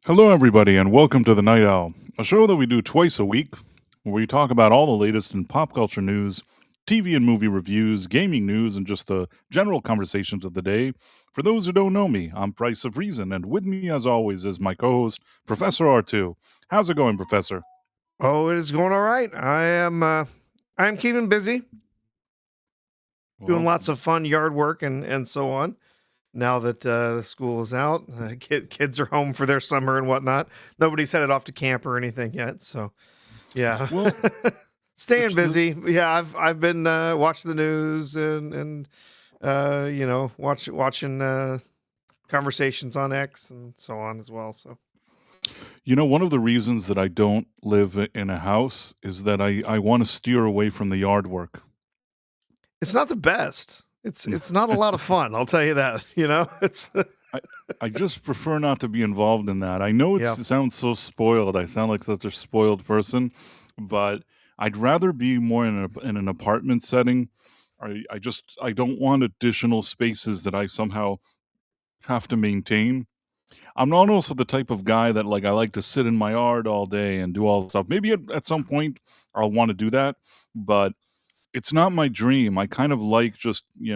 Hello, everybody, and welcome to the Night Owl, a show that we do twice a week, where we talk about all the latest in pop culture news, TV and movie reviews, gaming news, and just the general conversations of the day. For those who don't know me, I'm Price of Reason, and with me, as always, is my co-host, Professor R2. How's it going, Professor? Oh, it is going all right. I'm keeping busy, doing Well, lots of fun yard work and so on. Now that school is out, kids are home for their summer and whatnot. Nobody's headed off to camp or anything yet. So, yeah, well, staying it's the, busy. Yeah, I've been watching the news and watching conversations on X and so on as well. So. one of the reasons that I don't live in a house is that I want to steer away from the yard work. It's not the best. It's not a lot of fun. I'll tell you that. It's I just prefer not to be involved in that. I know yeah. it sounds so spoiled. I sound like such a spoiled person, but I'd rather be more in an apartment setting. I don't want additional spaces that I somehow have to maintain. I'm not also the type of guy that I like to sit in my yard all day and do all the stuff. Maybe at some point I'll want to do that, but it's not my dream. I kind of like just, I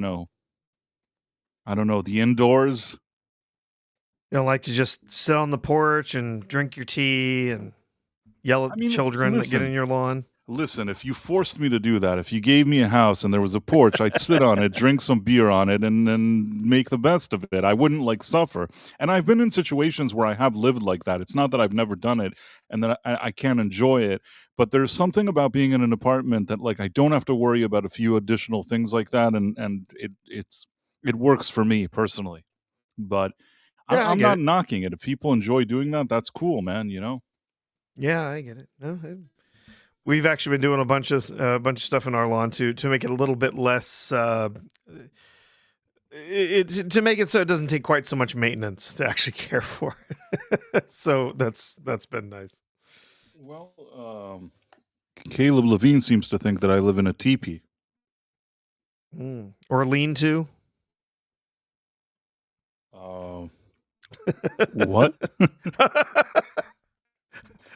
don't know, the indoors. You don't like to just sit on the porch and drink your tea and yell I at mean, children that get in your lawn? listen, if you forced me to do that, if you gave me a house and there was a porch, I'd sit on it, drink some beer on it, and make the best of it. I wouldn't suffer. And I've been in situations where I have lived like that. It's not that I've never done it and that I can't enjoy it, but there's something about being in an apartment that I don't have to worry about a few additional things like that, and it works for me personally. But Yeah, I I'm get not it. knocking it. If people enjoy doing that, that's cool, man. Yeah, I get it. No, we've actually been doing a bunch of stuff in our lawn to make it a little bit less to make it so it doesn't take quite so much maintenance to actually care for. So that's been nice. Well, Caleb Levine seems to think that I live in a teepee. Or lean to. What?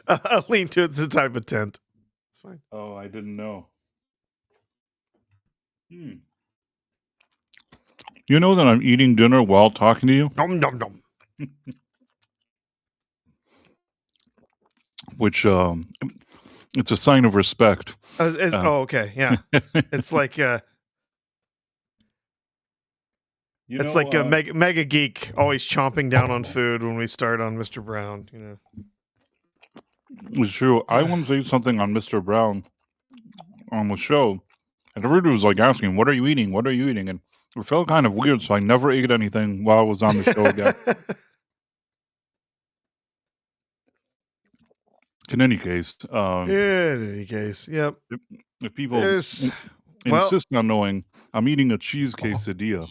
A lean to, it's a type of tent. It's fine. Oh, I didn't know. You know that I'm eating dinner while talking to you, Nom nom nom. which it's a sign of respect. Oh, okay, yeah. It's like You it's know, like a mega geek always chomping down on food when we start on Mr. Brown. it's true. I want to say something on Mr. Brown on the show, and everybody was asking, "What are you eating? What are you eating?" And it felt kind of weird, so I never ate anything while I was on the show again. In any case, Yep. if people There's insist on knowing, I'm eating a cheese quesadilla.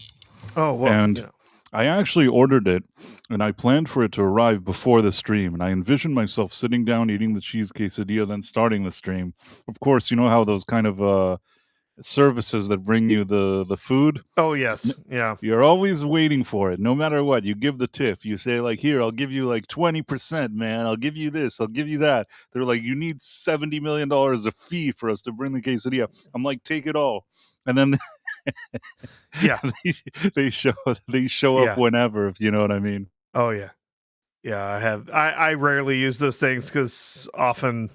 Oh well, And I actually ordered it, and I planned for it to arrive before the stream. And I envisioned myself sitting down, eating the cheese quesadilla, then starting the stream. Of course, you know how those kind of services that bring you the food. Oh yes, yeah. You're always waiting for it, no matter what. You give the tip. You say here, I'll give you 20%, man. I'll give you this. I'll give you that. They're like, you need $70 million a fee for us to bring the quesadilla. I'm like, take it all, and then Yeah. they show up Yeah. whenever, if you know what I mean. Oh yeah. Yeah, I have. I rarely use those things because often,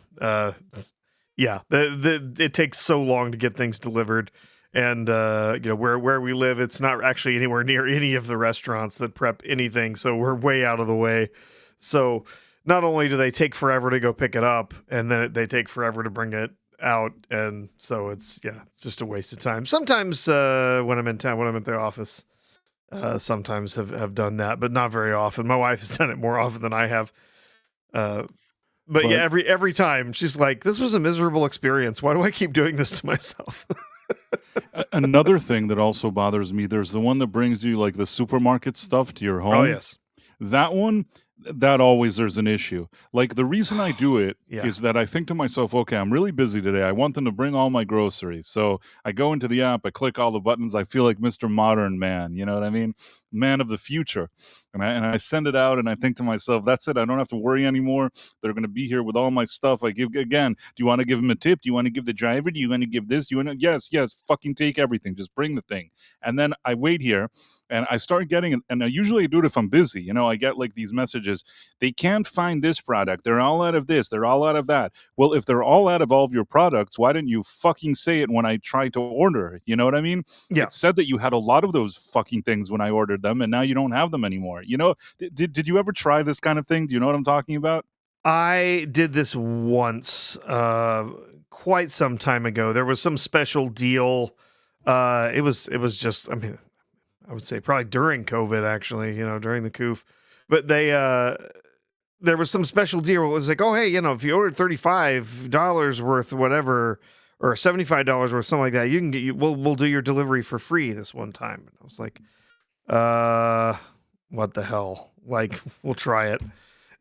it takes so long to get things delivered, and where we live, it's not actually anywhere near any of the restaurants that prep anything, so we're way out of the way. So not only do they take forever to go pick it up, and then they take forever to bring it out, and so it's just a waste of time. Sometimes when I'm in town, when I'm at the office. Sometimes have done that, but not very often. My wife has done it more often than I have. But yeah, every time she's like, "This was a miserable experience. Why do I keep doing this to myself?" Another thing that also bothers me, there's the one that brings you the supermarket stuff to your home. Oh yes. That one, that always there's an issue. Like, the reason I do it Yeah. is that I think to myself, okay, I'm really busy today. I want them to bring all my groceries. So I go into the app, I click all the buttons. I feel like Mr. Modern Man. You know what I mean? Man of the future. And I send it out and I think to myself, that's it. I don't have to worry anymore. They're going to be here with all my stuff. I give, again, do you want to give them a tip? Do you want to give the driver? Do you want to give this? Do you want to, yes, fucking take everything. Just bring the thing. And then I wait here and I start getting, and I usually do it if I'm busy. You know, I get like these messages. They can't find this product. They're all out of this. They're all out of that. Well, if they're all out of all of your products, why didn't you fucking say it when I tried to order? You know what I mean? Yeah. It said that you had a lot of those fucking things when I ordered them, and now you don't have them anymore. You know, did you ever try this kind of thing? Do you know what I'm talking about? I did this once, quite some time ago. There was some special deal. It was just, I mean, I would say probably during COVID, actually, during the coof. But there was some special deal. It was like, oh, hey, if you ordered $35 worth, whatever, or $75 worth, something like that, you can we'll do your delivery for free this one time. And I was like, what the hell? Like, we'll try it.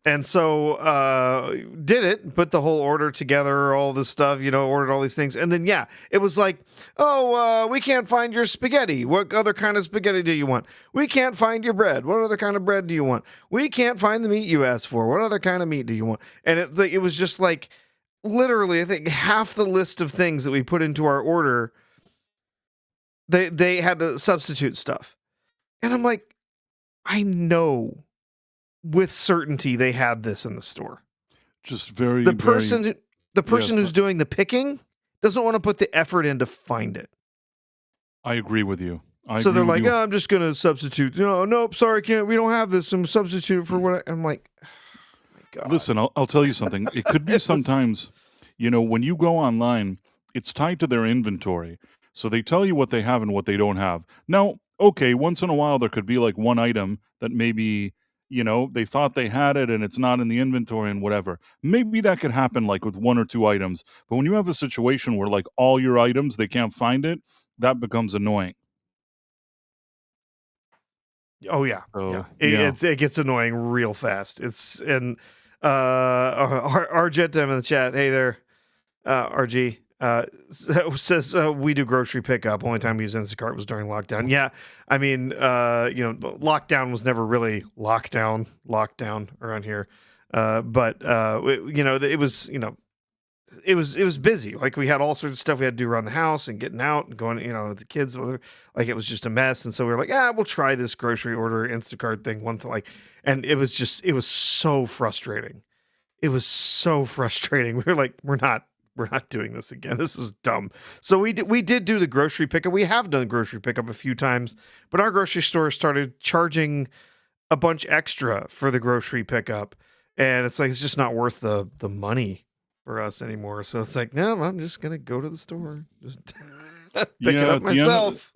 And so did it, put the whole order together, all this stuff, ordered all these things. And then, yeah, it was like, oh, we can't find your spaghetti. What other kind of spaghetti do you want? We can't find your bread. What other kind of bread do you want? We can't find the meat you asked for. What other kind of meat do you want? And it was just like, literally, I think half the list of things that we put into our order, they had to substitute stuff. And I'm like, I know with certainty they had this in the store. Just very, The very, person yes, who's doing the picking doesn't want to put the effort in to find it. I agree with you. So they're like, oh, I'm just going to substitute. Nope, sorry, we don't have this. I'm substitute for what I'm like, oh my God. Listen, I'll tell you something. It could be sometimes, when you go online, it's tied to their inventory. So they tell you what they have and what they don't have. Now, okay, once in a while, there could be like one item that maybe, they thought they had it and it's not in the inventory and whatever. Maybe that could happen like with one or two items. But when you have a situation where like all your items, they can't find it, that becomes annoying. Oh yeah, So, yeah. it gets annoying real fast. Our Jet Dem in the chat. Hey there, RG. Says we do grocery pickup. Only time we used Instacart was during lockdown. Yeah, I mean, lockdown was never really lockdown around here. But it was it was busy. Like we had all sorts of stuff we had to do around the house and getting out and going, with the kids, whatever. Like it was just a mess. And so we were like, we'll try this grocery order Instacart thing and it was so frustrating. It was so frustrating. We were like, we're not doing this again. This is dumb. So we did do the grocery pickup. We have done grocery pickup a few times, but our grocery store started charging a bunch extra for the grocery pickup. And it's like, it's just not worth the money for us anymore. So it's like, no, I'm just going to go to the store. Just pick it up myself.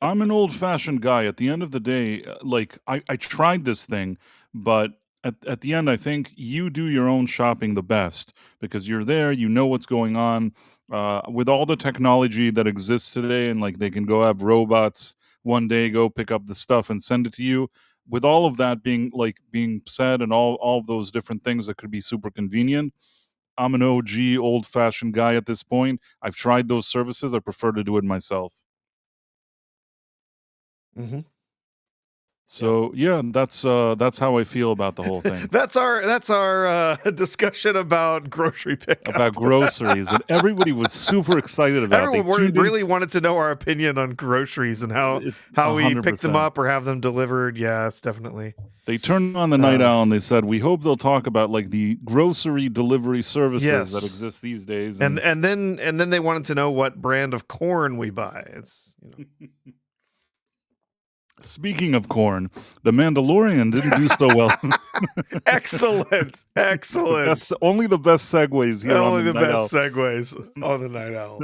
I'm an old-fashioned guy. At the end of the day, like I tried this thing, but at the end, I think you do your own shopping the best because you're there, you know what's going on. With all the technology that exists today, and like they can go have robots one day go pick up the stuff and send it to you. With all of that being said, and all of those different things that could be super convenient, I'm an OG, old-fashioned guy at this point. I've tried those services. I prefer to do it myself. Mm-hmm. So yeah, that's how I feel about the whole thing. That's our discussion about grocery pickup. About groceries, and everybody was super excited about it. Everyone really wanted to know our opinion on groceries and how we pick them up or have them delivered. Yes, definitely. They turned on the Night Owl and they said, we hope they'll talk about like the grocery delivery services that exist these days. And then they wanted to know what brand of corn we buy. It's Speaking of corn, the Mandalorian didn't do so well. Excellent. That's only the best segues here. Only on the best segues on the Night Owl.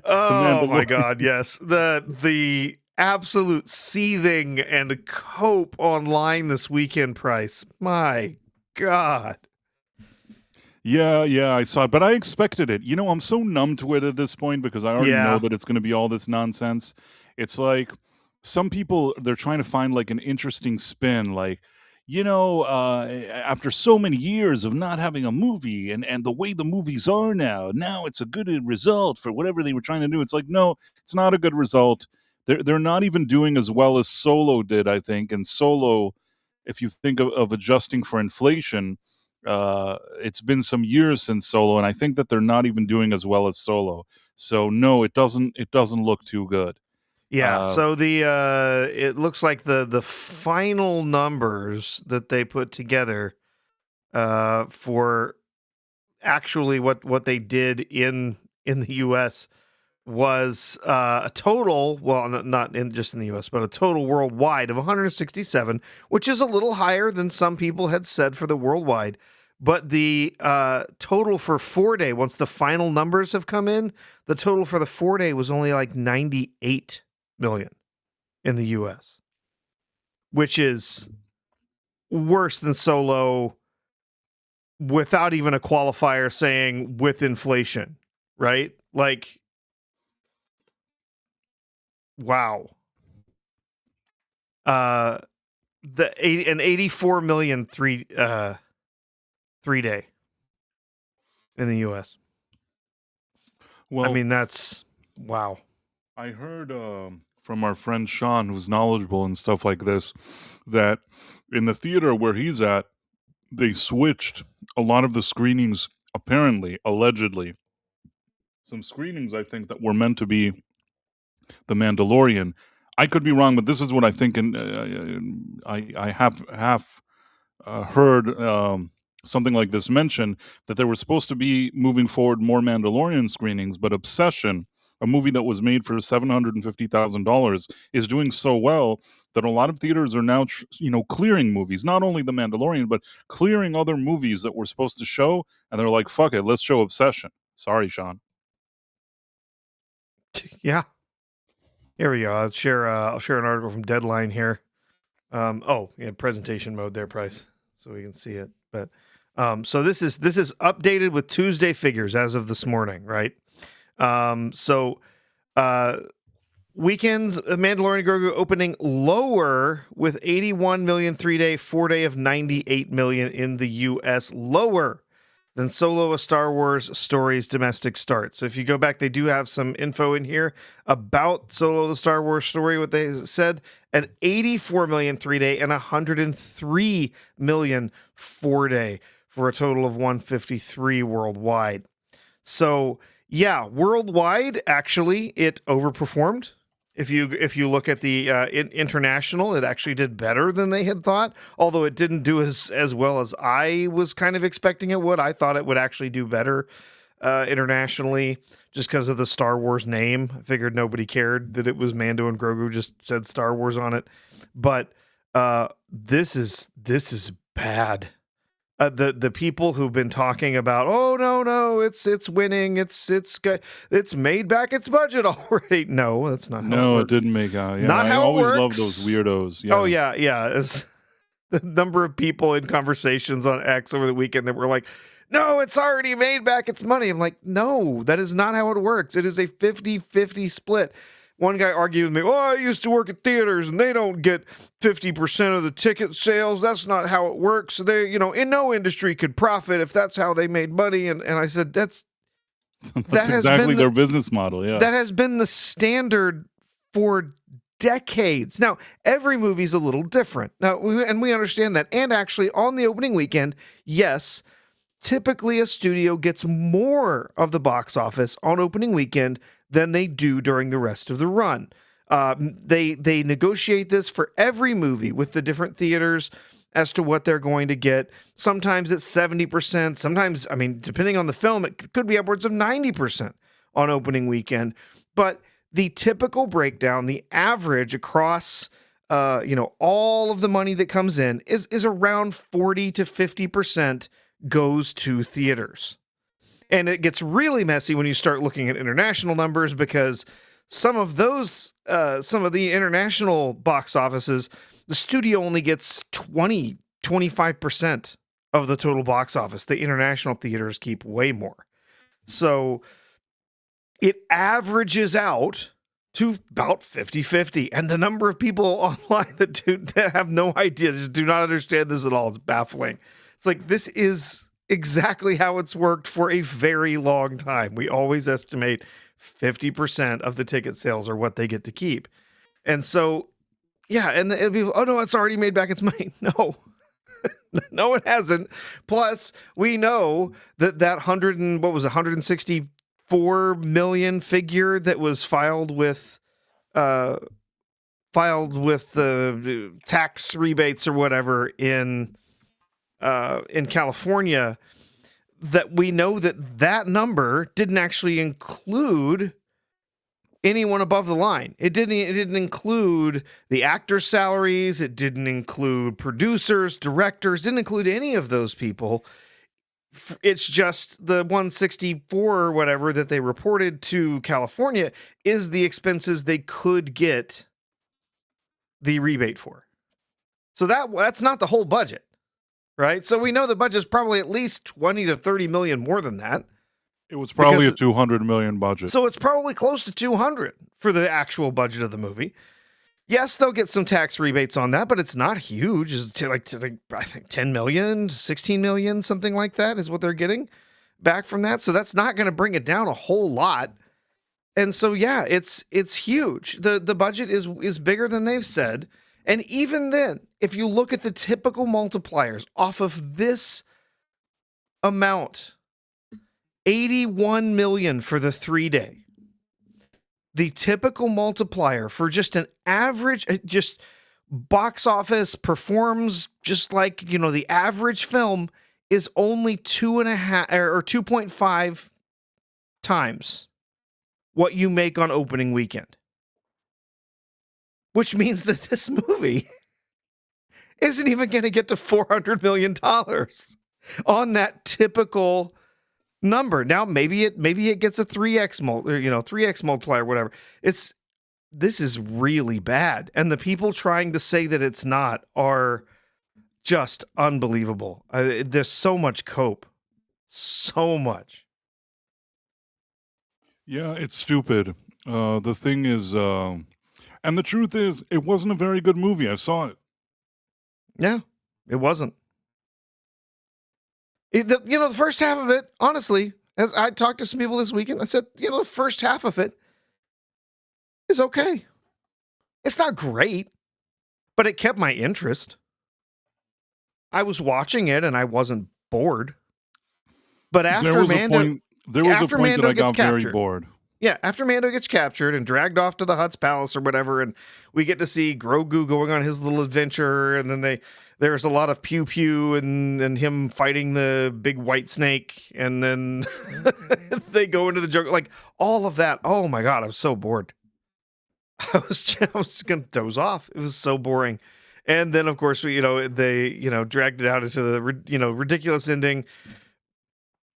Oh my God, yes. The absolute seething and cope online this weekend price. My God. Yeah, I saw it, but I expected it. I'm so numb to it at this point because I already know that it's going to be all this nonsense. It's like some people, they're trying to find like an interesting spin, like, after so many years of not having a movie and the way the movies are now it's a good result for whatever they were trying to do. It's like, no, it's not a good result. They're not even doing as well as Solo did, I think. And Solo, if you think of adjusting for inflation, it's been some years since Solo, and I think that they're not even doing as well as Solo. So no, it doesn't look too good. Yeah, Uh, so the it looks like the final numbers that they put together for actually what they did in the US was a total, well, not in just in the US, but a total worldwide of 167, which is a little higher than some people had said for the worldwide. But the total for 4-day, once the final numbers have come in, the total for the 4-day was only like 98 million in the US, which is worse than Solo without even a qualifier saying with inflation, right? Like, wow. Uh, an 84 million 3-day in the US. I well, mean, that's wow. I heard from our friend Sean, who's knowledgeable and stuff like this, that in the theater where he's at, they switched a lot of the screenings, apparently, allegedly. Some screenings, I think, that were meant to be The Mandalorian. I could be wrong, but this is what I think, and I have heard something like this mentioned, that they were supposed to be moving forward more Mandalorian screenings, but Obsession, a movie that was made for $750,000, is doing so well that a lot of theaters are now, clearing movies, not only The Mandalorian, but clearing other movies that were supposed to show, and they're like, "Fuck it, let's show Obsession." Sorry, Sean. Yeah. Here we go. I'll share an article from Deadline here. Oh, yeah, presentation mode there, Price, so we can see it. But so this is updated with Tuesday figures as of this morning, right? So weekends, Mandalorian and Grogu opening lower with 81 million 3-day, 4-day of 98 million in the US, lower than Solo: A Star Wars Story's domestic start. So if you go back, they do have some info in here about Solo: The Star Wars Story, what they said, an 84 million 3-day and 103 million 4-day for a total of 153 worldwide. So yeah, worldwide, actually, it overperformed. If you look at the international, it actually did better than they had thought. Although it didn't do as well as I was kind of expecting it would. I thought it would actually do better internationally, just because of the Star Wars name. I figured nobody cared that it was Mando and Grogu, just said Star Wars on it. But this is bad. The people who've been talking about, oh no, it's winning, it's made back its budget already. No, that's not how it No, it works. didn't make out. Yeah, Not I how it always love works. those weirdos. Yeah. Oh yeah. It's the number of people in conversations on X over the weekend that were like, no, it's already made back its money. I'm like, no, that is not how it works. It is a 50-50 split. One guy argued with me, oh, I used to work at theaters and they don't get 50% of the ticket sales. That's not how it works. They, in no industry could profit if that's how they made money. And I said, That's that has exactly been their business model. Yeah. that has been the standard for decades. Now, every movie's a little different. Now, we understand that. And actually, on the opening weekend, yes, typically a studio gets more of the box office on opening weekend than they do during the rest of the run. They negotiate this for every movie with the different theaters as to what they're going to get. Sometimes it's 70%. Sometimes, depending on the film, it could be upwards of 90% on opening weekend. But the typical breakdown, the average across all of the money that comes in is around 40 to 50% goes to theaters. And it gets really messy when you start looking at international numbers, because some of the international box offices, the studio only gets 25% of the total box office. The international theaters keep way more. So it averages out to about 50-50. And the number of people online that have no idea, just do not understand this at all. It's baffling. It's like, this is exactly how it's worked for a very long time. We always estimate 50% of the ticket sales are what they get to keep. And so, yeah, and it'll be, oh no, it's already made back its money. No, no, it hasn't. Plus, we know that 164 million figure that was filed with the tax rebates or whatever in California, that we know that number didn't actually include anyone above the line. It didn't include the actors' salaries. It didn't include producers, directors. Didn't include any of those people. It's just the 164 or whatever that they reported to California is the expenses they could get the rebate for. So that's not the whole budget, right? So we know the budget's probably at least 20 to 30 million more than that. It was probably a 200 million budget. So it's probably close to 200 for the actual budget of the movie. Yes, they'll get some tax rebates on that, but it's not huge. It's like I think 10 million, 16 million, something like that is what they're getting back from that. So that's not going to bring it down a whole lot. And so, yeah, it's huge. The budget is bigger than they've said. And even then, if you look at the typical multipliers off of this amount, 81 million for the 3-day. The typical multiplier for just an average, just box office performs just like, the average film is only 2.5 or 2.5 times what you make on opening weekend. Which means that this movie isn't even going to get to $400 million on that typical number. Now maybe it gets a 3x 3x multiplier, whatever. This is really bad, and the people trying to say that it's not are just unbelievable. There's so much cope, so much. Yeah, it's stupid. The thing is, and the truth is, it wasn't a very good movie. I saw it. Yeah, it wasn't. The first half of it, honestly, as I talked to some people this weekend, I said, the first half of it is okay. It's not great, but it kept my interest. I was watching it and I wasn't bored. But after there was a point that I got very bored. Yeah, after Mando gets captured and dragged off to the Hutt's palace or whatever, and we get to see Grogu going on his little adventure, and then there's a lot of pew pew and him fighting the big white snake, and then they go into the jungle, like all of that. Oh my god, I was so bored. I was gonna doze off. It was so boring. And then of course they dragged it out into the ridiculous ending.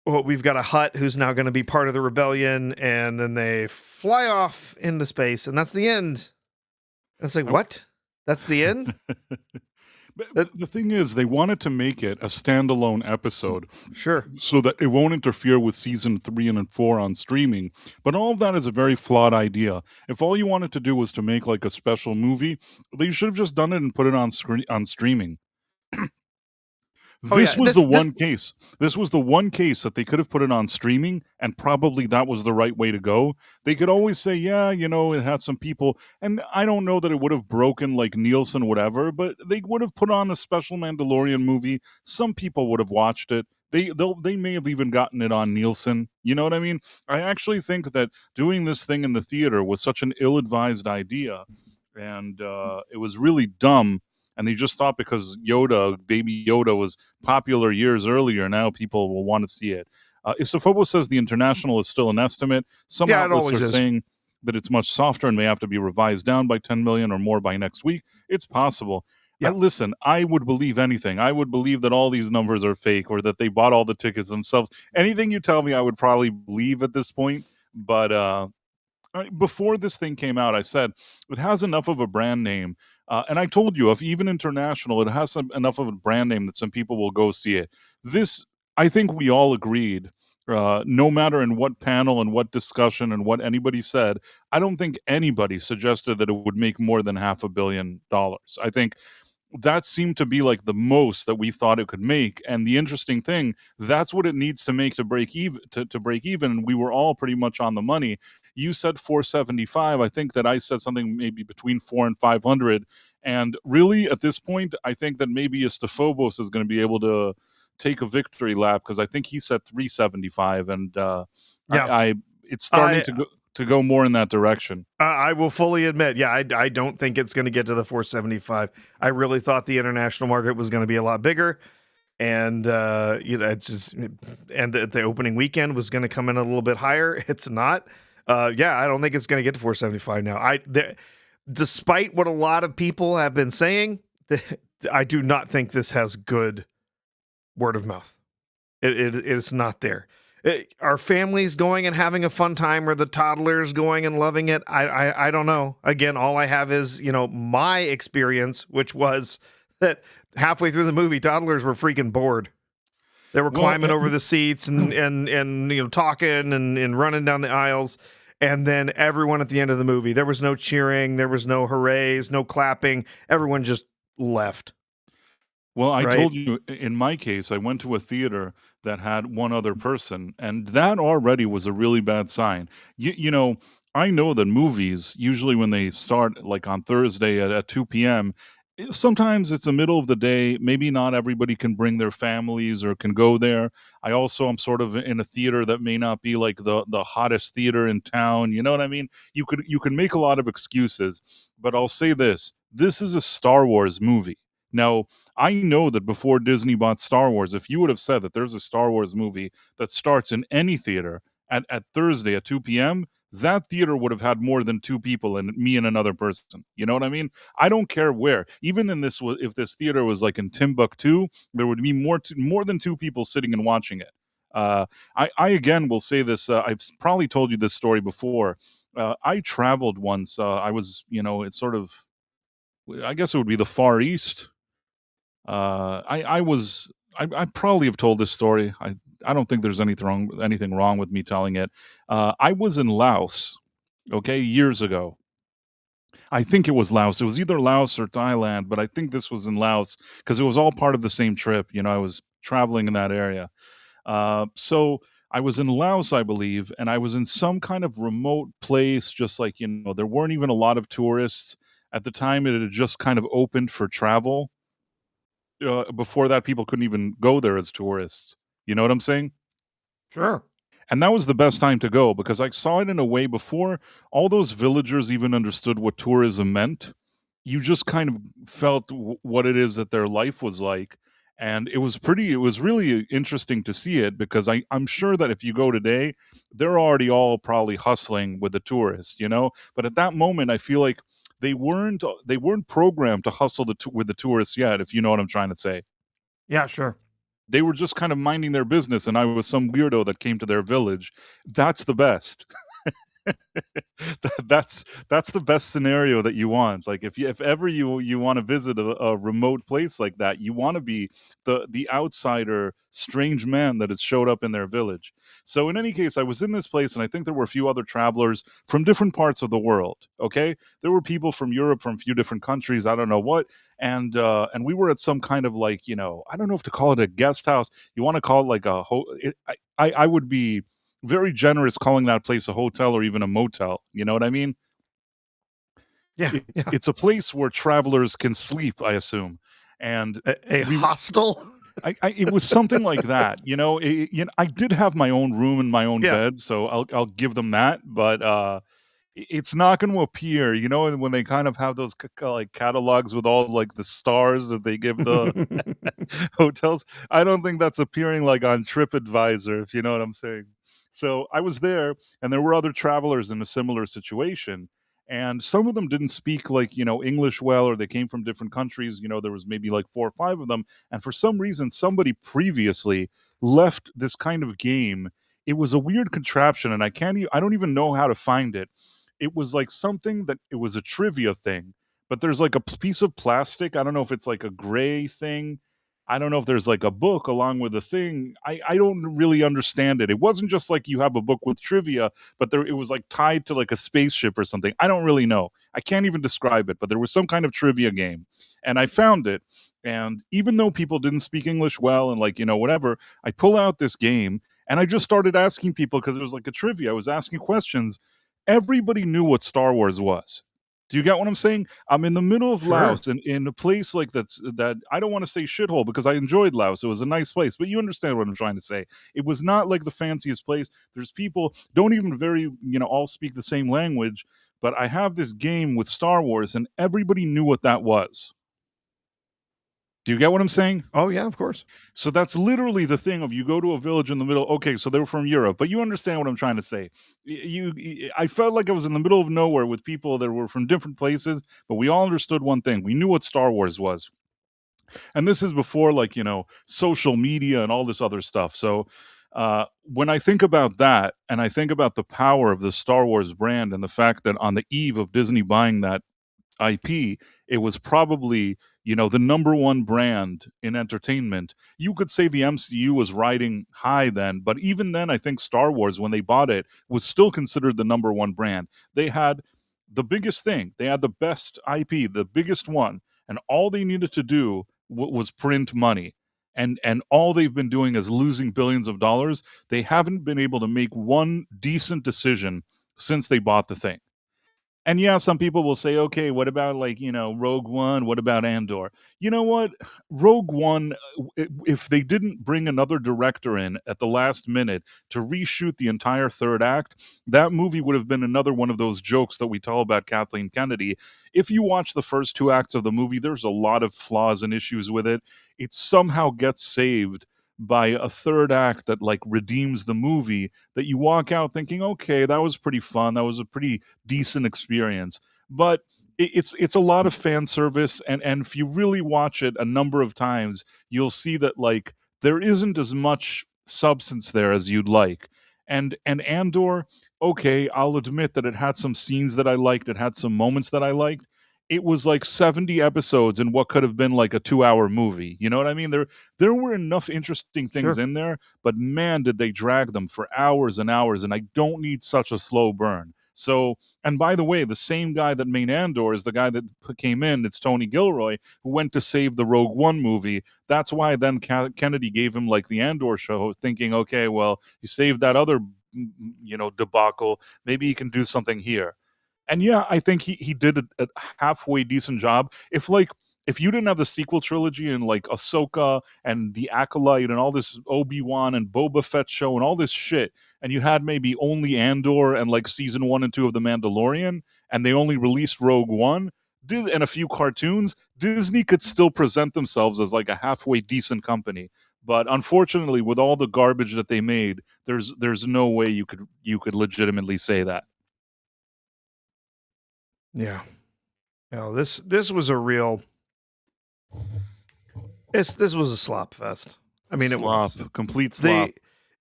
Well, we've got a Hutt who's now going to be part of the rebellion, and then they fly off into space, and that's the end. And it's like, what? That's the end? But the thing is, they wanted to make it a standalone episode. Sure. So that it won't interfere with season 3 and 4 on streaming. But all of that is a very flawed idea. If all you wanted to do was to make like a special movie, they should have just done it and put it on streaming. This was the one case that they could have put it on streaming, and probably that was the right way to go. They could always say, yeah, it had some people, and I don't know that it would have broken like Nielsen, whatever, but they would have put on a special Mandalorian movie. Some people would have watched it. They may have even gotten it on Nielsen. You know what I mean? I actually think that doing this thing in the theater was such an ill-advised idea, and it was really dumb. And they just thought because Baby Yoda was popular years earlier, now people will want to see it. Isophobo says the international is still an estimate. Some outlets are saying that it's much softer and may have to be revised down by 10 million or more by next week. It's possible. Yeah. Listen, I would believe anything. I would believe that all these numbers are fake or that they bought all the tickets themselves. Anything you tell me, I would probably believe at this point. But before this thing came out, I said it has enough of a brand name. And I told you, if even international, it has enough of a brand name that some people will go see it. This, I think we all agreed, No matter in what panel and what discussion and what anybody said, I don't think anybody suggested that it would make more than $500 million. I think that seemed to be like the most that we thought it could make. And the interesting thing, that's what it needs to make to break even. To break even, and we were all pretty much on the money. You said 475. I think that I said something maybe between 4 and 500. And really, at this point, I think that maybe Estefobos is going to be able to take a victory lap because I think he said 375, and Yeah. I it's starting I to go more in that direction. I will fully admit, yeah, I don't think it's going to get to the 475. I really thought the international market was going to be a lot bigger, and it's just, and the opening weekend was going to come in a little bit higher. It's not. Yeah, I don't think it's going to get to 475 now. Despite what a lot of people have been saying, I do not think this has good word of mouth. It is not there. Are families going and having a fun time? Are the toddlers going and loving it? I don't know. Again, all I have is, my experience, which was that halfway through the movie, toddlers were freaking bored. They were Well, climbing over the seats and talking and running down the aisles. And then everyone at the end of the movie, there was no cheering, there was no hoorays, no clapping. Everyone just left. Well, I Right? told you in my case, I went to a theater that had one other person, and that already was a really bad sign. I know that movies, usually when they start like on Thursday at 2 p.m., sometimes it's the middle of the day. Maybe not everybody can bring their families or can go there. I also am sort of in a theater that may not be like the hottest theater in town. You know what I mean? You can make a lot of excuses, but I'll say this: this is a Star Wars movie. Now, I know that before Disney bought Star Wars, if you would have said that there's a Star Wars movie that starts in any theater at Thursday at 2 p.m., that theater would have had more than two people and me and another person. You know what I mean? I don't care where. Even in this, if this theater was like in Timbuktu, there would be more than two people sitting and watching it. I again will say this. I've probably told you this story before. I traveled once. I was, it's sort of, I guess it would be the Far East. I was I probably have told this story. I don't think there's anything wrong with me telling it. I was in Laos, okay, years ago. I think it was Laos. It was either Laos or Thailand, but I think this was in Laos because it was all part of the same trip. I was traveling in that area. So I was in Laos, I believe, and I was in some kind of remote place, just like, there weren't even a lot of tourists. At the time, it had just kind of opened for travel. Before that, people couldn't even go there as tourists. You know what I'm saying? Sure. And that was the best time to go because I saw it in a way before all those villagers even understood what tourism meant. You just kind of felt what it is that their life was like. And it was really interesting to see it because I'm sure that if you go today, they're already all probably hustling with the tourists. But at that moment, I feel like they weren't programmed to hustle with the tourists yet, if you know what I'm trying to say. Yeah, sure. They were just kind of minding their business, and I was some weirdo that came to their village. That's the best. That's the best scenario that you want. Like if ever you want to visit a remote place like that, you want to be the outsider, strange man that has showed up in their village. So in any case, I was in this place, and I think there were a few other travelers from different parts of the world. Okay, there were people from Europe, from a few different countries. I don't know what, and we were at some kind of like I don't know if to call it a guest house. You want to call it like I would be very generous calling that place a hotel or even a motel. You know what I mean? Yeah, It, yeah. it's a place where travelers can sleep, I assume. And A we, hostel. it was something like that. I did have my own room and my own Yeah. bed, so I'll give them that. But it's not going to appear, when they kind of have those like catalogs with all like the stars that they give the hotels. I don't think that's appearing like on TripAdvisor, if you know what I'm saying. So I was there, and there were other travelers in a similar situation. And some of them didn't speak like, English well, or they came from different countries. There was maybe like four or five of them. And for some reason, somebody previously left this kind of game. It was a weird contraption, and I don't even know how to find it. It was like something that it was a trivia thing, but there's like a piece of plastic. I don't know if it's like a gray thing, I don't know if there's like a book along with the thing. I don't really understand it. It wasn't just like you have a book with trivia, but it was like tied to like a spaceship or something. I don't really know. I can't even describe it, but there was some kind of trivia game, and I found it. And even though people didn't speak English well, and like whatever, I pull out this game and I just started asking people because it was like a trivia. I was asking questions. Everybody knew what Star Wars was. Do you get what I'm saying? I'm in the middle of Sure. Laos, and in a place like that I don't want to say shithole because I enjoyed Laos. It was a nice place, but you understand what I'm trying to say. It was not like the fanciest place. There's people don't even all speak the same language, but I have this game with Star Wars, and everybody knew what that was. Do you get what I'm saying? Oh yeah, of course. So that's literally the thing of you go to a village in the middle. Okay, so they're from Europe, but you understand what I'm trying to say. I felt like I was in the middle of nowhere with people that were from different places, but we all understood one thing. We knew what Star Wars was, and this is before like social media and all this other stuff. So when I think about that, and I think about the power of the Star Wars brand, and the fact that on the eve of Disney buying that IP, it was probably, the number one brand in entertainment. You could say the MCU was riding high then, but even then, I think Star Wars, when they bought it, was still considered the number one brand. They had the biggest thing, they had the best IP, the biggest one, and all they needed to do was print money. And all they've been doing is losing billions of dollars. They haven't been able to make one decent decision since they bought the thing. And yeah, some people will say, okay, what about like, Rogue One? What about Andor? You know what? Rogue One, if they didn't bring another director in at the last minute to reshoot the entire third act, that movie would have been another one of those jokes that we tell about Kathleen Kennedy. If you watch the first two acts of the movie, there's a lot of flaws and issues with it. It somehow gets saved by a third act that like redeems the movie, that you walk out thinking, okay, that was pretty fun. That was a pretty decent experience. But it's a lot of fan service, and if you really watch it a number of times, you'll see that like there isn't as much substance there as you'd like. And Andor, okay, I'll admit that it had some scenes that I liked, it had some moments that I liked. It was like 70 episodes in what could have been like a 2-hour movie. You know what I mean? There were enough interesting things Sure. in there, but man, did they drag them for hours and hours, and I don't need such a slow burn. So, and by the way, the same guy that made Andor is the guy that came in. It's Tony Gilroy, who went to save the Rogue One movie. That's why then Kennedy gave him like the Andor show, thinking, okay, well, he saved that other, debacle. Maybe he can do something here. And yeah, I think he did a halfway decent job. If you didn't have the sequel trilogy and like Ahsoka and the Acolyte and all this Obi-Wan and Boba Fett show and all this shit, and you had maybe only Andor and like season 1 and 2 of The Mandalorian, and they only released Rogue One, and a few cartoons, Disney could still present themselves as like a halfway decent company. But unfortunately, with all the garbage that they made, there's no way you could legitimately say that. Yeah. No, this was a real this was a slop fest. I mean, it Slop, was. complete slop.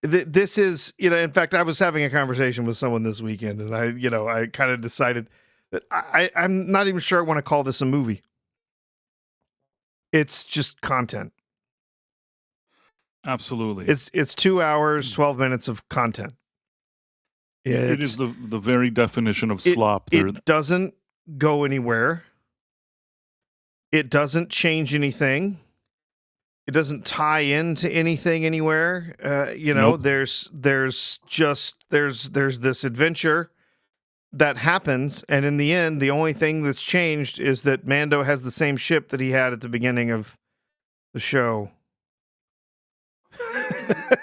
The this is, in fact, I was having a conversation with someone this weekend, and I kind of decided that I'm not even sure I want to call this a movie. It's just content. Absolutely. It's 2 hours, 12 minutes of content. It is It's the very definition of it slop. it doesn't go anywhere. It doesn't change anything. It doesn't tie into anything anywhere. Nope. There's this adventure that happens, and in the end, the only thing that's changed is that Mando has the same ship that he had at the beginning of the show.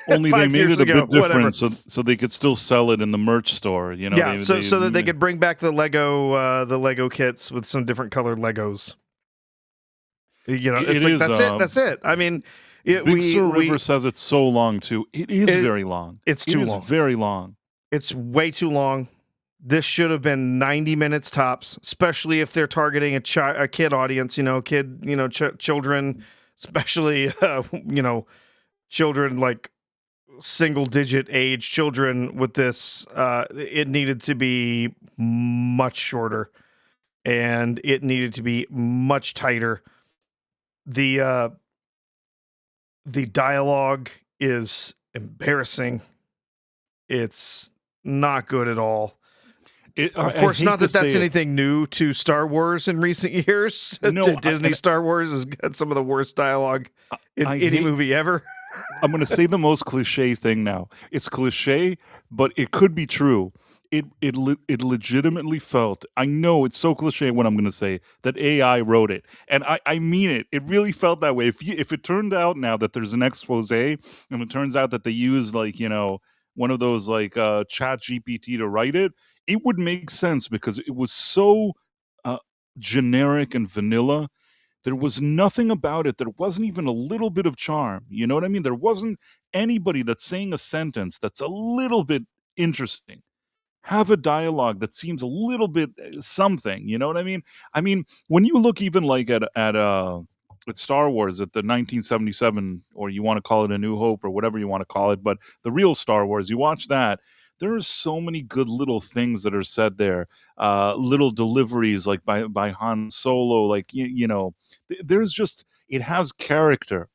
Only they 5 made years it a ago, bit whatever. different so they could still sell it in the merch store. Yeah, so that they could bring back the Lego kits with some different colored Legos. It's it like is. That's it. I mean, Big Sur River says it's so long too. It is very long. It's It too is long. very long. It's way too long. This should have been 90 minutes tops, especially if they're targeting a kid audience, children, especially, children like single digit age children with this. It needed to be much shorter, and it needed to be much tighter. The The dialogue is embarrassing. It's not good at all. Of I course, hate not to that that's say it. anything new to Star Wars in recent years. No, Disney Star Wars has got some of the worst dialogue in I any hate. movie ever. I'm going to say the most cliche thing now. It's cliche, but it could be true. It legitimately felt. I know it's so cliche what I'm going to say that AI wrote it, and I mean it. It really felt that way. If it turned out now that there's an expose, and it turns out that they used like one of those like Chat GPT to write it, it would make sense because it was so uh, generic and vanilla. There was nothing about it. There wasn't even a little bit of charm. You know what I mean? There wasn't anybody that's saying a sentence that's a little bit interesting. Have a dialogue that seems a little bit something. You know what I mean? I mean, when you look even like at Star Wars at the 1977, or you want to call it A New Hope or whatever you want to call it, but the real Star Wars, you watch that. There are so many good little things that are said there, little deliveries like by Han Solo, like there's just it has character.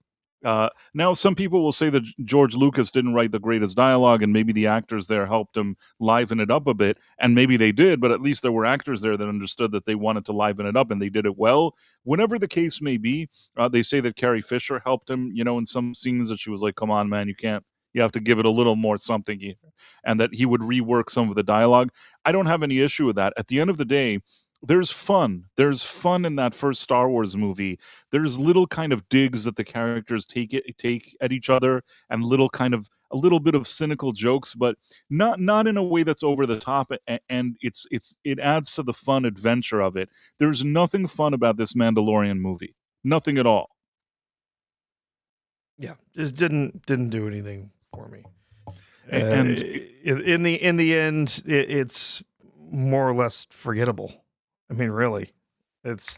Now, some people will say that George Lucas didn't write the greatest dialogue, and maybe the actors there helped him liven it up a bit, and maybe they did, but at least there were actors there that understood that they wanted to liven it up, and they did it well. Whatever the case may be, they say that Carrie Fisher helped him, in some scenes that she was like, "Come on, man, you can't." You have to give it a little more something here, and that he would rework some of the dialogue. I don't have any issue with that. At the end of the day, there's fun. There's fun in that first Star Wars movie. There's little kind of digs that the characters take at each other, and little kind of a little bit of cynical jokes, but not in a way that's over the top, and it adds to the fun adventure of it. There's nothing fun about this Mandalorian movie. Nothing at all. Yeah, just didn't do anything for me. And In the end, it's more or less forgettable. I mean, really, it's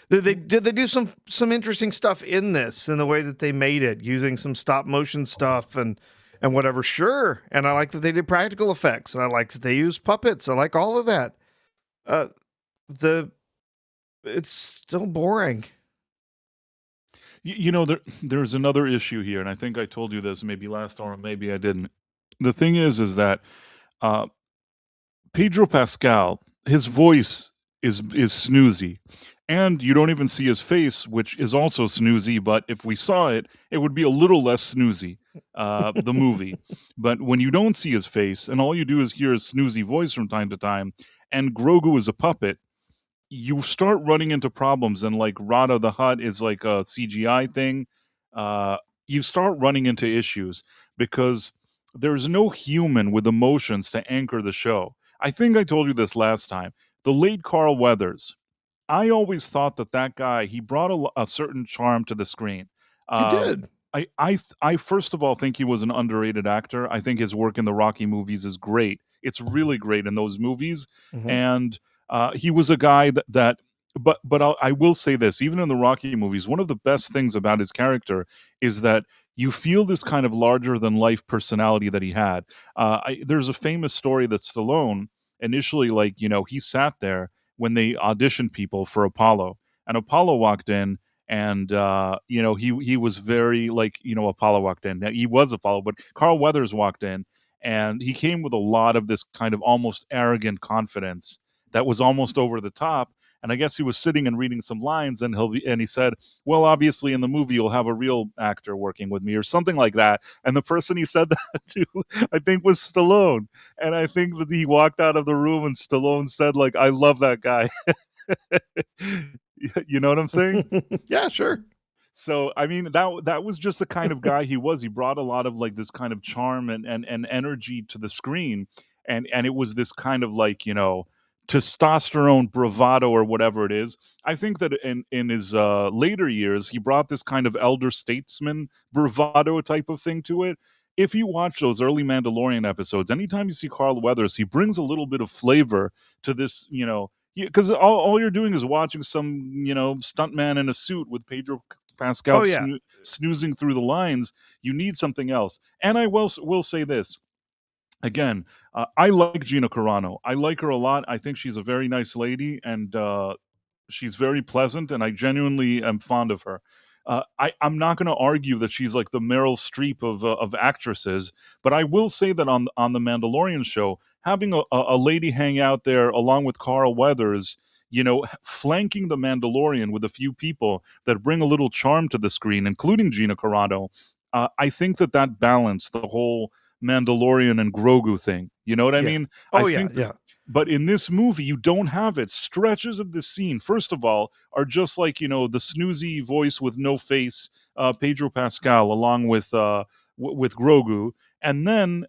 did they do some interesting stuff in this in the way that they made it using some stop motion stuff and whatever. Sure, and I like that they did practical effects, and I like that they used puppets. I like all of that. Uh, the it's still boring. there's another issue here, and I think I told you this maybe last hour, maybe I didn't. The thing is that uh, Pedro Pascal, his voice is snoozy, and you don't even see his face, which is also snoozy. But if we saw it, it would be a little less snoozy. The movie, but when you don't see his face, and all you do is hear his snoozy voice from time to time, and Grogu is a puppet, you start running into problems. And like Rada the Hutt is like a CGI thing. Uh, you start running into issues because there's no human with emotions to anchor the show. I think I told you this last time. The late Carl Weathers, I always thought that guy, he brought a certain charm to the screen. You Um, did. I first of all think he was an underrated actor. I think his work in the Rocky movies is great. It's really great in those movies, Mhm. and he was a guy that. But I will say this: even in the Rocky movies, one of the best things about his character is that you feel this kind of larger than life personality that he had. There's a famous story that Stallone initially, like he sat there when they auditioned people for Apollo, and Apollo walked in, and he was very like Apollo walked in. Now, he was Apollo, but Carl Weathers walked in, and he came with a lot of this kind of almost arrogant confidence that was almost over the top. And I guess he was sitting and reading some lines, and he said, "Well, obviously in the movie you'll have a real actor working with me," or something like that. And the person he said that to, I think, was Stallone. And I think that he walked out of the room, and Stallone said, like, "I love that guy." You know what I'm saying? Yeah, sure. So I mean that was just the kind of guy he was. He brought a lot of like this kind of charm and energy to the screen, and it was this kind of like testosterone bravado or whatever it is. I think that in his later years he brought this kind of elder statesman bravado type of thing to it. If you watch those early Mandalorian episodes, anytime you see Carl Weathers, he brings a little bit of flavor to this, because all you're doing is watching some, stuntman in a suit with Pedro Pascal Oh yeah. snoozing through the lines. You need something else. And I will say this again. I like Gina Carano. I like her a lot. I think she's a very nice lady, and she's very pleasant, and I genuinely am fond of her. I'm not going to argue that she's like the Meryl Streep of actresses, but I will say that on the Mandalorian show, having a lady hang out there along with Carl Weathers, flanking the Mandalorian with a few people that bring a little charm to the screen, including Gina Carano, I think that balanced the whole Mandalorian and Grogu thing. You know what I Yeah. mean? I Oh yeah, think yeah. but in this movie, you don't have it. Stretches of the scene, first of all, are just like, the snoozy voice with no face, Pedro Pascal, along with Grogu. And then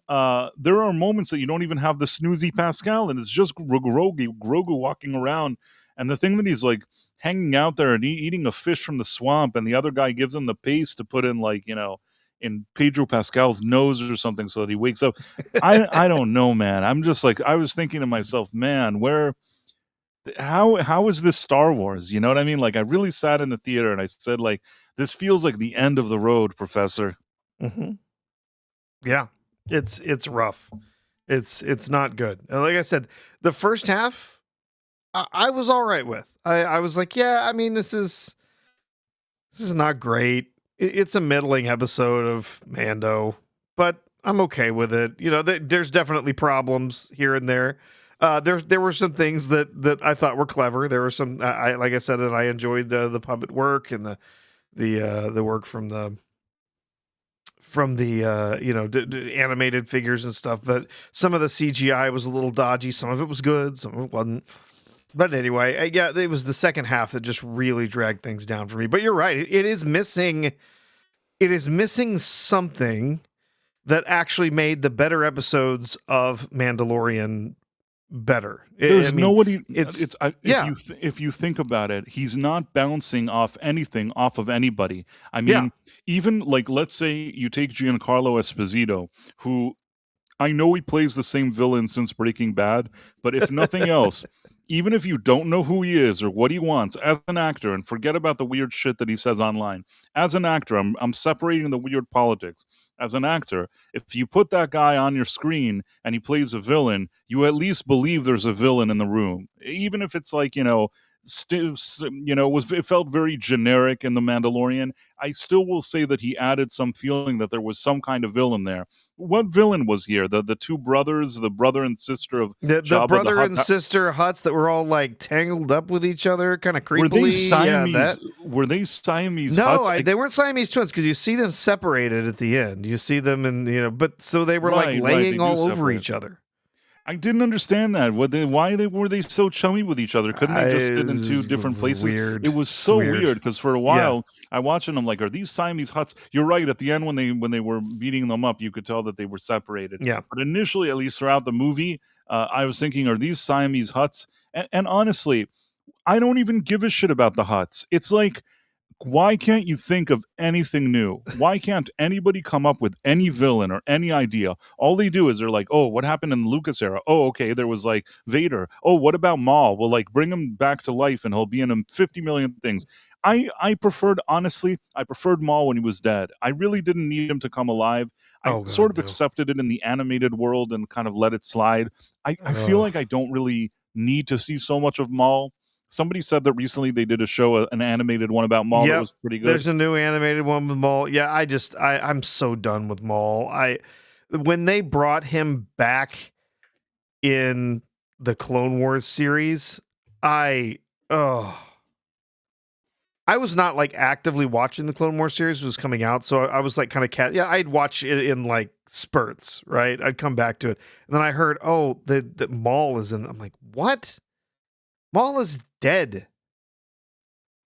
there are moments that you don't even have the snoozy Pascal, and it's just Grogu walking around. And the thing that he's like hanging out there and eating a fish from the swamp, and the other guy gives him the paste to put in, like, in Pedro Pascal's nose or something so that he wakes up. I don't know, man. I'm just like, I was thinking to myself, man, how is this Star Wars? You know what I mean? Like, I really sat in the theater and I said, like, this feels like the end of the road, Professor. Hmm. Yeah, it's rough. It's not good. And like I said, the first half I was all right with. I was like, yeah, I mean, this is not great. It's a middling episode of Mando, but I'm okay with it. There's definitely problems here and there. There were some things that I thought were clever. There were some, like I said, and I enjoyed the puppet work and the work from the animated figures and stuff. But some of the CGI was a little dodgy. Some of it was good. Some of it wasn't. But anyway, yeah, it was the second half that just really dragged things down for me. But you're right; it is missing. It is missing something that actually made the better episodes of Mandalorian better. There's nobody. It's If yeah, if you think about it, he's not bouncing off anything off of anybody. I yeah. mean, even like, let's say you take Giancarlo Esposito, who I know he plays the same villain since Breaking Bad, but if nothing else, even if you don't know who he is or what he wants as an actor, and forget about the weird shit that he says online, as an actor, I'm separating the weird politics. As an actor, if you put that guy on your screen and he plays a villain, you at least believe there's a villain in the room, even if it's like, it felt very generic in The Mandalorian. I still will say that he added some feeling that there was some kind of villain there. What villain was here? The two brothers, the brother and sister of The Jabba the brother Hutt. and sister Hutts that were all like tangled up with each other, kind of Were they creepily. Yeah, Siamese? that. Were they Siamese No, Hutts? they weren't Siamese twins because you see them separated at the end. You see them, and but so they were like Right, right. They laying do all over separate. each other. I didn't understand that. Were they so chummy with each other? Couldn't they just sit in two different places? It Weird. was It's so weird. weird because for a Yeah, while I watched and I'm like, are these Siamese Hutts? You're right. At the end when they were beating them up, you could tell that they were separated. yeah. But initially, at least throughout the movie, I was thinking, are these Siamese Hutts? And honestly, I don't even give a shit about the Hutts. It's like, why can't you think of anything new? Why can't anybody come up with any villain or any idea? All they do is they're like, oh, what happened in the Lucas era? Oh, okay, there was like Vader. Oh, what about Maul? We'll like bring him back to life and he'll be in 50 million things. I preferred Maul when he was dead. I really didn't need him to come alive. I Oh sort God, of no. accepted it in the animated world and kind of let it slide. I feel Ugh. like I don't really need to see so much of Maul. Somebody said that recently they did a show, an animated one about Maul that Yep. was pretty good. There's a new animated one with Maul. Yeah, I'm so done with Maul. When they brought him back in the Clone Wars series, I oh I was not like actively watching the Clone Wars series. It was coming out, so I was like kind of yeah, I'd watch it in like spurts, right? I'd come back to it. And then I heard, oh, the Maul is in. I'm like, what? Maul is dead.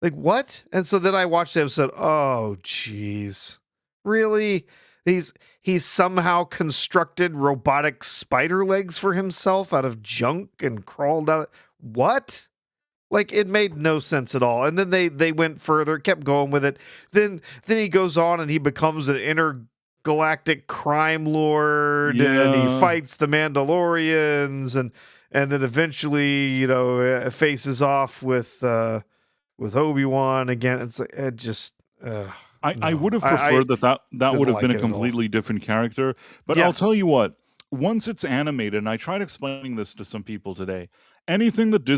Like what? And so then I watched the episode. Oh, jeez, really? He's somehow constructed robotic spider legs for himself out of junk and crawled out. What? Like it made no sense at all. And then they went further, kept going with it. Then he goes on and he becomes an intergalactic crime lord, and he Yeah, fights the Mandalorians, and then eventually faces off with Obi-Wan again. It's like it just I no. would have I preferred that would didn't have been like a it at all. completely different character. But I'll Yeah. tell you what, once it's animated, and I tried explaining this to some people today, anything that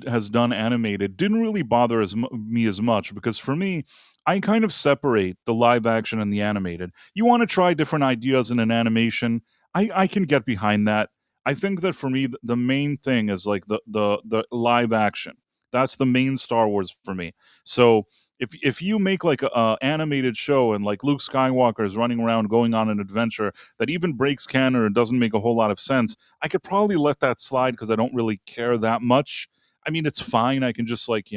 has done animated didn't really bother me as much because for me, I kind of separate the live action and the animated. You want to try different ideas in an animation, I can get behind that. I think that for me, the main thing is like the live action. That's the main Star Wars for me. So if you make like a animated show and like Luke Skywalker is running around going on an adventure that even breaks canon and doesn't make a whole lot of sense, I could probably let that slide because I don't really care that much. I mean, it's fine. I can just like,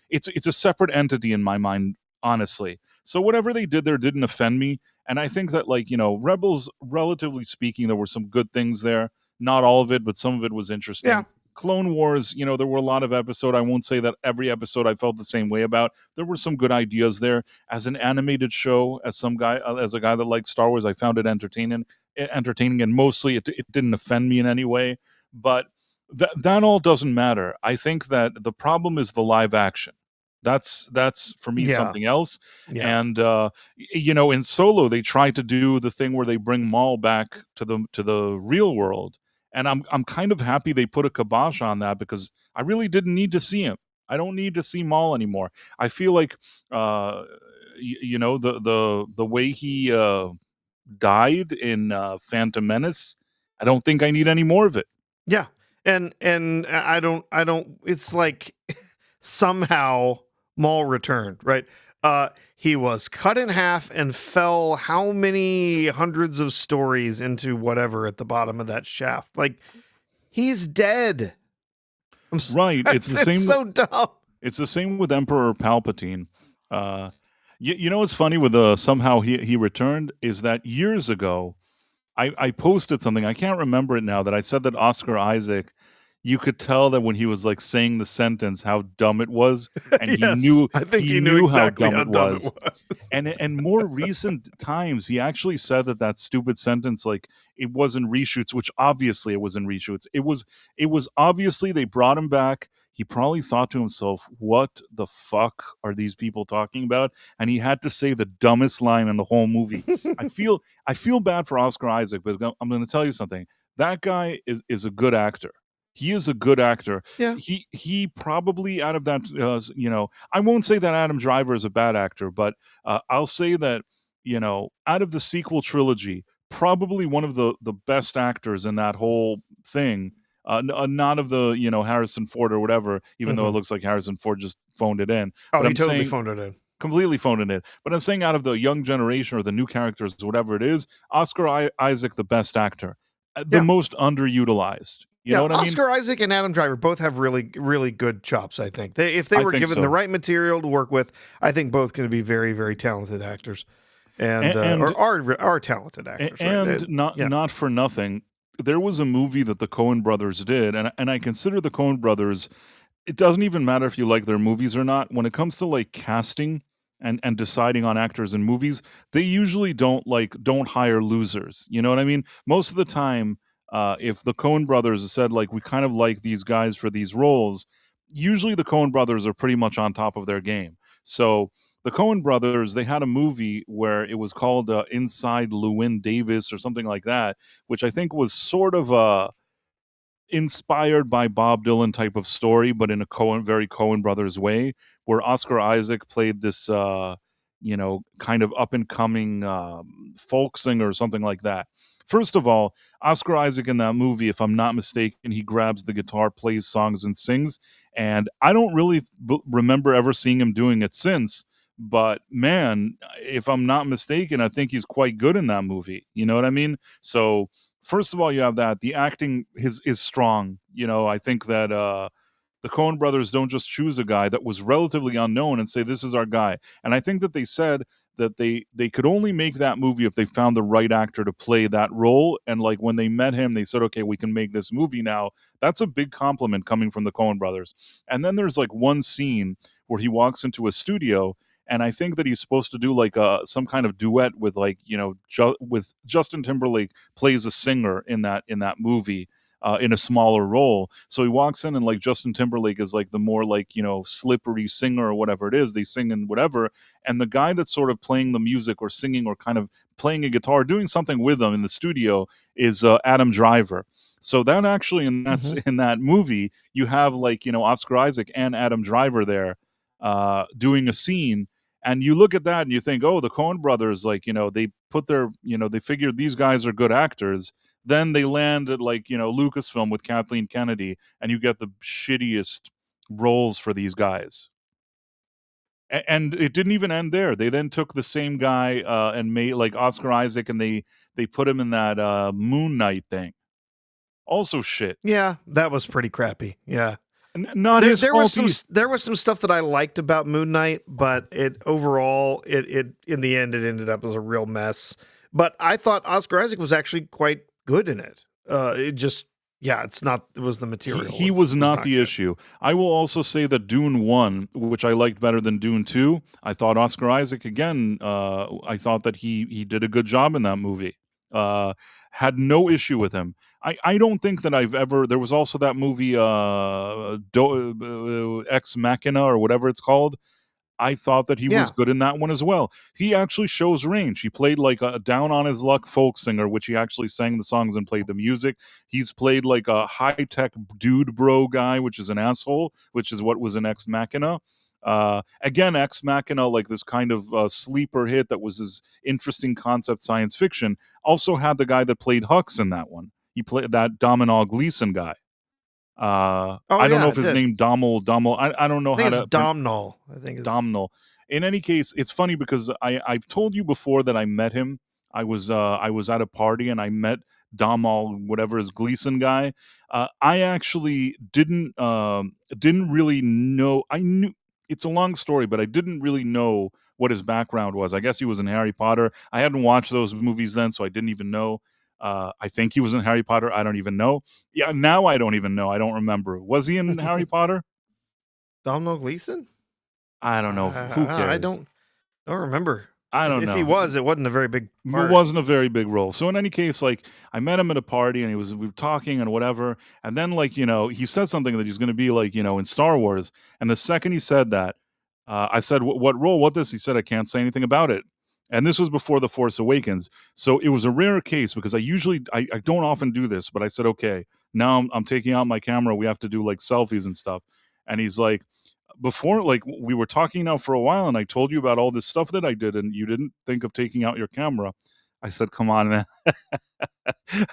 it's a separate entity in my mind, honestly. So whatever they did there didn't offend me. And I think that like, Rebels, relatively speaking, there were some good things there. Not all of it, but some of it was Yeah. interesting. Clone Wars, there were a lot of episodes. I won't say that every episode I felt the same way about. There were some good ideas there. As an animated show, as a guy that liked Star Wars, I found it entertaining, and mostly it didn't offend me in any way. But that all doesn't matter. I think that the problem is the live action. That's for me Yeah. something else. Yeah. And in Solo, they tried to do the thing where they bring Maul back to the real world, and I'm kind of happy they put a kibosh on that because I really didn't need to see him. I don't need to see Maul anymore. I feel like the way he died in Phantom Menace, I don't think I need any more of it. Yeah. And I don't it's like somehow Maul returned, right? He was cut in half and fell how many hundreds of stories into whatever at the bottom of that shaft. Like he's dead. Right. It's so dumb. It's the same with Emperor Palpatine. Uh, you know what's funny with somehow he returned is that years ago I posted something, I can't remember it now, that I said that Oscar Isaac, you could tell that when he was like saying the sentence how dumb it was, and Yes, I think he he knew knew how exactly dumb how it dumb it was. was. And more recent times, he actually said that stupid sentence, like it was in reshoots, which obviously it was in reshoots. It was obviously they brought him back. He probably thought to himself, "What the fuck are these people talking about?" And he had to say the dumbest line in the whole movie. I feel bad for Oscar Isaac, but I'm going to tell you something. That guy is a good actor. He is a good actor. Yeah. He probably out of that, I won't say that Adam Driver is a bad actor, but I'll say that out of the sequel trilogy, probably one of the best actors in that whole thing. Not of the Harrison Ford or whatever, even though it Mhm. looks like Harrison Ford just phoned it in. Oh, But he I'm totally saying phoned it in. completely phoned it in. But I'm saying out of the young generation or the new characters, whatever it is, Oscar Isaac, the best actor, the Yeah. most underutilized. You know Yeah, what I mean? Oscar Isaac and Adam Driver both have really, really good chops. I think if they I were think given the so. right material to work with, I think both going to be very, very talented actors, and And or are talented actors, right? and not Yeah. not for nothing, there was a movie that the Coen brothers did, and I consider the Coen brothers. It doesn't even matter if you like their movies or not. When it comes to like casting and deciding on actors in movies, they usually don't hire losers. You know what I mean? Most of the time, if the Coen brothers said like we kind of like these guys for these roles, usually the Coen brothers are pretty much on top of their game. So the Coen brothers, they had a movie where it was called Inside Llewyn Davis or something like that, which I think was sort of inspired by Bob Dylan type of story, but in a very Coen Brothers way, where Oscar Isaac played this, kind of up and coming folk singer or something like that. First of all, Oscar Isaac in that movie, if I'm not mistaken, he grabs the guitar, plays songs, and sings. And I don't really remember ever seeing him doing it since. But man, if I'm not mistaken, I think he's quite good in that movie. You know what I mean? So first of all, you have that. The acting is strong. I think that the Coen brothers don't just choose a guy that was relatively unknown and say this is our guy. And I think that they said that they could only make that movie if they found the right actor to play that role. And like when they met him, they said, "Okay, we can make this movie now." That's a big compliment coming from the Coen brothers. And then there's like one scene where he walks into a studio, and I think that he's supposed to do like some kind of duet with like with Justin Timberlake plays a singer in that movie. in a smaller role. So he walks in, and like Justin Timberlake is like the more like, slippery singer or whatever it is. They sing and whatever. And the guy that's sort of playing the music or singing or kind of playing a guitar, doing something with them in the studio is Adam Driver. So that actually Hmm. in that movie, you have like, Oscar Isaac and Adam Driver there doing a scene, and you look at that and you think, oh, the Coen brothers, like, they put their, they figured these guys are good actors. Then they land at like, Lucasfilm with Kathleen Kennedy, and you get the shittiest roles for these guys. And it didn't even end there. They then took the same guy and made like Oscar Isaac, and they put him in that Moon Knight thing. Also shit. Yeah, that was pretty crappy. Yeah. Not There his there was fault. some there was some stuff that I liked about Moon Knight, but it overall it in the end it ended up as a real mess. But I thought Oscar Isaac was actually quite good in it. It just yeah, it was the material He was was not not the good. issue. I will also say that Dune 1, which I liked better than Dune 2, I thought Oscar Isaac again, I thought that he did a good job in that movie. Uh, had no issue with him. I don't think that I've ever there was also that movie Ex Machina or whatever it's called. I thought that he was Yeah. good in that one as well. He actually shows range. He played like a down on his luck folk singer, which he actually sang the songs and played the music. He's played like a high tech dude bro guy, which is an asshole, which is what was in Ex Machina. Again, Ex Machina, like this kind of sleeper hit that was this interesting concept science fiction, also had the guy that played Hux in that one. He played that Domhnall Gleeson guy. Oh I don't know yeah, if it his did. name Dommel. I don't know I think how it's to Domhnall. I think is Domhnall. In any case, it's funny because I've told you before that I met him. I was at a party and I met Domhnall, whatever his Gleason guy. I actually didn't really know. I knew it's a long story, but I didn't really know what his background was. I guess he was in Harry Potter. I hadn't watched those movies then, so I didn't even know. I think he was in Harry Potter. I don't even know. Yeah, now I don't even know. I don't remember. Was he in Harry Potter? Domhnall Gleeson? I don't know. Who I cares? don't remember. I don't If he know. was, it wasn't a very big part. Wasn't a very big role. So in any case, like I met him at a party and we were talking and whatever. And then like, he said something that he's going to be like, in Star Wars. And the second he said that, I said, what role? What this? He said, I can't say anything about it. And this was before The Force Awakens. So it was a rare case because I don't often do this, but I said, okay, now I'm taking out my camera. We have to do like selfies and stuff. And he's like, before, like we were talking now for a while and I told you about all this stuff that I did and you didn't think of taking out your camera. I said, come on, man.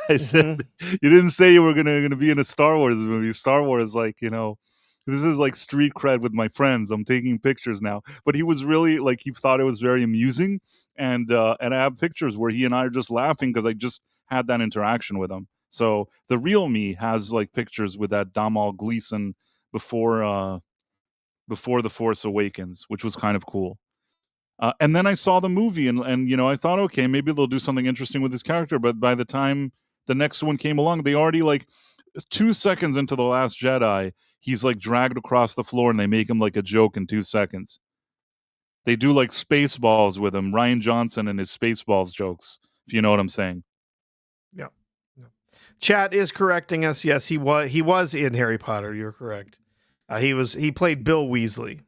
I said, Hmm. you didn't say you were gonna be in a Star Wars movie. Star Wars, like, this is like street cred with my friends. I'm taking pictures now. But he was really like he thought it was very amusing. And I have pictures where he and I are just laughing because I just had that interaction with him. So the real me has like pictures with that Domhnall Gleeson before before The Force Awakens, which was kind of cool. And then I saw the movie, and I thought, okay, maybe they'll do something interesting with his character. But by the time the next one came along, they already like 2 seconds into The Last Jedi, he's like dragged across the floor, and they make him like a joke in 2 seconds. They do like Spaceballs with him, Ryan Johnson and his Spaceballs jokes, if you know what I'm saying. Yeah. Yeah. Chat is correcting us. Yes, he was in Harry Potter. You're correct. He played Bill Weasley.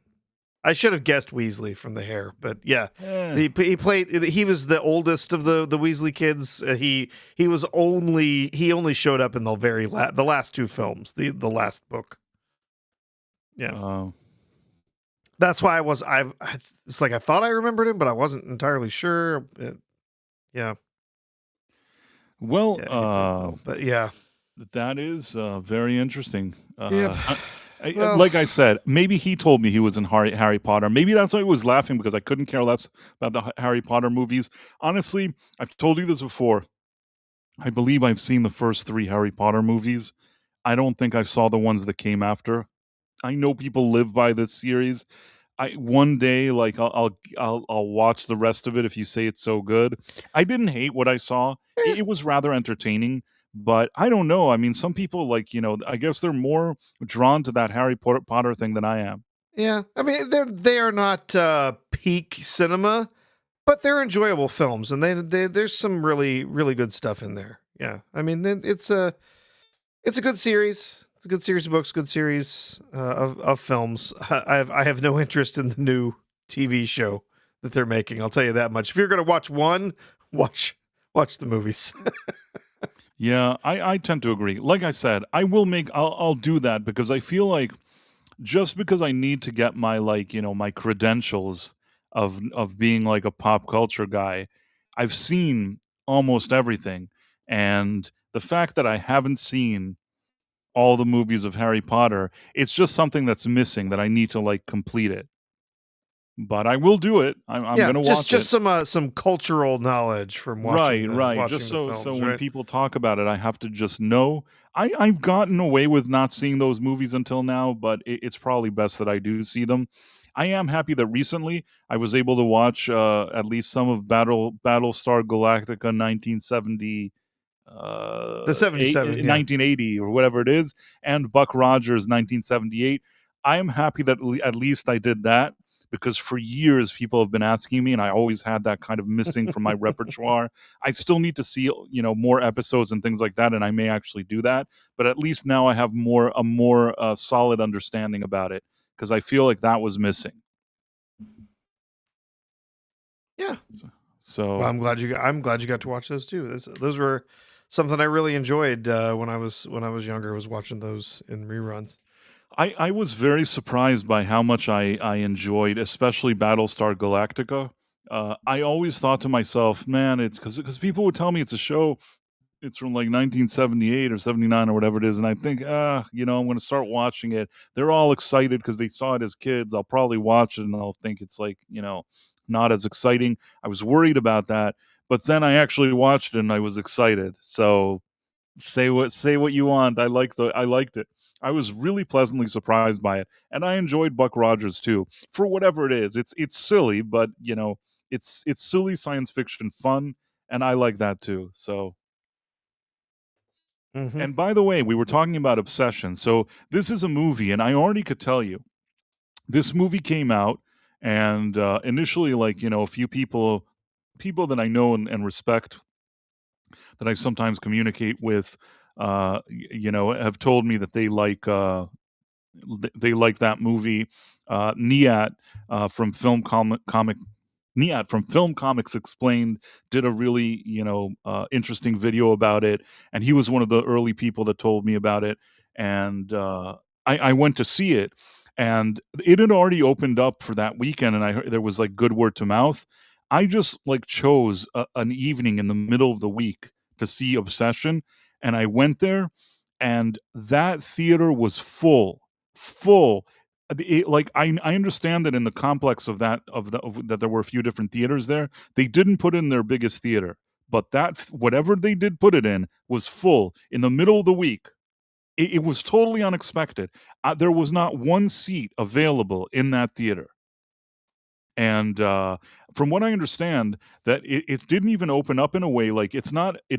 I should have guessed Weasley from the hair, but yeah, Eh. he was the oldest of the Weasley kids. He only showed up in the last two films, the last book. Yeah, Uh, that's why it's like I thought I remembered him, but I wasn't entirely sure. Yeah, well, yeah, he played Bill, but yeah, that is very interesting. yep. Well, Like I said, maybe he told me he was in Harry Potter. Maybe that's why he was laughing because I couldn't care less about the Harry Potter movies. Honestly, I've told you this before. I believe I've seen the first three Harry Potter movies. I don't think I saw the ones that came after. I know people live by this series. I one day like I'll watch the rest of it if you say it's so good. I didn't hate what I saw. eh, It was rather entertaining, but I don't know. I mean, some people like, I guess they're more drawn to that Potter thing than I am. yeah. I mean, they are not peak cinema, but they're enjoyable films, and there's some really really good stuff in there. Yeah, I mean, it's a It's a good series. It's a good series of books, good series of films. I have no interest in the new TV show that they're making. I'll tell you that much. If you're going to watch one, watch watch the movies. Yeah, I tend to agree. Like I said, I'll do that because I feel like just because I need to get my like, my credentials of being like a pop culture guy, I've seen almost everything. And the fact that I haven't seen all the movies of Harry Potter, it's just something that's missing that I need to like complete it. But I will do it. I'm Yeah, gonna just watch it. just some cultural knowledge from Right, right. Just watching the so films, when right? people talk about it, I have to just know. I've gotten away with not seeing those movies until now, but it's probably best that I do see them. I am happy that recently I was able to watch at least some of Battlestar Galactica 1970 The 77, yeah. 1980 or whatever it is, and Buck Rogers 1978. I am happy that at least I did that because for years people have been asking me, and I always had that kind of missing from my repertoire. I still need to see more episodes and things like that, and I may actually do that. But at least now I have a more solid understanding about it because I feel like that was missing. Yeah. So, Well, so I'm glad you got to watch those too. Those were something I really enjoyed when I was younger. I was watching those in reruns. I was very surprised by how much I enjoyed, especially Battlestar Galactica. I always thought to myself, man, it's because people would tell me it's a show, it's from like 1978 or 79 or whatever it is, and I think, I'm going to start watching it. They're all excited because they saw it as kids. I'll probably watch it and I'll think it's like, not as exciting. I was worried about that, but then I actually watched it and I was excited. So say what you want. I liked it. I was really pleasantly surprised by it, and I enjoyed Buck Rogers too. For whatever it is, it's silly, but it's silly science fiction fun, and I like that too. So, Hmm. and by the way, we were talking about Obsession. So this is a movie, and I already could tell you this movie came out, and initially, like a few people that I know and respect that I sometimes communicate with, have told me that they like that movie. Niat from Niat from Film Comics Explained did a really interesting video about it, and he was one of the early people that told me about it. And I went to see it, and it had already opened up for that weekend, and I heard there was like good word to mouth. I just like chose an evening in the middle of the week to see Obsession, and I went there, and that theater was full. Like I understand that in the complex of that there were a few different theaters there. They didn't put in their biggest theater, but whatever they did put it in was full in the middle of the week. It was totally unexpected. There was not one seat available in that theater. And from what I understand, that it didn't even open up in a way like it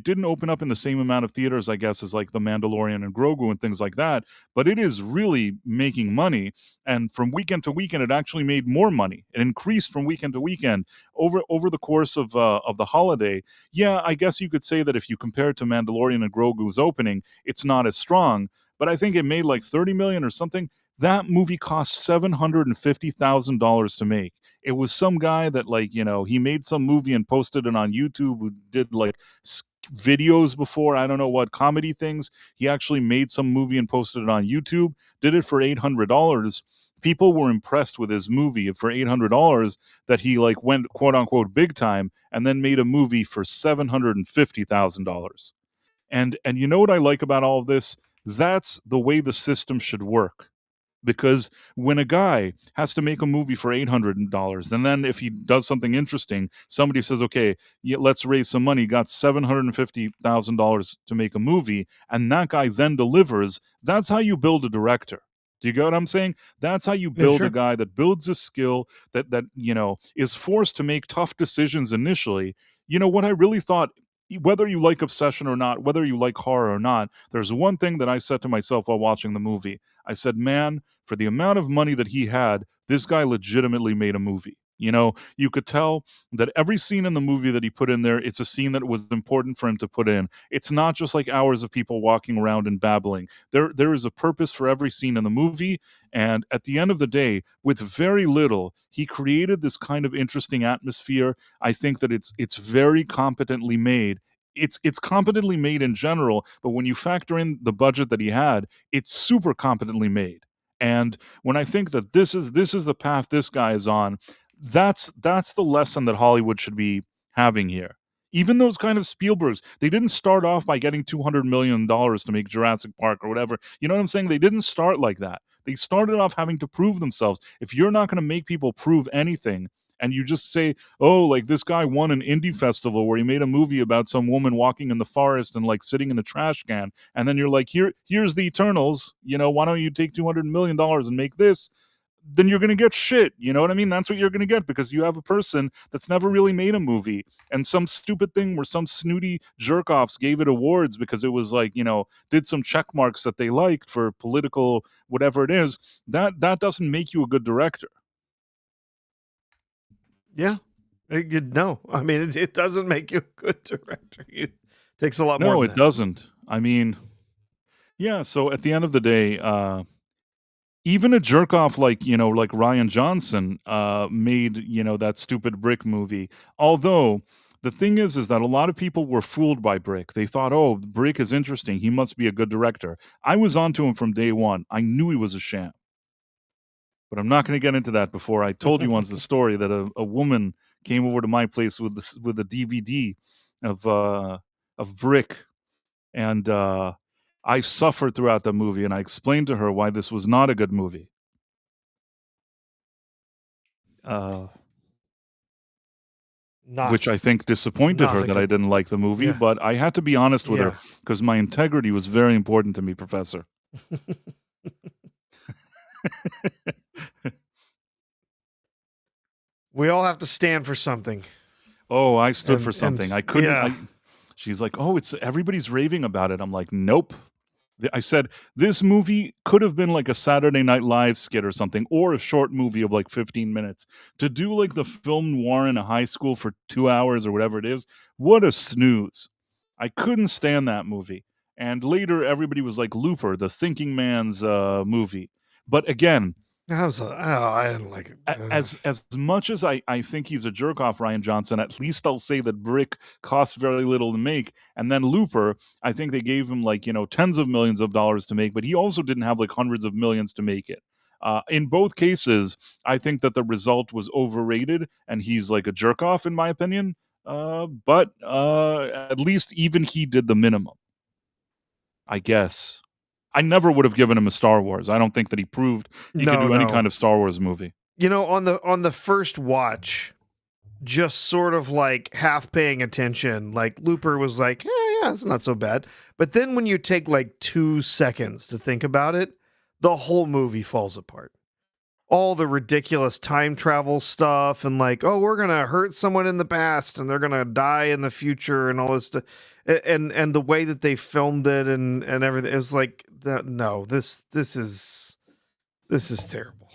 didn't open up in the same amount of theaters, I guess, as like the Mandalorian and Grogu and things like that. But it is really making money, and from weekend to weekend, it actually made more money. It increased from weekend to weekend over the course of the holiday. Yeah, I guess you could say that if you compare it to Mandalorian and Grogu's opening, it's not as strong. But I think it made like 30 million or something. That movie cost $750,000 to make. It was some guy that like he made some movie and posted it on YouTube, who did like videos before, I don't know what comedy things. He actually made some movie and posted it on YouTube, did it for $800. People were impressed with his movie for $800, that he like went quote unquote big time and then made a movie for $750,000. And you know what I like about all of this? That's the way the system should work. Because when a guy has to make a movie for $800, and then if he does something interesting, somebody says, okay, yeah, let's raise some money, got $750,000 to make a movie, and that guy then delivers. That's how you build a director. Do you get what I'm saying? That's how you Yeah, build a sure. guy that builds a skill, that is forced to make tough decisions initially. What I really thought, whether you like Obsession or not, whether you like horror or not, there's one thing that I said to myself while watching the movie. I said, man, for the amount of money that he had, this guy legitimately made a movie. You know, you could tell that every scene in the movie that he put in there, it's a scene that was important for him to put in. It's not just like hours of people walking around and babbling. There is a purpose for every scene in the movie, and at the end of the day, with very little, he created this kind of interesting atmosphere. I think that it's very competently made. It's competently made in general, but when you factor in the budget that he had, it's super competently made. And when I think that this is the path this guy is on, that's the lesson that Hollywood should be having here. Even those kind of Spielbergs, they didn't start off by getting $200 million to make Jurassic Park or whatever. You know what I'm saying? They didn't start like that. They started off having to prove themselves. If you're not going to make people prove anything, and you just say, "Oh, like this guy won an indie festival where he made a movie about some woman walking in the forest and like sitting in a trash can," and then you're like, "Here's the Eternals. You know, why don't you take $200 million and make this?" Then you're going to get shit. You know what I mean? That's what you're going to get because you have a person that's never really made a movie and some stupid thing where some snooty jerk offs gave it awards because it was like, did some check marks that they liked for political whatever it is. That doesn't make you a good director. Yeah. No, I mean, it doesn't make you a good director. It takes a lot more No, than it that. doesn't. I mean, yeah, so at the end of the day, even a jerk off like Ryan Johnson made, that stupid Brick movie. Although the thing is that a lot of people were fooled by Brick. They thought, "Oh, Brick is interesting. He must be a good director." I was onto him from day one. I knew he was a sham. But I'm not going to get into that before. I told you once the story that a woman came over to my place with a DVD of Brick, and I suffered throughout the movie, and I explained to her why this was not a good movie. Uh, which Not I think disappointed not her a that I good didn't like the movie, Yeah. but I had to be honest with her Yeah. because my integrity was very important to me, Professor. We all have to stand for something. Oh, I stood for And something. I couldn't. yeah. She's like, "Oh, it's everybody's raving about it." I'm like, "Nope." I said, "This movie could have been like a Saturday Night Live skit or something, or a short movie of like 15 minutes. To do like the film noir in a high school for 2 hours or whatever it is, what a snooze." I couldn't stand that movie. And later, everybody was like, "Looper, the thinking man's movie." But again, I didn't like it. as much as I think he's a jerk off, Ryan Johnson, at least I'll say that Brick cost very little to make. And then Looper, I think they gave him like, tens of millions of dollars to make, but he also didn't have like hundreds of millions to make it. In both cases, I think that the result was overrated and he's like a jerk off, in my opinion. But at least even he did the minimum, I guess. I never would have given him a Star Wars. I don't think that he proved he could No, do any no. kind of Star Wars movie. On the first watch, just sort of like half paying attention, like Looper was like, yeah, it's not so bad. But then when you take like 2 seconds to think about it, the whole movie falls apart. All the ridiculous time travel stuff and like, oh, we're gonna hurt someone in the past and they're gonna die in the future and all this stuff. And the way that they filmed it and everything, it was like that. No, this is terrible.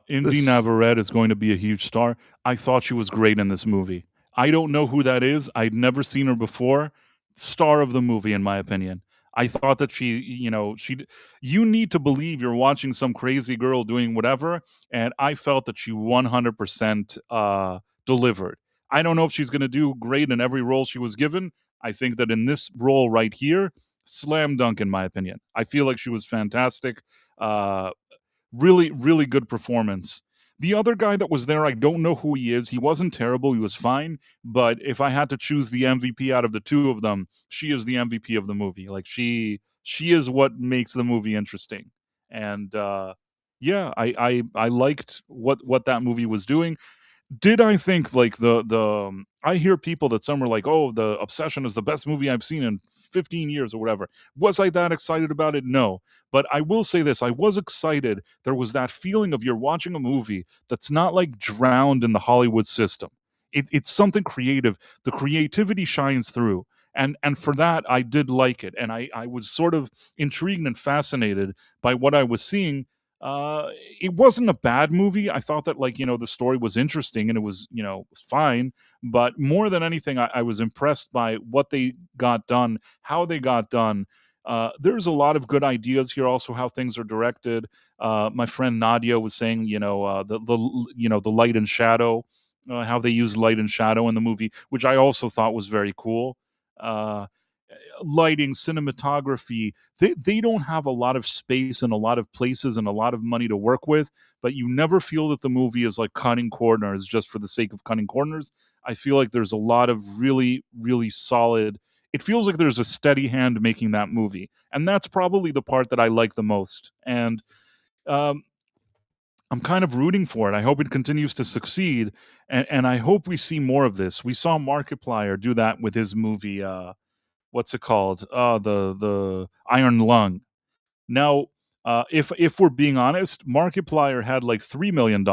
Indy This Navarrete is going to be a huge star. I thought she was great in this movie. I don't know who that is. I'd never seen her before. Star of the movie, in my opinion. I thought that you need to believe you're watching some crazy girl doing whatever, and I felt that she 100% delivered. I don't know if she's going to do great in every role she was given. I think that in this role right here, slam dunk, in my opinion. I feel like she was fantastic. Uh, Really, really good performance. The other guy that was there, I don't know who he is. He wasn't terrible. He was fine. But if I had to choose the MVP out of the two of them, she is the MVP of the movie. Like she is what makes the movie interesting. And yeah, I liked what that movie was doing. Did I think like I hear people that some are like, "Oh, The Obsession is the best movie I've seen in 15 years," or whatever. Was I that excited about it? No. But I will say this, I was excited. There was that feeling of you're watching a movie that's not like drowned in the Hollywood system. It's something creative. The creativity shines through. And for that, I did like it. And I was sort of intrigued and fascinated by what I was seeing. Uh, it wasn't a bad movie. I thought that, like, the story was interesting and it was, fine. But more than anything, I was impressed by what they got done, how they got done. There's a lot of good ideas here. Also, how things are directed. My friend Nadia was saying, the light and shadow, how they use light and shadow in the movie, which I also thought was very cool. Uh, Lighting, cinematography, they don't have a lot of space and a lot of places and a lot of money to work with, but you never feel that the movie is like cutting corners just for the sake of cutting corners. I feel like there's a lot of really, really solid. It feels like there's a steady hand making that movie, and that's probably the part that I like the most. And um, I'm kind of rooting for it. I hope it continues to succeed, and I hope we see more of this. We saw Markiplier do that with his movie. What's it called? The Iron Lung. Now, if we're being honest, Markiplier had like $3 million,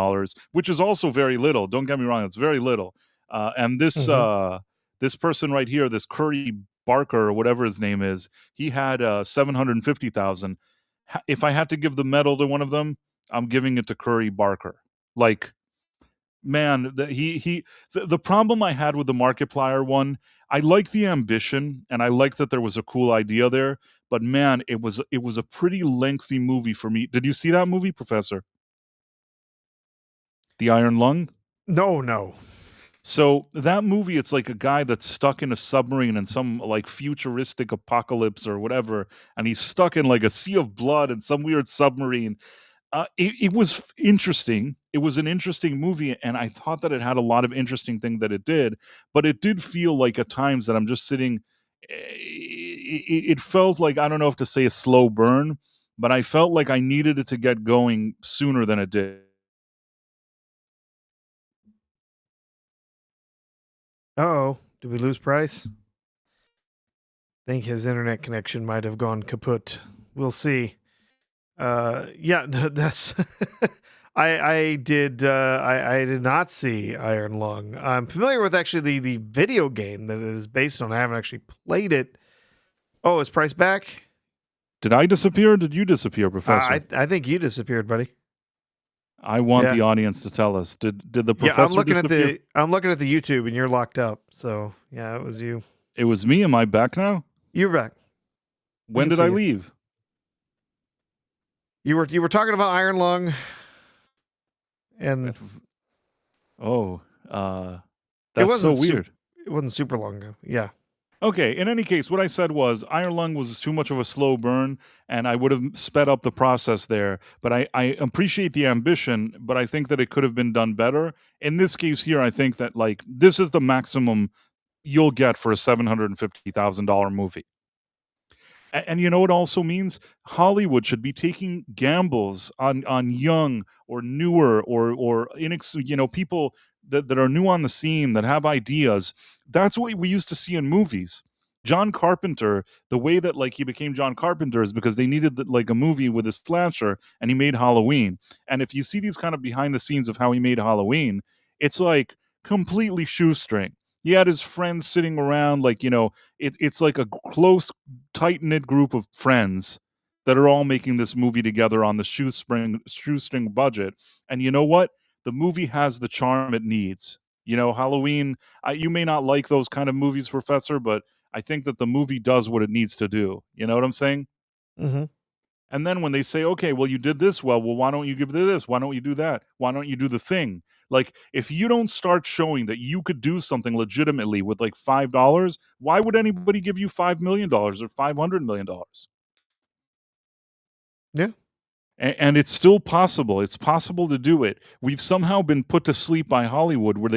which is also very little. Don't get me wrong; it's very little. And Hmm. this person right here, this Curry Barker or whatever his name is, he had 750,000. If I had to give the medal to one of them, I'm giving it to Curry Barker. Like, man, the problem I had with the Markiplier one, I like the ambition and I like that there was a cool idea there, but man, it was a pretty lengthy movie for me. Did you see that movie, Professor? The Iron Lung? No, no. So that movie, it's like a guy that's stuck in a submarine in some like futuristic apocalypse or whatever, and he's stuck in like a sea of blood in some weird submarine. It was interesting. It was an interesting movie, and I thought that it had a lot of interesting things that it did, but it did feel like at times that I'm just sitting. It felt like, I don't know if to say a slow burn, but I felt like I needed it to get going sooner than it did. Oh, did we lose Price? Think his internet connection might have gone kaput. We'll see. Yeah, that's. I did not see Iron Lung. I'm familiar with actually the video game that it is based on. I haven't actually played it. Oh, is Price back? Did I disappear or did you disappear, Professor? I think you disappeared, buddy. I want Yeah, the audience to tell us. Did the yeah. professor disappear? I'm looking at the YouTube, and you're locked up. So yeah, it was you. It was me. Am I back now? You're back. We When can did see I you. leave? You were talking about Iron Lung, and Oh, it that's so weird. it wasn't super long ago. Yeah. Okay, in any case, what I said was Iron Lung was too much of a slow burn, and I would have sped up the process there. But I appreciate the ambition, but I think that it could have been done better. In this case here, I think that like this is the maximum you'll get for a $750,000 movie. And you know what also means? Hollywood should be taking gambles on young or newer or people that are new on the scene that have ideas. That's what we used to see in movies. John Carpenter, the way that like he became John Carpenter is because they needed like a movie with a slasher, and he made Halloween. And if you see these kind of behind the scenes of how he made Halloween, it's like completely shoestring. He had his friends sitting around, like, it's like a close, tight knit group of friends that are all making this movie together on the shoestring budget. And you know what? The movie has the charm it needs. Halloween. You may not like those kind of movies, Professor, but I think that the movie does what it needs to do. You know what I'm saying? Mm-hmm. And then when they say, okay, well, you did this well, why don't you give this? Why don't you do that? Why don't you do the thing? Like, if you don't start showing that you could do something legitimately with like $5, why would anybody give you $5 million or $500 million? Yeah. And it's still possible. It's possible to do it. We've somehow been put to sleep by Hollywood, where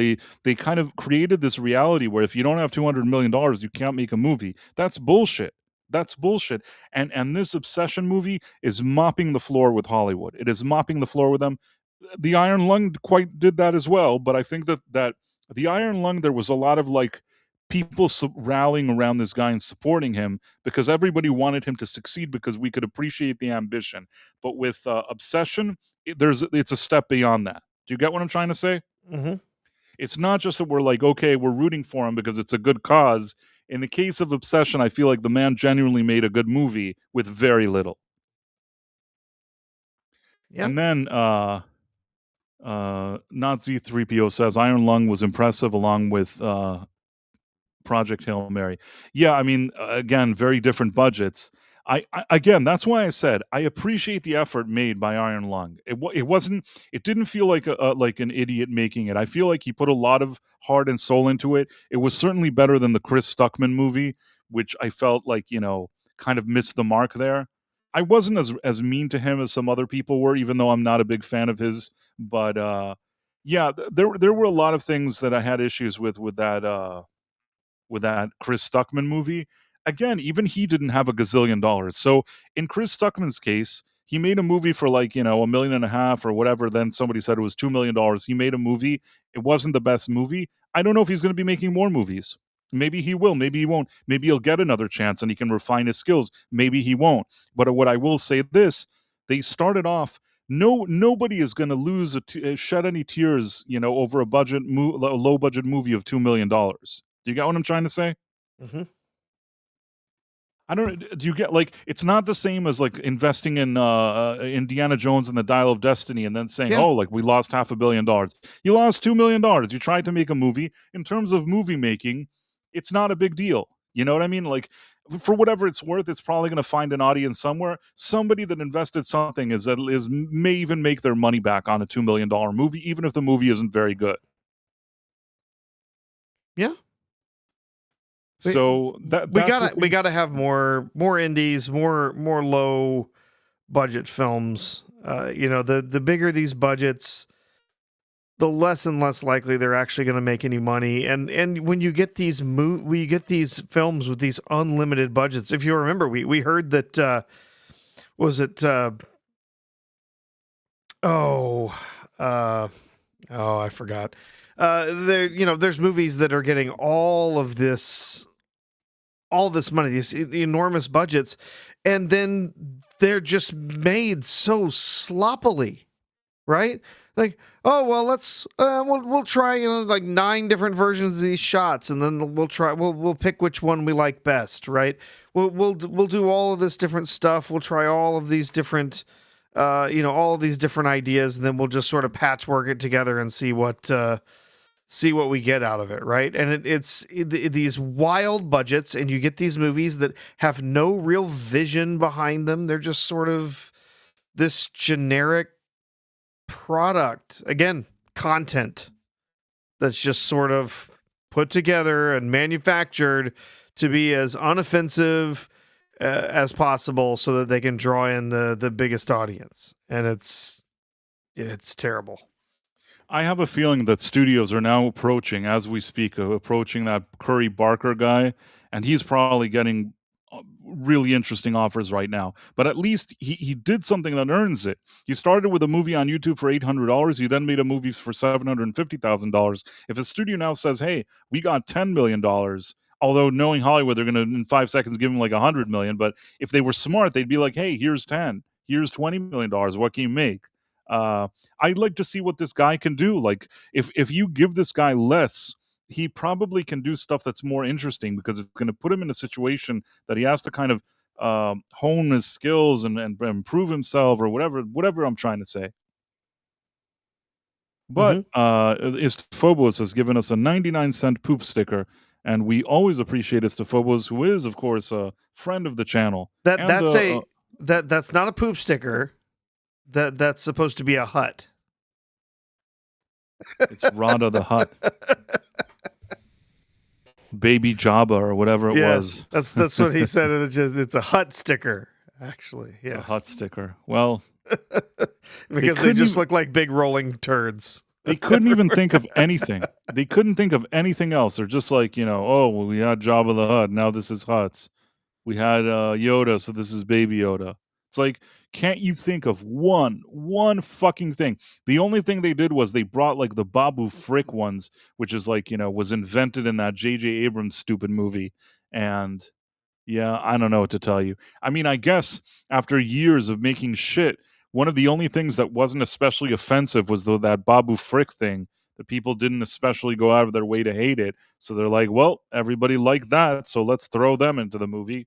they kind of created this reality where if you don't have $200 million, you can't make a movie. That's bullshit. That's bullshit. And this Obsession movie is mopping the floor with Hollywood. It is mopping the floor with them. The Iron Lung quite did that as well, but I think that the Iron Lung, there was a lot of like people rallying around this guy and supporting him because everybody wanted him to succeed because we could appreciate the ambition. But with Obsession, it's a step beyond that. Do you get what I'm trying to say? Mm-hmm. It's not just that we're like, okay, we're rooting for him because it's a good cause. In the case of Obsession, I feel like the man genuinely made a good movie with very little. Yep. And then Nazi 3PO says Iron Lung was impressive along with Project Hail Mary. Yeah, I mean, again, very different budgets. I again, that's why I said I appreciate the effort made by Iron Lung. It wasn't. It didn't feel like like an idiot making it. I feel like he put a lot of heart and soul into it. It was certainly better than the Chris Stuckman movie, which I felt like kind of missed the mark there. I wasn't as mean to him as some other people were, even though I'm not a big fan of his. But yeah, there were a lot of things that I had issues with that Chris Stuckman movie. Again, even he didn't have a gazillion dollars. So in Chris Stuckman's case, he made a movie for like, a million and a half or whatever. Then somebody said it was $2 million. He made a movie. It wasn't the best movie. I don't know if he's going to be making more movies. Maybe he will. Maybe he won't. Maybe he'll get another chance and he can refine his skills. Maybe he won't. But what I will say this: they started off. Nobody is going to shed any tears, over a low budget movie of $2 million. Do you get what I'm trying to say? Hmm. I don't. Do you get like it's not the same as like investing in Indiana Jones and the Dial of Destiny and then saying, Yeah. "Oh, like we lost $500 million." You lost $2 million. You tried to make a movie. In terms of movie making, it's not a big deal. You know what I mean? Like for whatever it's worth, it's probably going to find an audience somewhere. Somebody that invested something is may even make their money back on a $2 million movie, even if the movie isn't very good. Yeah. We, So we that's the gotta thing. have more indies, more low budget films. The bigger these budgets, the less and less likely they're actually going to make any money. And when you get when you get these films with these unlimited budgets, if you remember, we heard that was it oh uh oh I forgot. There's movies that are getting all this money, these enormous budgets, and then they're just made so sloppily, right? Like, oh well, we'll try like 9 different versions of these shots, and then we'll pick which one we like best, right? We'll do all of this different stuff. We'll try all of these different all of these different ideas, and then we'll just sort of patchwork it together and see what we get out of it, right? And it's these wild budgets, and you get these movies that have no real vision behind them. They're just sort of this generic product, again, content that's just sort of put together and manufactured to be as unoffensive as possible so that they can draw in the biggest audience. And it's terrible. I have a feeling that studios are now approaching, as we speak, approaching that Curry Barker guy, and he's probably getting really interesting offers right now. But at least he did something that earns it. He started with a movie on YouTube for $800. He then made a movie for $750,000. If a studio now says, "Hey, we got $10 million," although knowing Hollywood, they're going to in 5 seconds give him like $100 million. But if they were smart, they'd be like, "Hey, here's 10. Here's $20 million. What can you make?" Uh, I'd like to see what this guy can do. Like, if you give this guy less, he probably can do stuff that's more interesting because it's going to put him in a situation that he has to kind of hone his skills and improve himself or whatever I'm trying to say. But Hmm. Istophobos has given us a 99-cent poop sticker, and we always appreciate Istophobos, who is, of course, a friend of the channel. That And that's a that's not a poop sticker. That's supposed to be a hut. it's Rada the Hut, Baby Jabba, or whatever it Yes, was. that's what he said. It's a hut sticker, actually. It's a Yeah, hut sticker. Well, they because they couldn't just even look like big rolling turds. they couldn't even think of anything. They couldn't think of anything else. They're just like, oh, well, we had Jabba the Hutt, now this is Huts. We had Yoda, so this is Baby Yoda. It's like, can't you think of one fucking thing? The only thing they did was they brought like the Babu Frick ones, which is like, was invented in that J.J. Abrams stupid movie. And yeah, I don't know what to tell you. I mean, I guess after years of making shit, one of the only things that wasn't especially offensive was that Babu Frick thing. The people didn't especially go out of their way to hate it. So they're like, well, everybody liked that, so let's throw them into the movie.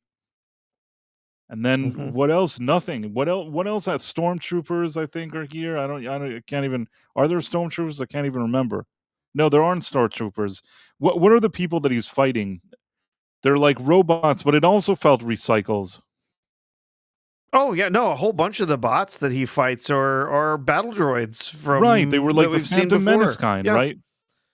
And then Hmm. what else? Nothing. What else? Stormtroopers, I think, are here. I can't even. Are there stormtroopers? I can't even remember. No, there aren't stormtroopers. What are the people that he's fighting? They're like robots, but it also felt recycles. Oh yeah, no, a whole bunch of the bots that he fights are battle droids Right, they were from that like the we've seen Phantom Menace before. kind, Yeah. right?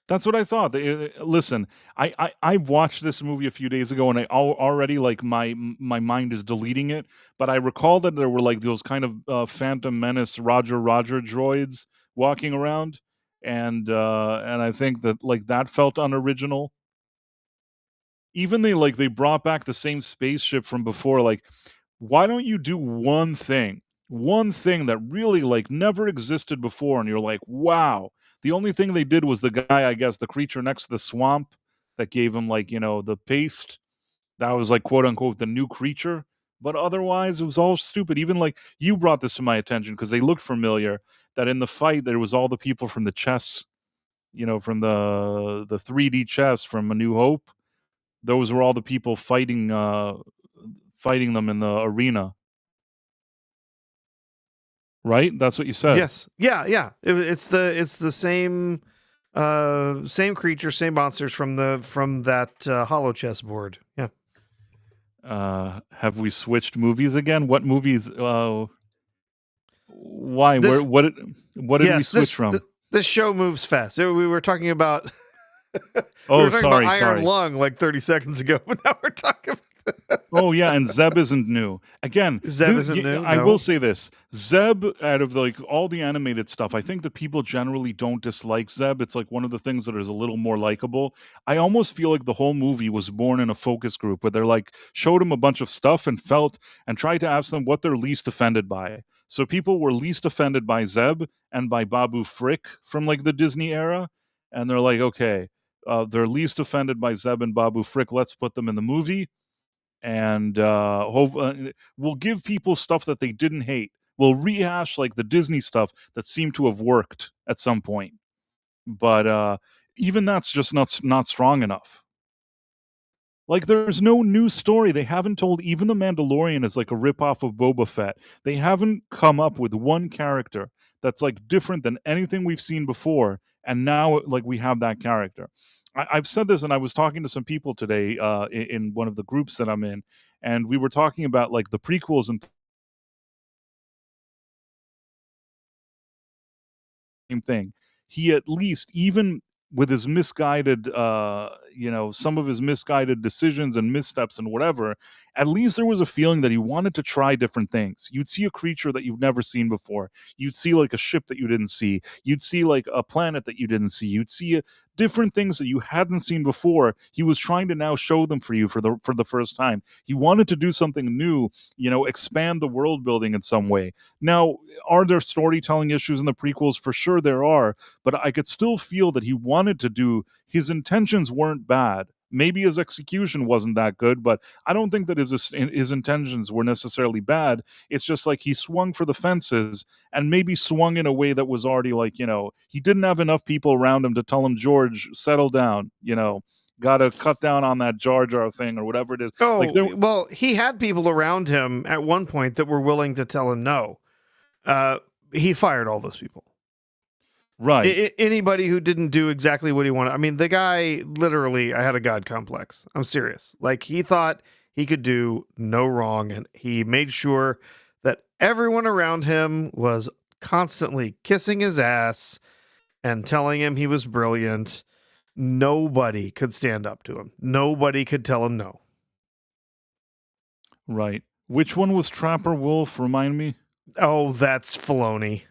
That's what I thought. Listen, I watched this movie a few days ago, and already like my mind is deleting it. But I recall that there were like those kind of Phantom Menace Roger droids walking around, and I think that like that felt unoriginal. Even they brought back the same spaceship from before. Like, why don't you do one thing that really like never existed before, and you're like, wow. The only thing they did was the guy, I guess, the creature next to the swamp that gave him like the paste. That was like quote unquote the new creature. But otherwise, it was all stupid. Even like you brought this to my attention because they looked familiar. That in the fight there was all the people from the chess, from the 3D chess from A New Hope. Those were all the people fighting them in the arena, right? That's what you said. Yes. Yeah. Yeah. It's the same creature, same monsters from that hollow chess board. Yeah. Have we switched movies again? What movies? Why? Where? This What did we yes switch from? this show moves fast. We were talking about we Oh, were talking about sorry, Iron sorry. Lung like 30 seconds ago, but now we're talking. Oh yeah, and Zeb isn't new. Again, Zeb isn't new. I will No. say this: Zeb, out of like all the animated stuff, I think that people generally don't dislike Zeb. It's like one of the things that is a little more likable. I almost feel like the whole movie was born in a focus group where they're like showed him a bunch of stuff and tried to ask them what they're least offended by. So people were least offended by Zeb and by Babu Frick from like the Disney era, and they're like, okay, they're least offended by Zeb and Babu Frick. Let's put them in the movie and we'll give people stuff that they didn't hate. We'll rehash like the Disney stuff that seemed to have worked at some point, but even that's just not strong enough. Like, there's no new story. They haven't told even The Mandalorian is like a ripoff of Boba Fett. They haven't come up with one character that's like different than anything we've seen before. And now, like, we have that character. I've said this, and I was talking to some people today in one of the groups that I'm in, and we were talking about like the prequels and same thing. He at least, even with his misguided, some of his misguided decisions and missteps and whatever, at least there was a feeling that he wanted to try different things. You'd see a creature that you've never seen before. You'd see like a ship that you didn't see. You'd see like a planet that you didn't see. You'd see different things that you hadn't seen before. He was trying to now show them for you for the first time. He wanted to do something new, expand the world building in some way. Now, are there storytelling issues in the prequels? For sure there are, but I could still feel that he wanted to do, his intentions weren't bad. Maybe his execution wasn't that good, but I don't think that his intentions were necessarily bad. It's just like he swung for the fences and maybe swung in a way that was already like, he didn't have enough people around him to tell him, George, settle down, got to cut down on that Jar Jar thing or whatever it is. Like Oh there, well, he had people around him at one point that were willing to tell him no. He fired all those people. right. Anybody who didn't do exactly what he wanted. I mean, the guy literally, I had a god complex. I'm serious. Like, he thought he could do no wrong, and he made sure that everyone around him was constantly kissing his ass and telling him he was brilliant. Nobody could stand up to him. Nobody could tell him no. Right. Which one was Trapper Wolf? Remind me. Oh, that's Filoni.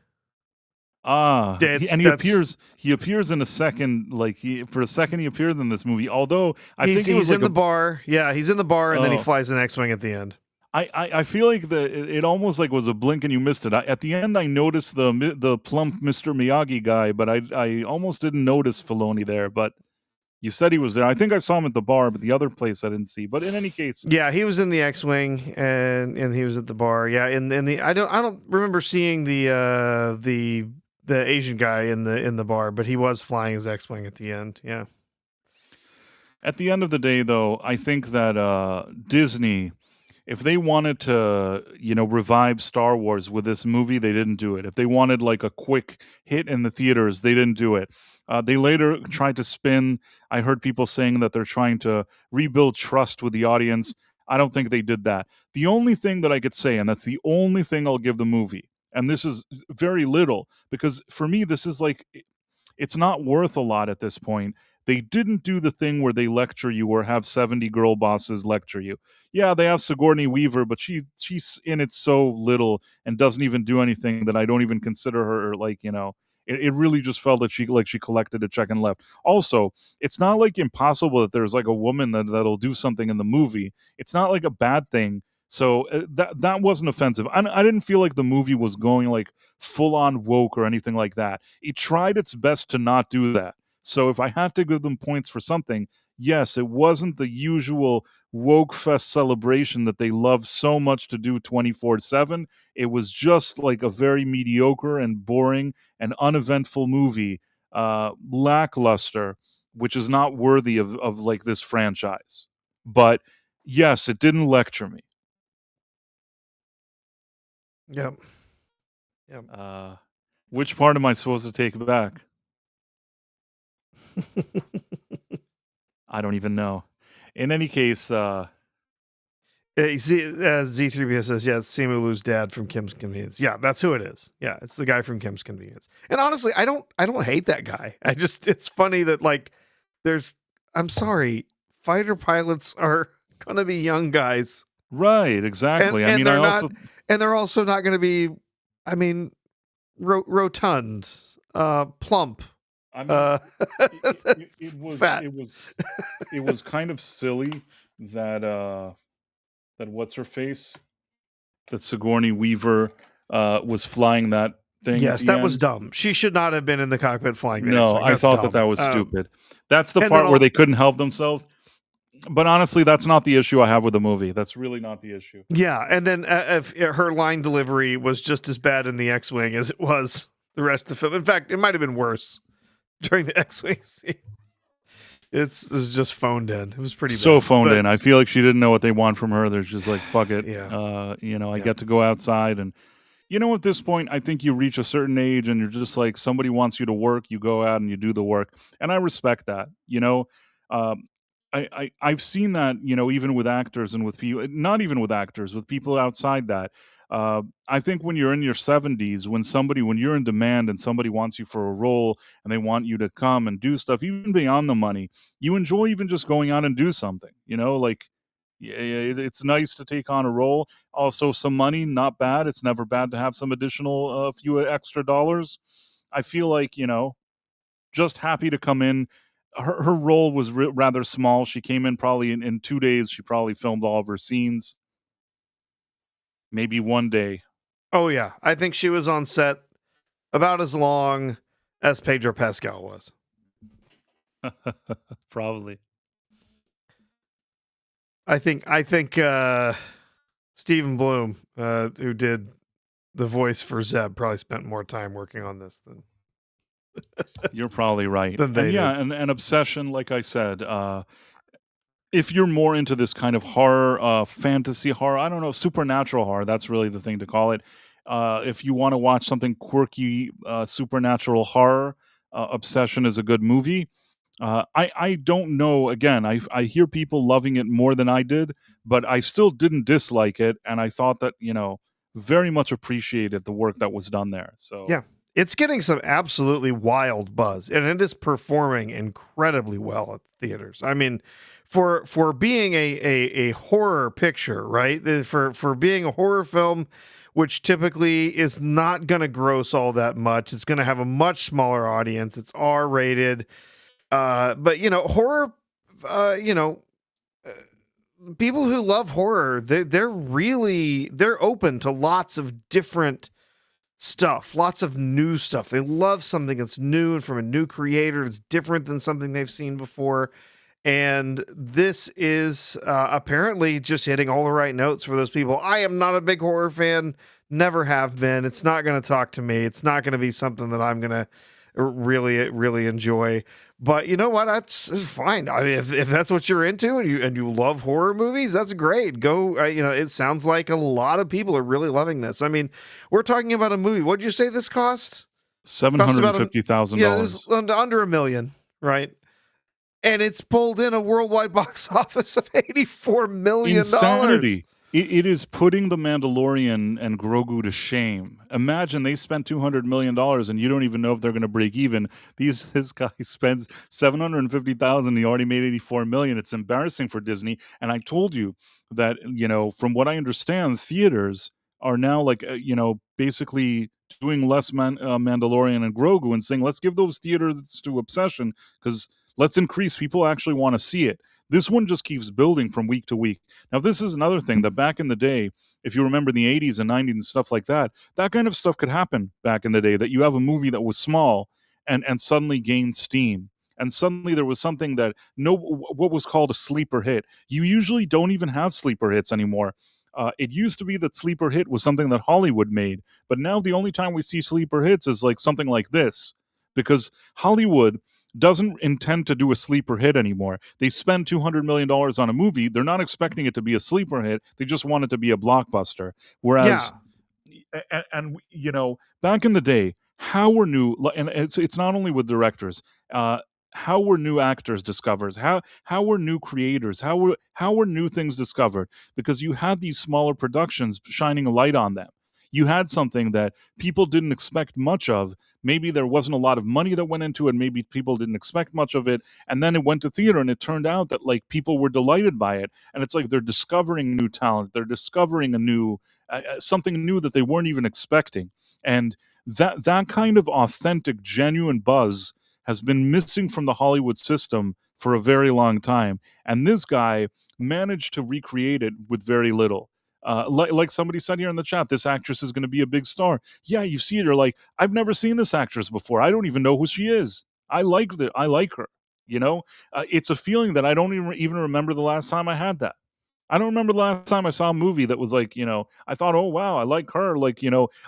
And he appears in a second, like for a second he appeared in this movie. Although I think it was he's like in the bar. Yeah, he's in the bar, and then he flies an X-wing at the end. I feel like it almost like was a blink and you missed it. At the end, I noticed the plump Mr. Miyagi guy, but I almost didn't notice Filoni there. But you said he was there. I think I saw him at the bar, but the other place I didn't see. But in any case, Yeah, he was in the X-wing, and he was at the bar. Yeah, in the I don't remember seeing the Asian guy in the bar, but he was flying his X-wing at the end. Yeah. at the end of the day, though, I think that Disney, If they wanted to, revive Star Wars with this movie, they didn't do it. If they wanted like a quick hit in the theaters, they didn't do it. They later tried to spin. I heard people saying that they're trying to rebuild trust with the audience. I don't think they did that. The only thing that I could say, and that's the only thing I'll give the movie, and this is very little, because for me, this is like, it's not worth a lot at this point. They didn't do the thing where they lecture you or have 70 girl bosses lecture you. Yeah, they have Sigourney Weaver, but she's in it so little and doesn't even do anything that I don't even consider her like, it really just felt that she collected a check and left. Also, it's not like impossible that there's like a woman that'll do something in the movie. It's not like a bad thing. So that wasn't offensive. I didn't feel like the movie was going like full on woke or anything like that. It tried its best to not do that. So if I had to give them points for something, yes, it wasn't the usual woke fest celebration that they love so much to do 24/7. It was just like a very mediocre and boring and uneventful movie, lackluster, which is not worthy of like this franchise. But yes, it didn't lecture me. Yep. Yep. Which part am I supposed to take back? I don't even know. In any case, Z3BS says, yeah, it's Simulu's dad from Kim's Convenience. Yeah, that's who it is. Yeah, it's the guy from Kim's Convenience. And honestly, I don't hate that guy. It's funny that like I'm sorry, fighter pilots are gonna be young guys. right, exactly. And I mean, they're I not, also and they're also not gonna be, I mean, rotund, plump. I mean, it was Fat. it was kind of silly that that what's her face, that Sigourney Weaver was flying that thing at Yes, the that was end. dumb. She should not have been in the cockpit flying the No, X-wing. I That's thought dumb. that was stupid. That's the and then part where all- they couldn't help themselves. But honestly, that's not the issue I have with the movie. That's really not the issue. Yeah, and then if her line delivery was just as bad in the X-wing as it was the rest of the film. In fact, it might have been worse during the X-wing scene. It's just phoned in. It was pretty So bad. phoned in. I feel like she didn't know what they want from her. They're just like, fuck it. Yeah. I Yeah. get to go outside. And, at this point, I think you reach a certain age and you're just like, somebody wants you to work, you go out and you do the work. And I respect that. Um, I've seen that, even with actors and with people, not even with actors, with people outside that. I think when you're in your 70s, when you're in demand and somebody wants you for a role and they want you to come and do stuff, even beyond the money, you enjoy even just going out and do something, like, yeah, it's nice to take on a role. Also, some money, not bad. It's never bad to have some additional, few extra dollars. I feel like, just happy to come in. Her role was rather small. She came in probably in 2 days. She probably filmed all of her scenes. Maybe one day. Oh yeah, I think she was on set about as long as Pedro Pascal was. Probably. I think Stephen Bloom, who did the voice for Zeb, probably spent more time working on this than You're probably right. Than they And yeah, and Obsession, like I said, if you're more into this kind of horror, fantasy horror, I don't know, supernatural horror, that's really the thing to call it. If you want to watch something quirky, supernatural horror, Obsession is a good movie. I don't know. Again, I hear people loving it more than I did, but I still didn't dislike it, and I thought that very much appreciated the work that was done there. So Yeah. It's getting some absolutely wild buzz, and it is performing incredibly well at theaters. I mean, for being a horror picture, right? For being a horror film, which typically is not going to gross all that much. It's going to have a much smaller audience. It's R rated, but horror. Uh, People who love horror, they're open to lots of different stuff, lots of new stuff. They love something that's new and from a new creator that's different than something they've seen before. And this is apparently just hitting all the right notes for those people. I am not a big horror fan, never have been. It's not going to talk to me. It's not going to be something that I'm going to really enjoy. But you know what? It's fine. I mean, if that's what you're into and you love horror movies, that's great. Go. It sounds like a lot of people are really loving this. I mean, we're talking about a movie. What did you say this cost? seven Cost hundred and about fifty thousand yeah, this dollars. under a million, right? And it's pulled in a worldwide box office of $84 million. Insanity. It is putting the Mandalorian and Grogu to shame. Imagine they spent $200 million and you don't even know if they're going to break even. This guy spends 750,000. He already made 84 million. It's embarrassing for Disney. And I told you that from what I understand, theaters are now like basically doing less Mandalorian and Grogu and saying let's give those theaters to Obsession because let's increase people actually want to see it. This one just keeps building from week to week. Now, this is another thing that back in the day, if you remember the 80s and 90s and stuff like that, that kind of stuff could happen back in the day, that you have a movie that was small and suddenly gained steam. And suddenly there was something that what was called a sleeper hit. You usually don't even have sleeper hits anymore. It used to be that sleeper hit was something that Hollywood made, but now the only time we see sleeper hits is like something like this, because Hollywood doesn't intend to do a sleeper hit anymore. They spend $200 million on a movie. They're not expecting it to be a sleeper hit. They just want it to be a blockbuster. Yeah, Whereas, and back in the day, how were new, and it's not only with directors, how were new actors discovered? How were new creators? How were new things discovered? Because you had these smaller productions shining a light on them. You had something that people didn't expect much of. Maybe there wasn't a lot of money that went into it. Maybe people didn't expect much of it. And then it went to theater and it turned out that like people were delighted by it. And it's like they're discovering new talent. They're discovering a new something new that they weren't even expecting. And that kind of authentic, genuine buzz has been missing from the Hollywood system for a very long time. And this guy managed to recreate it with very little. Like somebody said here in the chat, this actress is going to be a big star. Yeah, you see it. You're like, I've never seen this actress before. I don't even know who she is. I like her. It's a feeling that I don't even remember the last time I had that. I don't remember the last time I saw a movie that was like, I thought, oh wow, I like her. Like,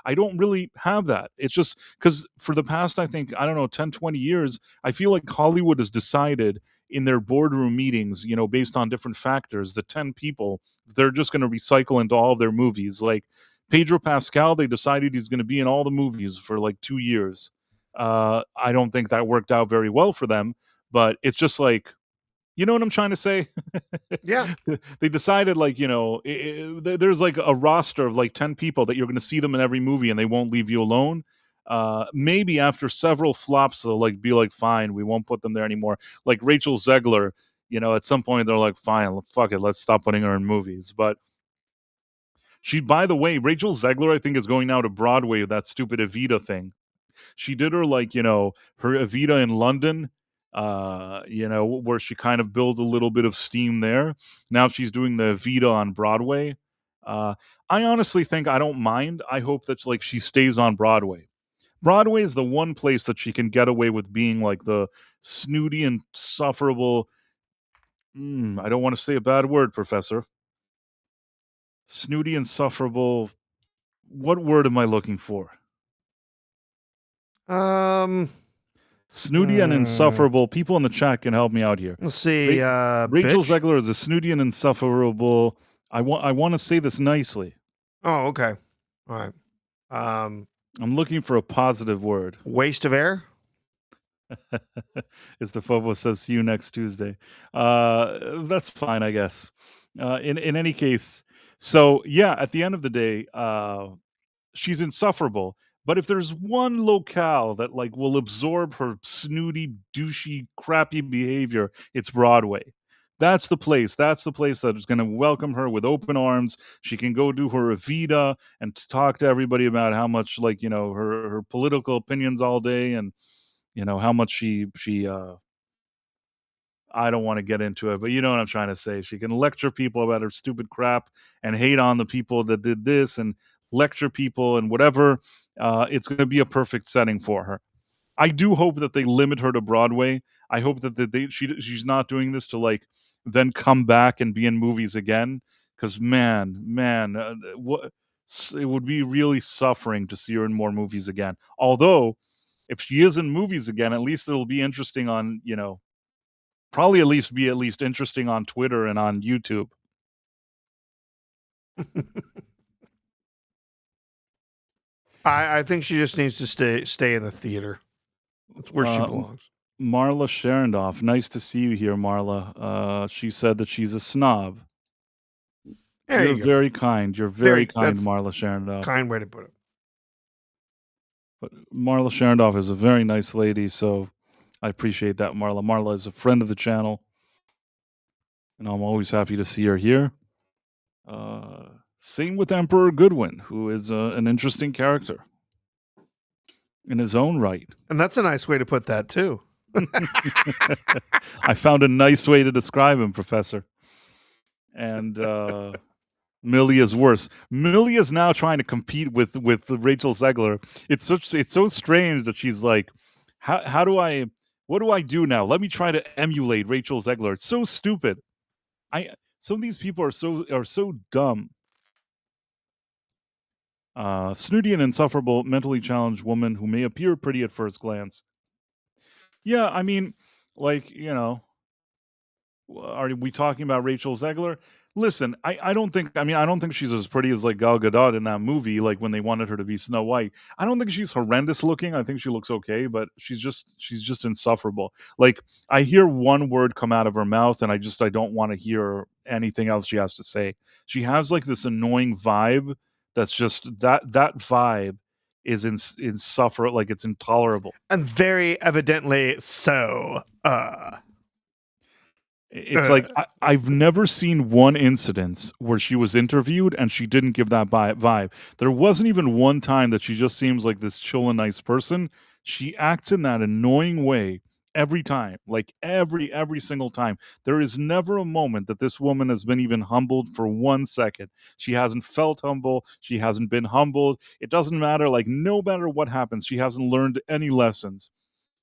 I don't really have that. It's just because for the past, I think, I don't know, 10, 20 years, I feel like Hollywood has decided in their boardroom meetings, based on different factors, the 10 people, they're just going to recycle into all of their movies. Like Pedro Pascal, they decided he's going to be in all the movies for like 2 years. I don't think that worked out very well for them, but it's just like, you know what I'm trying to say? yeah. They decided, like, there's like a roster of like 10 people that you're going to see them in every movie and they won't leave you alone. Maybe after several flops, they'll like be like, fine, we won't put them there anymore. Like Rachel Zegler, at some point they're like, fine, fuck it, let's stop putting her in movies. But by the way, Rachel Zegler, I think, is going now to Broadway with that stupid Evita thing. She did her like her Evita in London, where she kind of built a little bit of steam there. Now she's doing the Evita on Broadway. uh I honestly think I don't mind. I hope that like she stays on Broadway. Broadway is the one place that she can get away with being like the snooty, insufferable, I don't want to say a bad word, Professor. Snooty, insufferable, what word am I looking for? Um. Snooty and hmm, insufferable. People in the chat can help me out here. let's see. Rachel Bitch. Zegler is a snooty and insufferable. I want to say this nicely. Oh, okay. All right. Um. I'm looking for a positive word. Waste of air. As the Fobo says, see you next Tuesday. That's fine, I guess. In any case, so yeah, at the end of the day, she's insufferable. But if there's one locale that like will absorb her snooty, douchey, crappy behavior, it's Broadway. That's the place. That's the place that is going to welcome her with open arms. She can go do her Evita and talk to everybody about how much, like, her political opinions all day, and how much she I don't want to get into it, but you know what I'm trying to say. She can lecture people about her stupid crap and hate on the people that did this and lecture people and whatever. It's going to be a perfect setting for her. I do hope that they limit her to Broadway. I hope that she's not doing this to like then come back and be in movies again. Because man, what it would be really suffering to see her in more movies again. Although if she is in movies again, at least it'll be interesting on, probably at least interesting on Twitter and on YouTube. I think she just needs to stay in the theater. That's where she belongs. Marla Sharondoff, nice to see you here, Marla. She said that she's a snob. There You're you go. very kind. You're very kind, That's Marla Sharondoff. kind way to put it. But Marla Sharondoff is a very nice lady, so I appreciate that, Marla. Marla is a friend of the channel, and I'm always happy to see her here. Same with Emperor Goodwin, who is an interesting character in his own right. And that's a nice way to put that, too. I found a nice way to describe him, Professor. And Millie is worse. Millie is now trying to compete with Rachel Zegler. It's so strange that she's like, what do I do now? Let me try to emulate Rachel Zegler. It's so stupid. Some of these people are so dumb. Snooty and insufferable, mentally challenged woman who may appear pretty at first glance. Yeah, I mean, like, are we talking about Rachel Zegler? Listen, I don't think she's as pretty as like Gal Gadot in that movie, like when they wanted her to be Snow White. I don't think she's horrendous looking. I think she looks okay, but she's just insufferable. Like, I hear one word come out of her mouth and I don't want to hear anything else she has to say. She has like this annoying vibe that's just that vibe is insufferable, like it's intolerable. And very evidently so. It's like I've never seen one incident where she was interviewed and she didn't give that vibe. There wasn't even one time that she just seems like this chill and nice person. She acts in that annoying way every time, like every single time. There is never a moment that this woman has been even humbled for 1 second. She hasn't felt humble. She hasn't been humbled. It doesn't matter. Like, no matter what happens, she hasn't learned any lessons.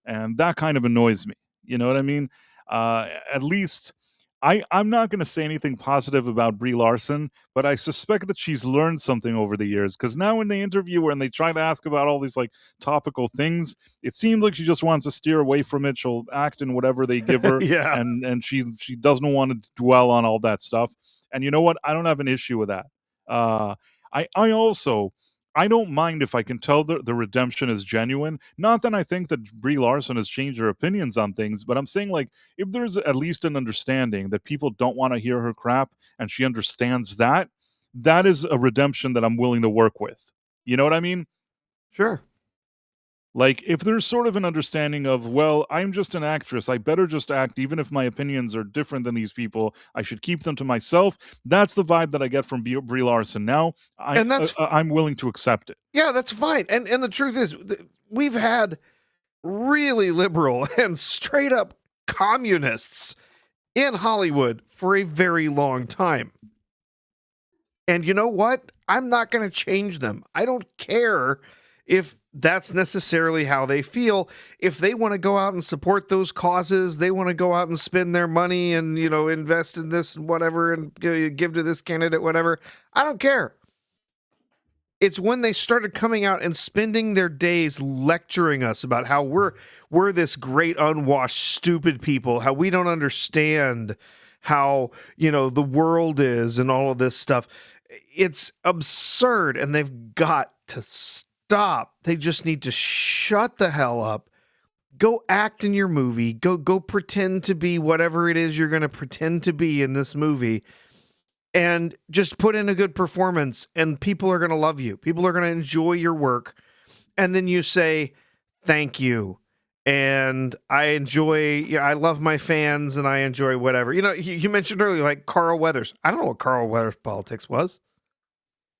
And that kind of annoys me. You know what I mean? At least I'm not going to say anything positive about Brie Larson, but I suspect that she's learned something over the years. Because now when they interview her and they try to ask about all these like topical things, it seems like she just wants to steer away from it. She'll act in whatever they give her, Yeah. and she doesn't want to dwell on all that stuff. And you know what? I don't have an issue with that. I don't mind if I can tell the redemption is genuine. Not that I think that Brie Larson has changed her opinions on things, but I'm saying, like, if there's at least an understanding that people don't want to hear her crap and she understands that, that is a redemption that I'm willing to work with. You know what I mean? Sure. Like, if there's sort of an understanding of, well, I'm just an actress, I better just act, even if my opinions are different than these people, I should keep them to myself. That's the vibe that I get from Brie Larson. Now, I'm willing to accept it. Yeah, that's fine. And the truth is, we've had really liberal and straight up communists in Hollywood for a very long time. And you know what? I'm not going to change them. I don't care if that's necessarily how they feel. If they want to go out and support those causes, they want to go out and spend their money and, invest in this and whatever and give to this candidate, whatever. I don't care. It's when they started coming out and spending their days lecturing us about how we're this great, unwashed, stupid people, how we don't understand how, the world is and all of this stuff. It's absurd, and they've got to stop. They just need to shut the hell up. Go act in your movie. Go pretend to be whatever it is you're going to pretend to be in this movie. And just put in a good performance, and people are going to love you. People are going to enjoy your work. And then you say, thank you. And I love my fans, and I enjoy whatever. You mentioned earlier, like Carl Weathers. I don't know what Carl Weathers' politics was.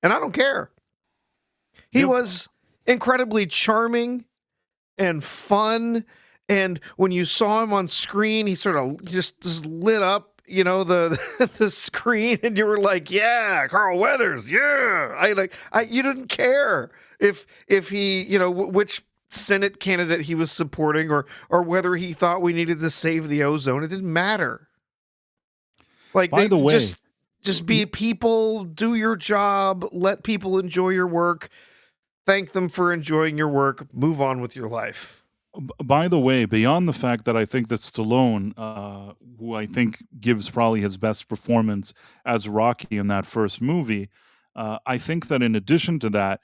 And I don't care. He was incredibly charming and fun. And when you saw him on screen, he sort of just lit up, the screen, and you were like, yeah, Carl Weathers, yeah. You didn't care if he, which Senate candidate he was supporting or whether he thought we needed to save the ozone. It didn't matter. Like, by the way, just be people, do your job, let people enjoy your work. thank them for enjoying your work, move on with your life. By the way, beyond the fact that I think that Stallone, who I think gives probably his best performance as Rocky in that first movie, I think that in addition to that,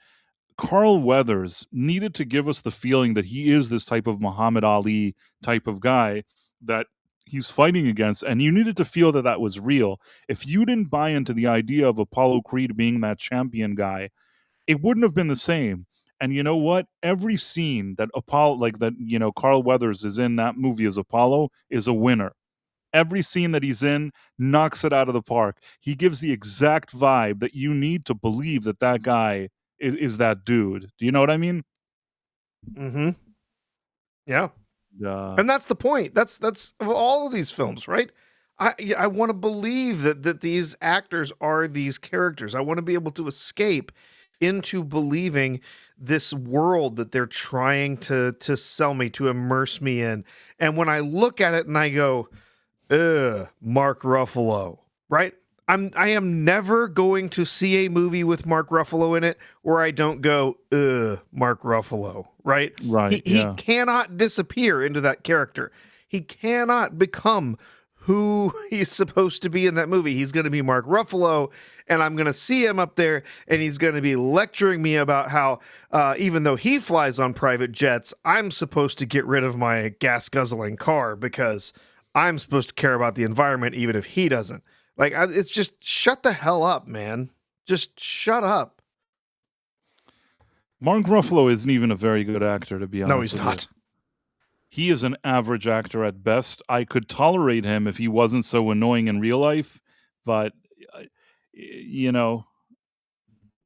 Carl Weathers needed to give us the feeling that he is this type of Muhammad Ali type of guy that he's fighting against, and you needed to feel that that was real. If you didn't buy into the idea of Apollo Creed being that champion guy, it wouldn't have been the same. And you know what? Every scene that Apollo, like that, Carl Weathers is in that movie as Apollo is a winner. Every scene that he's in knocks it out of the park. He gives the exact vibe that you need to believe that that guy is that dude. Do you know what I mean? Mm-hmm. Yeah. Uh, And that's the point. That's of all of these films, right? I want to believe that these actors are these characters. I want to be able to escape into believing this world that they're trying to sell me, to immerse me in. And when I look at it and I go, ugh, Mark Ruffalo, right? I am never going to see a movie with Mark Ruffalo in it where I don't go, ugh, Mark Ruffalo, right? right, He yeah. cannot disappear into that character. He cannot become who he's supposed to be in that movie. He's going to be Mark Ruffalo, and I'm going to see him up there, and he's going to be lecturing me about how even though he flies on private jets, I'm supposed to get rid of my gas guzzling car because I'm supposed to care about the environment, even if he doesn't. Like, it's just shut the hell up, man. Just shut up. Mark Ruffalo isn't even a very good actor, to be honest No, he's with not. you. He is an average actor at best. I could tolerate him if he wasn't so annoying in real life, but uh, you know,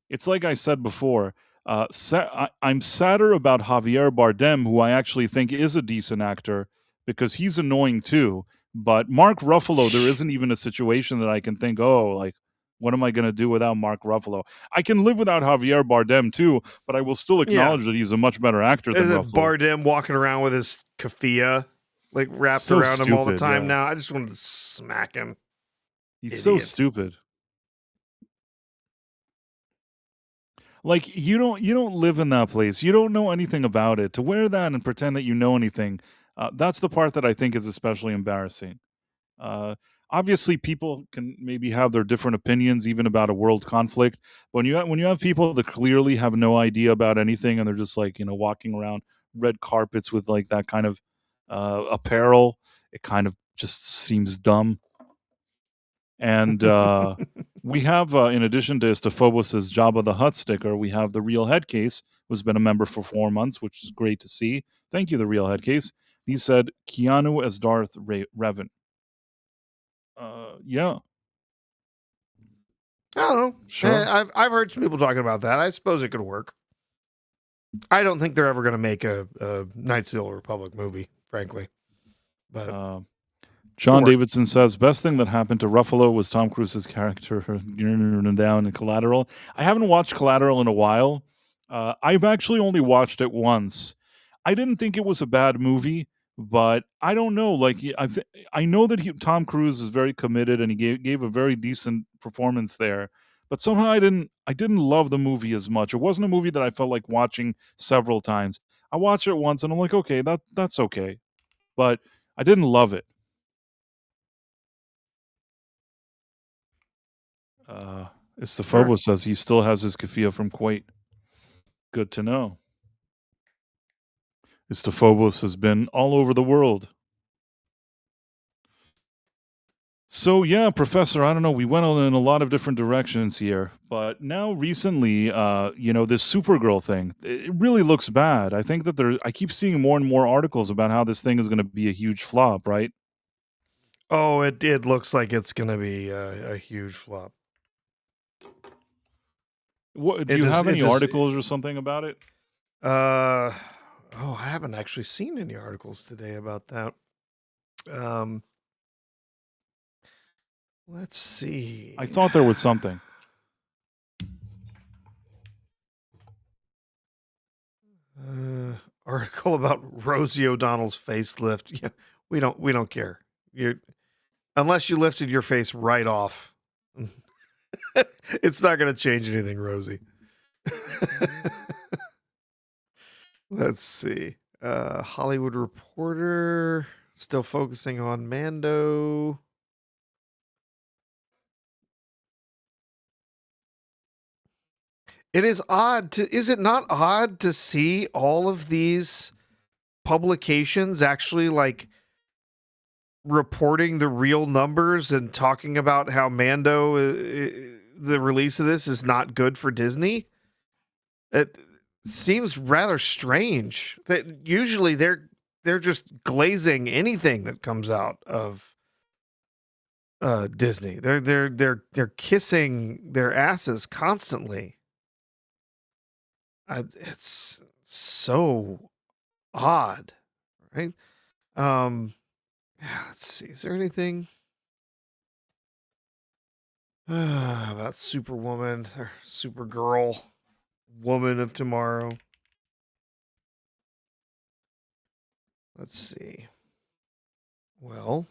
it's like I said before. I'm sadder about Javier Bardem, who I actually think is a decent actor, because he's annoying too. But Mark Ruffalo, there isn't even a situation that I can think, oh, like, what am I going to do without Mark Ruffalo? I can live without Javier Bardem too, but I will still Yeah. acknowledge that he's a much better actor than Is it Ruffalo. Bardem walking around with his keffiyeh like wrapped So around him all the stupid, time yeah. now? I just wanted to smack him. He's so Idiot. stupid. Like you don't live in that place. You don't know anything about it. To wear that and pretend that you know anything, that's the part that I think is especially embarrassing. Uh, Obviously, people can maybe have their different opinions, even about a world conflict. When you have people that clearly have no idea about anything, and they're just like walking around red carpets with like that kind of apparel, it kind of just seems dumb. And we have, in addition to Istophobos' Jabba the Hutt sticker, we have the Real Head Case, who's been a member for 4 months, which is great to see. Thank you, the Real Head Case. He said Keanu as Darth Revan. Yeah, I don't know. sure. I've heard some people talking about that. I suppose it could work. I don't think they're ever going to make a Knights of the Old Republic movie, frankly. But Uh, John Davidson says best thing that happened to Ruffalo was Tom Cruise's character down in Collateral. I haven't watched Collateral in a while. I've actually only watched it once. I didn't think it was a bad movie, but I don't know. Like I know that Tom Cruise is very committed and he gave a very decent performance there. But somehow I didn't love the movie as much. It wasn't a movie that I felt like watching several times. I watched it once and I'm like, okay, that's okay. But I didn't love it. Uh, sure. Istophobos says he still has his keffiyeh from Kuwait. Good to know. Istophobos has been all over the world. So yeah, Professor, I don't know. We went in a lot of different directions here, but now recently, this Supergirl thing, it really looks bad. I think that I keep seeing more and more articles about how this thing is going to be a huge flop, right? Oh, it looks like it's going to be a huge flop. What do you have any articles or something about it? I haven't actually seen any articles today about that. Let's see. I thought there was something. Article about Rosie O'Donnell's facelift. Yeah, we don't care. Unless you lifted your face right off. It's not going to change anything, Rosie. Let's see. Hollywood Reporter still focusing on Mando. It is odd to is it not odd to see all of these publications actually like reporting the real numbers and talking about how Mando the release of this is not good for Disney? It seems rather strange. That usually they're just glazing anything that comes out of Disney. They're kissing their asses constantly. It's so odd, right? Let's see. Is there anything about Superwoman or Supergirl, Woman of Tomorrow? Let's see. Well,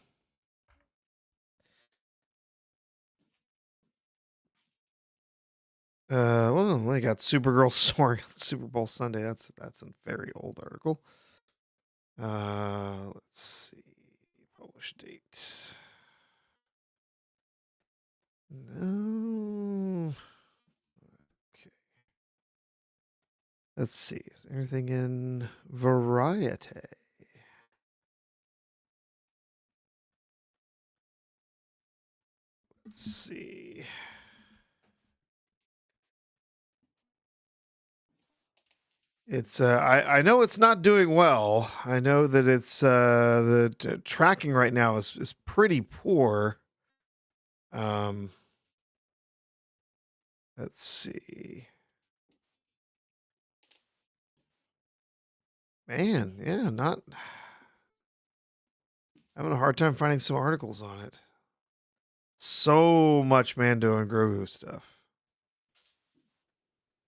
they got Supergirl soaring on Super Bowl Sunday. That's a very old article. Let's see. Publish date. No. Okay. Let's see. Is there anything in Variety? Let's see. It's I know it's not doing well. I know that it's the tracking right now is pretty poor. Let's see. Man, yeah, not having a hard time finding some articles on it. So much Mando and Grogu stuff.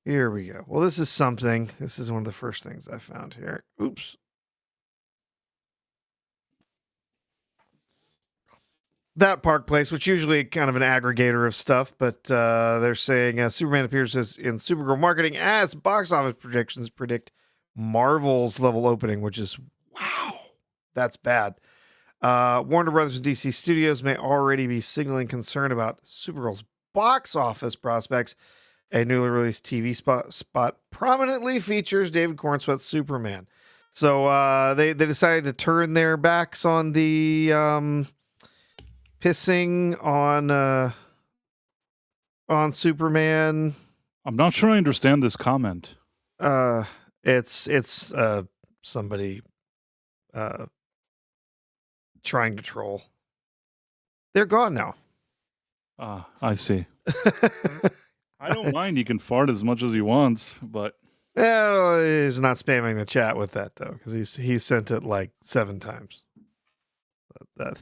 Here we go. Well, this is something. This is one of the first things I found here. Oops. That Park Place, which usually kind of an aggregator of stuff, but they're saying Superman appears as in Supergirl marketing as box office projections predict Marvel's level opening, which is wow, that's bad. Warner Brothers and DC Studios may already be signaling concern about Supergirl's box office prospects. A newly released TV spot prominently features David Cornsweet's Superman. So they decided to turn their backs on the pissing on Superman. I'm not sure I understand this comment. It's somebody trying to troll. They're gone now. I see. I don't mind. He can fart as much as he wants, but he's not spamming the chat with that though, because he sent it like 7 times. That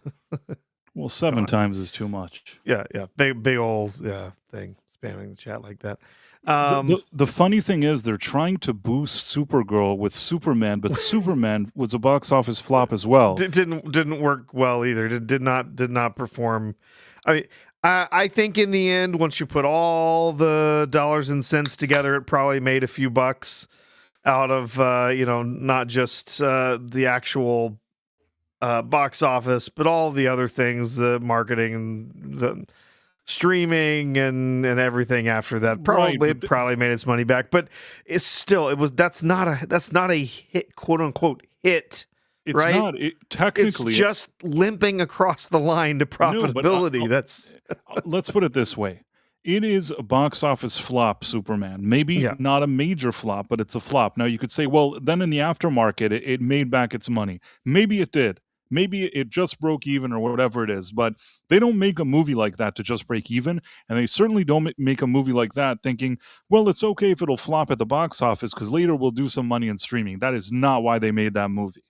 well, 7 times is too much. Yeah, big old thing spamming the chat like that. The funny thing is they're trying to boost Supergirl with Superman, but Superman was a box office flop as well. Didn't work well either. Did not perform. I mean, I think in the end, once you put all the dollars and cents together, it probably made a few bucks out of not just the actual box office, but all the other things, the marketing and the streaming and everything after that. Probably made its money back, but it's still that's not a hit, quote unquote hit. It's right? not. Technically, it's just limping across the line to profitability. That's let's put it this way. It is a box office flop, Superman. Maybe not a major flop, but it's a flop. Now, you could say, well, then in the aftermarket, it made back its money. Maybe it did. Maybe it just broke even or whatever it is. But they don't make a movie like that to just break even. And they certainly don't make a movie like that thinking, well, it's okay if it'll flop at the box office because later we'll do some money in streaming. That is not why they made that movie.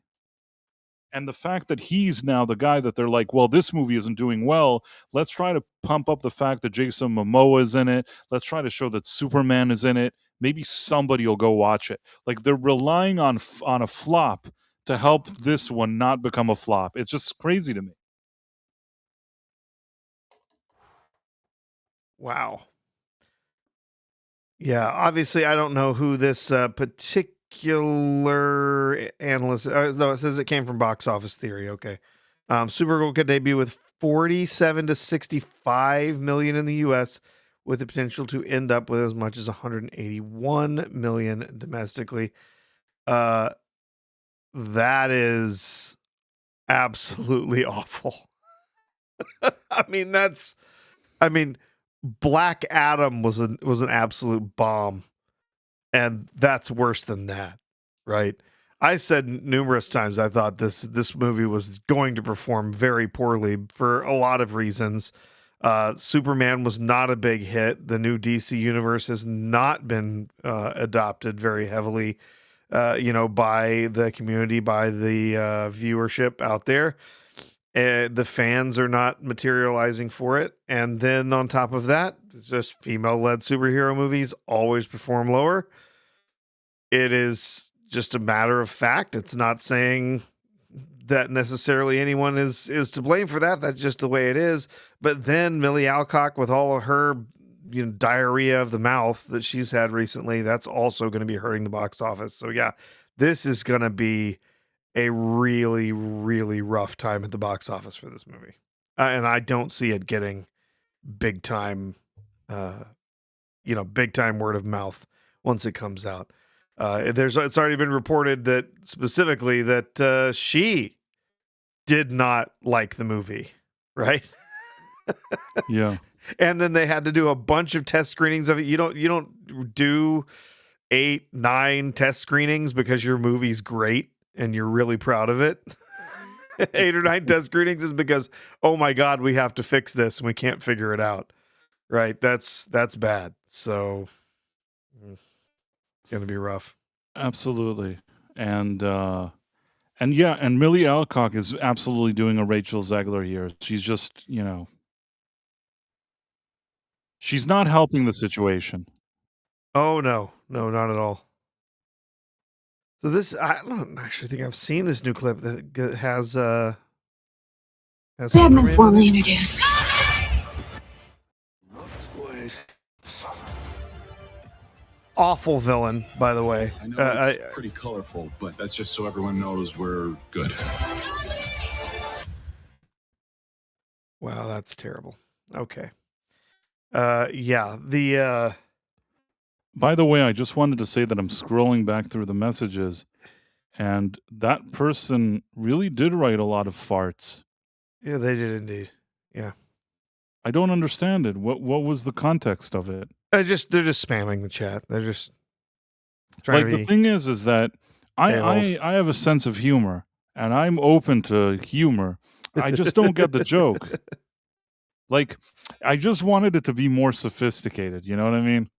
And the fact that he's now the guy that they're like, well, this movie isn't doing well. Let's try to pump up the fact that Jason Momoa is in it. Let's try to show that Superman is in it. Maybe somebody will go watch it. Like they're relying on a flop to help this one not become a flop. It's just crazy to me. Wow. Yeah, obviously I don't know who this particular particular analyst. No, it says it came from Box Office Theory. Okay. Supergirl could debut with 47 to 65 million in the US, with the potential to end up with as much as 181 million domestically. That is absolutely awful. I mean, Black Adam was an absolute bomb, and that's worse than that, right? I said numerous times I thought this movie was going to perform very poorly for a lot of reasons. Superman was not a big hit. The new DC universe has not been adopted very heavily, by the community, by the viewership out there. The fans are not materializing for it. And then on top of that, it's just female-led superhero movies always perform lower. It is just a matter of fact. It's not saying that necessarily anyone is to blame for that. That's just the way it is. But then Millie Alcock, with all of her diarrhea of the mouth that she's had recently, that's also going to be hurting the box office. So yeah, this is going to be a really, really rough time at the box office for this movie. And I don't see it getting big time, big time word of mouth once it comes out. It's already been reported that specifically that she did not like the movie, right? Yeah. And then they had to do a bunch of test screenings of it. You don't do 8, 9 test screenings because your movie's great and you're really proud of it. 8 or 9 test screenings is because, oh my God, we have to fix this and we can't figure it out. Right? That's bad. So gonna be rough. Absolutely. And Millie Alcock is absolutely doing a Rachel Zegler here. She's just, she's not helping the situation. Oh no, not at all. So this, I don't actually think I've seen this new clip that has They have been formally introduced. Awful villain, by the way. I know it's pretty colorful, but that's just so everyone knows we're good. Wow, that's terrible. Okay. Yeah, By the way, I just wanted to say that I'm scrolling back through the messages, and that person really did write a lot of farts. Yeah, they did indeed. Yeah. I don't understand it. What was the context of it? They're just spamming the chat. They're just trying Like, to the thing is that I have a sense of humor, and I'm open to humor. I just don't get the joke. Like, I just wanted it to be more sophisticated, you know what I mean?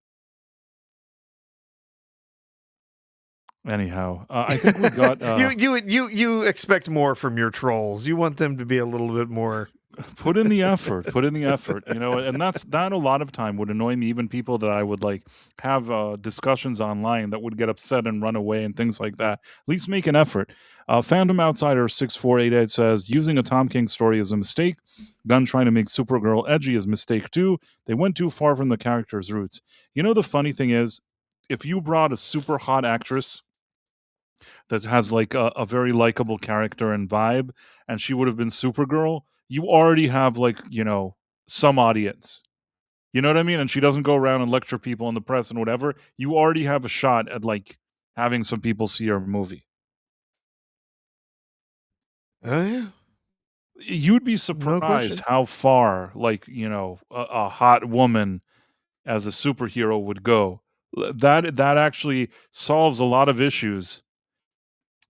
Anyhow, I think we got you expect more from your trolls. You want them to be a little bit more put in the effort, and that a lot of time would annoy me, even people that I would like have discussions online that would get upset and run away and things like that. At least make an effort. Fandom Outsider 6488 says using a Tom King story is a mistake. Gunn trying to make Supergirl edgy is a mistake too. They went too far from the character's roots. You know, the funny thing is, if you brought a super hot actress that has like a very likable character and vibe, and she would have been Supergirl, you already have like, some audience. You know what I mean? And she doesn't go around and lecture people in the press and whatever. You already have a shot at like having some people see your movie. Oh yeah. You'd be surprised how far like, a hot woman as a superhero would go. That actually solves a lot of issues.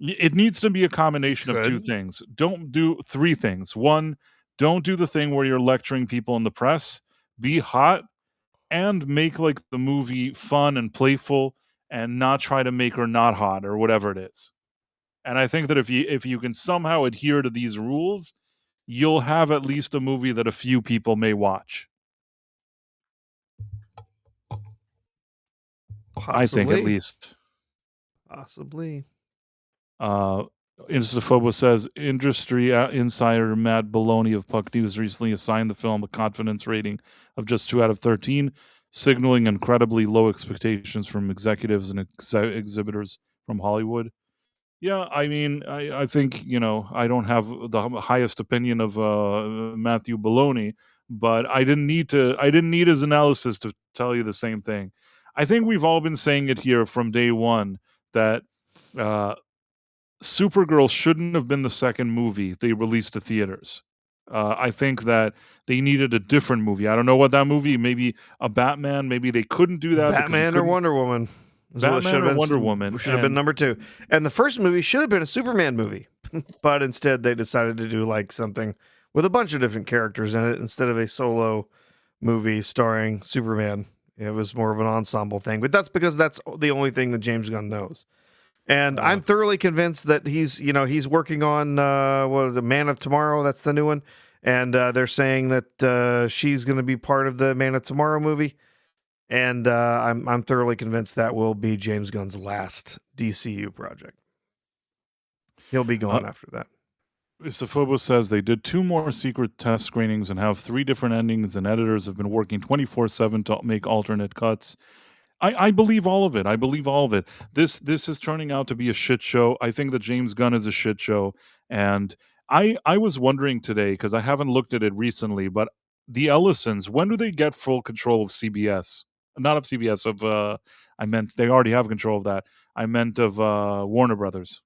It needs to be a combination of 2 things. Don't do 3 things. 1, don't do the thing where you're lecturing people in the press. Be hot and make like the movie fun and playful, and not try to make her not hot or whatever it is. And I think that if you can somehow adhere to these rules, you'll have at least a movie that a few people may watch. Possibly. I think at least. Possibly. Instaphobo says industry insider Matt Baloney of Puck News recently assigned the film a confidence rating of just 2 out of 13, signaling incredibly low expectations from executives and exhibitors from Hollywood. Yeah, I mean, I think, I don't have the highest opinion of Matthew Baloney, but I didn't need his analysis to tell you the same thing. I think we've all been saying it here from day one that uh, Supergirl shouldn't have been the second movie they released to theaters. I think that they needed a different movie. I don't know what that movie. Maybe a Batman. Maybe they couldn't do that because you Batman or couldn't. Wonder Woman is what Batman should or have Wonder been. Woman, Should have been and number 2. And the first movie should have been a Superman movie, but instead they decided to do like something with a bunch of different characters in it instead of a solo movie starring Superman. It was more of an ensemble thing, but that's because that's the only thing that James Gunn knows. And I'm thoroughly convinced that he's working on the Man of Tomorrow. That's the new one, and they're saying that she's going to be part of the Man of Tomorrow movie. And I'm thoroughly convinced that will be James Gunn's last DCU project. He'll be gone after that. Isophobos says they did 2 more secret test screenings and have 3 different endings, and editors have been working 24/7 to make alternate cuts. I believe all of it. I believe all of it. This is turning out to be a shit show. I think that James Gunn is a shit show, and I was wondering today because I haven't looked at it recently, but the Ellisons, when do they get full control of CBS? Not of CBS, of I meant they already have control of that. I meant of Warner Brothers.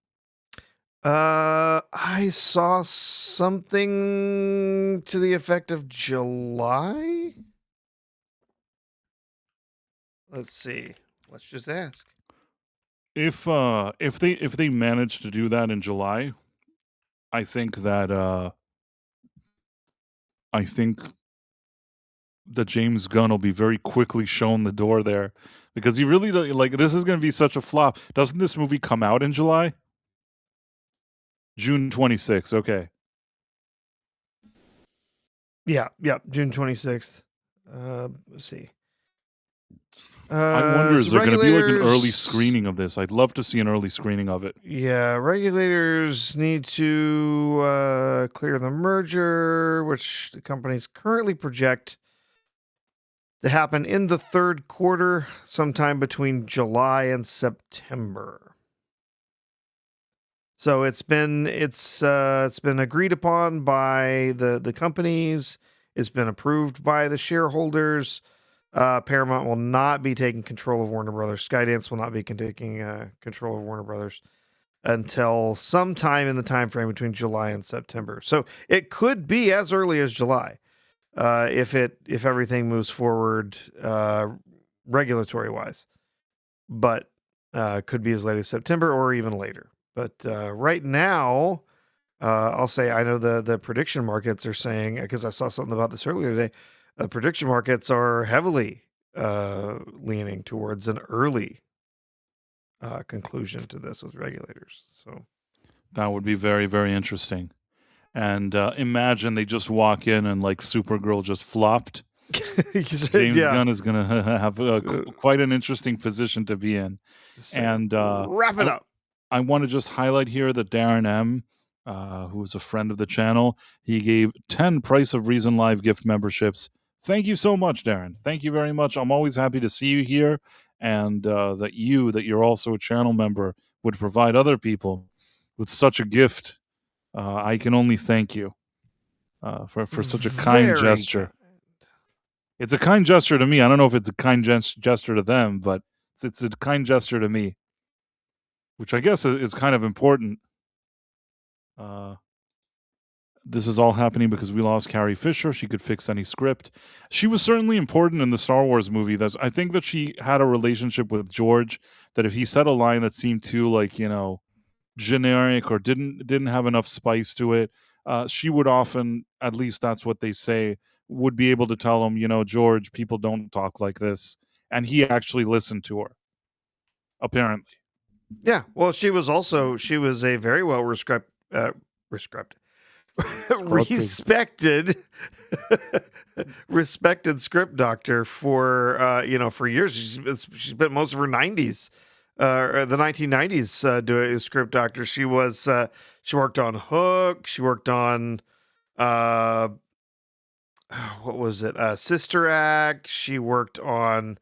I saw something to the effect of July. Let's see. Let's just ask. If they manage to do that in July, I think that I think that James Gunn will be very quickly shown the door there because he really like this is going to be such a flop. Doesn't this movie come out in July? June 26th. Okay. Yeah, June 26th. Let's see. I wonder, is So there going to be like an early regulators- screening of this? I'd love to see an early screening of it. Yeah, regulators need to clear the merger, which the companies currently project to happen in the third quarter, sometime between July and September. So it's been agreed upon by the companies. It's been approved by the shareholders. Paramount will not be taking control of Warner Brothers. Skydance will not be taking control of Warner Brothers until sometime in the time frame between July and September. So it could be as early as July if everything moves forward regulatory wise, but could be as late as September or even later. But right now, I'll say I know the prediction markets are saying, because I saw something about this earlier today, prediction markets are heavily leaning towards an early conclusion to this with regulators. So that would be very, very interesting. And imagine they just walk in and like Supergirl just flopped. James Gunn is going to have quite an interesting position to be in. And wrap it up. I want to just highlight here that Darren M., who is a friend of the channel, he gave 10 Price of Reason Live gift memberships. Thank you so much, Darren. Thank you very much. I'm always happy to see you here, and that you're also a channel member, would provide other people with such a gift. I can only thank you for such a kind gesture. It's a kind gesture to me. I don't know if it's a kind gesture to them, but it's a kind gesture to me, which I guess is kind of important. This is all happening because we lost Carrie Fisher. She could fix any script. She was certainly important in the Star Wars movie. I think that she had a relationship with George that if he said a line that seemed too generic or didn't have enough spice to it, she would often, at least that's what they say, would be able to tell him, George, people don't talk like this. And he actually listened to her, apparently. Yeah, well, she was a very well respected script doctor for years. She spent most of her 90s, the 1990s, doing a script doctor. She worked on Hook. She worked on what was it? Sister Act. She worked on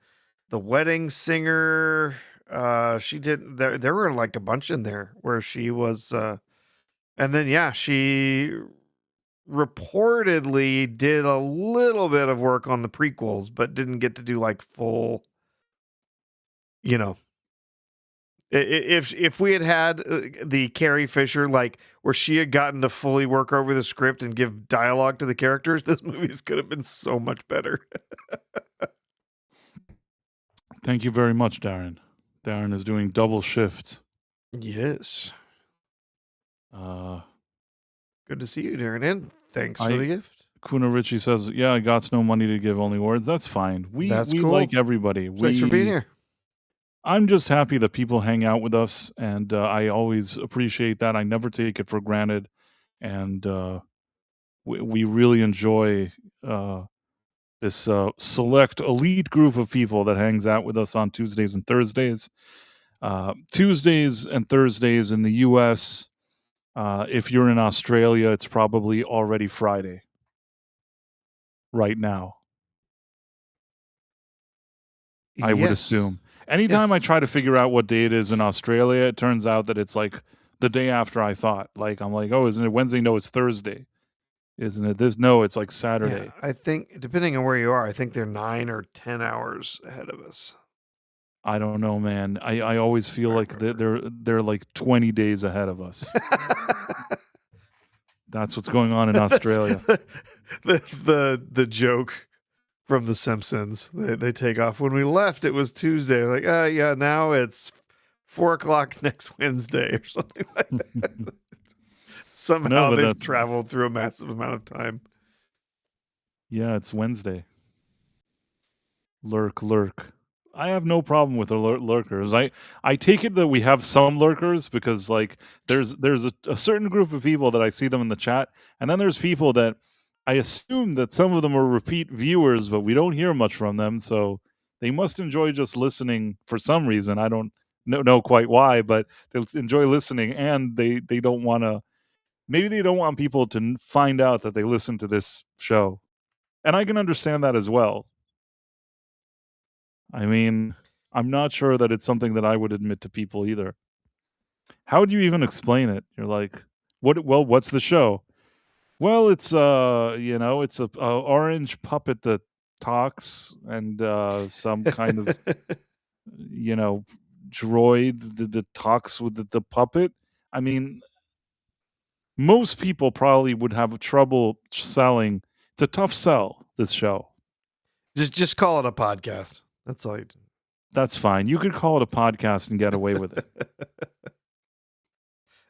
The Wedding Singer. She did. There were like a bunch in there where she was, and then she reportedly did a little bit of work on the prequels, but didn't get to do like full. You know, if we had the Carrie Fisher, like where she had gotten to fully work over the script and give dialogue to the characters, this movies could have been so much better. Thank you very much, Darren. Darren is doing double shifts. Yes. Uh, Good to see you, Darren, and thanks for the gift. Kuna Ritchie says, "Yeah, I got no money to give, only words." That's fine. That's we cool. like everybody. Thanks for being here. I'm just happy that people hang out with us, and I always appreciate that. I never take it for granted, and we really enjoy this select elite group of people that hangs out with us on Tuesdays and Thursdays. Tuesdays and Thursdays in the U.S. If you're in Australia, it's probably already Friday right now. I would assume. Anytime I try to figure out what day it is in Australia, it turns out that it's like the day after I thought. Like, I'm like, oh, isn't it Wednesday? No, it's Thursday. Isn't it this? No, it's like Saturday. Yeah, I think, depending on where you are, I think they're 9 or 10 hours ahead of us. I don't know, man. I always feel like they're like 20 days ahead of us. That's what's going on in Australia. The joke from The Simpsons. They take off. When we left, it was Tuesday. Like, yeah, now it's 4:00 next Wednesday or something like that. Somehow they've traveled through a massive amount of time. Yeah, it's Wednesday. Lurk. I have no problem with the lurkers. I take it that we have some lurkers because like there's a certain group of people that I see them in the chat, and then there's people that I assume that some of them are repeat viewers, but we don't hear much from them, so they must enjoy just listening for some reason. I don't know quite why, but they enjoy listening, and they don't want to. Maybe they don't want people to find out that they listen to this show, and I can understand that as well. I mean, I'm not sure that it's something that I would admit to people either. How would you even explain it? You're like, what's the show? Well, it's it's a orange puppet that talks and some kind of droid that talks with the puppet. I mean, most people probably would have trouble selling. It's a tough sell, this show. Just call it a podcast. That's all you do. That's fine. You could call it a podcast and get away with it.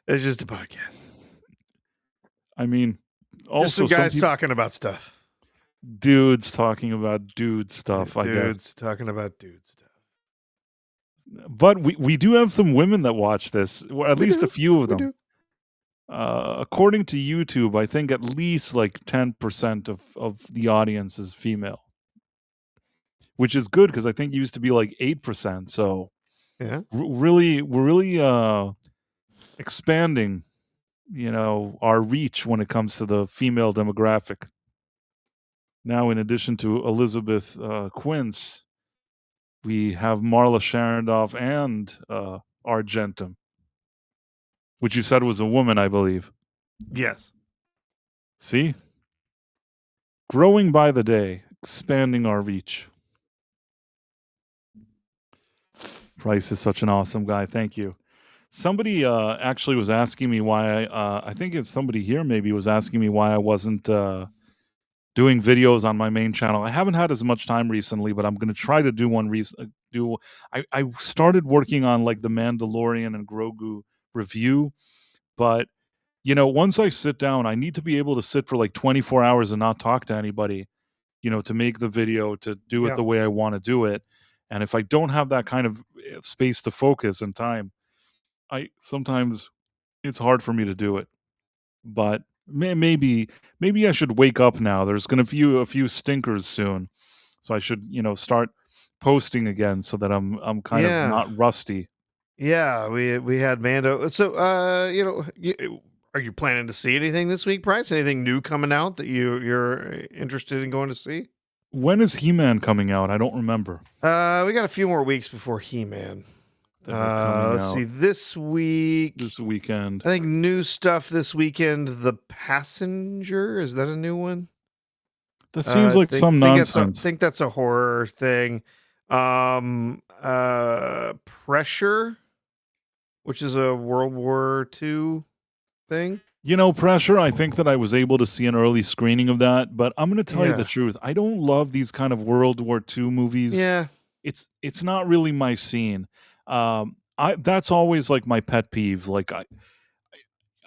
It's just a podcast. I mean, also just some guys talking about stuff. Dudes talking about dude stuff, I guess. Dudes talking about dude stuff. But we do have some women that watch this, or at least a few of them. According to YouTube, I think at least like 10% of the audience is female. Which is good because I think it used to be like 8%. So yeah, we're really expanding, our reach when it comes to the female demographic. Now, in addition to Elizabeth Quince, we have Marla Sharondoff and Argentum, which you said was a woman, I believe. Yes. See? Growing by the day, expanding our reach. Price is such an awesome guy. Thank you. Somebody actually was asking me why I think if somebody here maybe was asking me why I wasn't doing videos on my main channel. I haven't had as much time recently, but I'm going to try to do one. I started working on like the Mandalorian and Grogu review, but once I sit down, I need to be able to sit for like 24 hours and not talk to anybody, to make the video, to do it the way I want to do it. And if I don't have that kind of space to focus and time, sometimes it's hard for me to do it. But maybe I should wake up now. There's going to be a few stinkers soon, so I should start posting again so that I'm kind of not rusty. Yeah, we had Mando. So are you planning to see anything this week, Bryce? Anything new coming out that you're interested in going to see? When is He-Man coming out? I don't remember. We got a few more weeks before He-Man. that are coming Let's see. out This week, this weekend. I think new stuff this weekend. The Passenger, is that a new one? That seems like some nonsense. Think that's a horror thing. Pressure, which is a World War II thing. You know, Pressure, I think that I was able to see an early screening of that, but I'm going to tell you the Yeah. truth. I don't love these kind of World War II movies. Yeah. It's not really my scene. That's always like my pet peeve. Like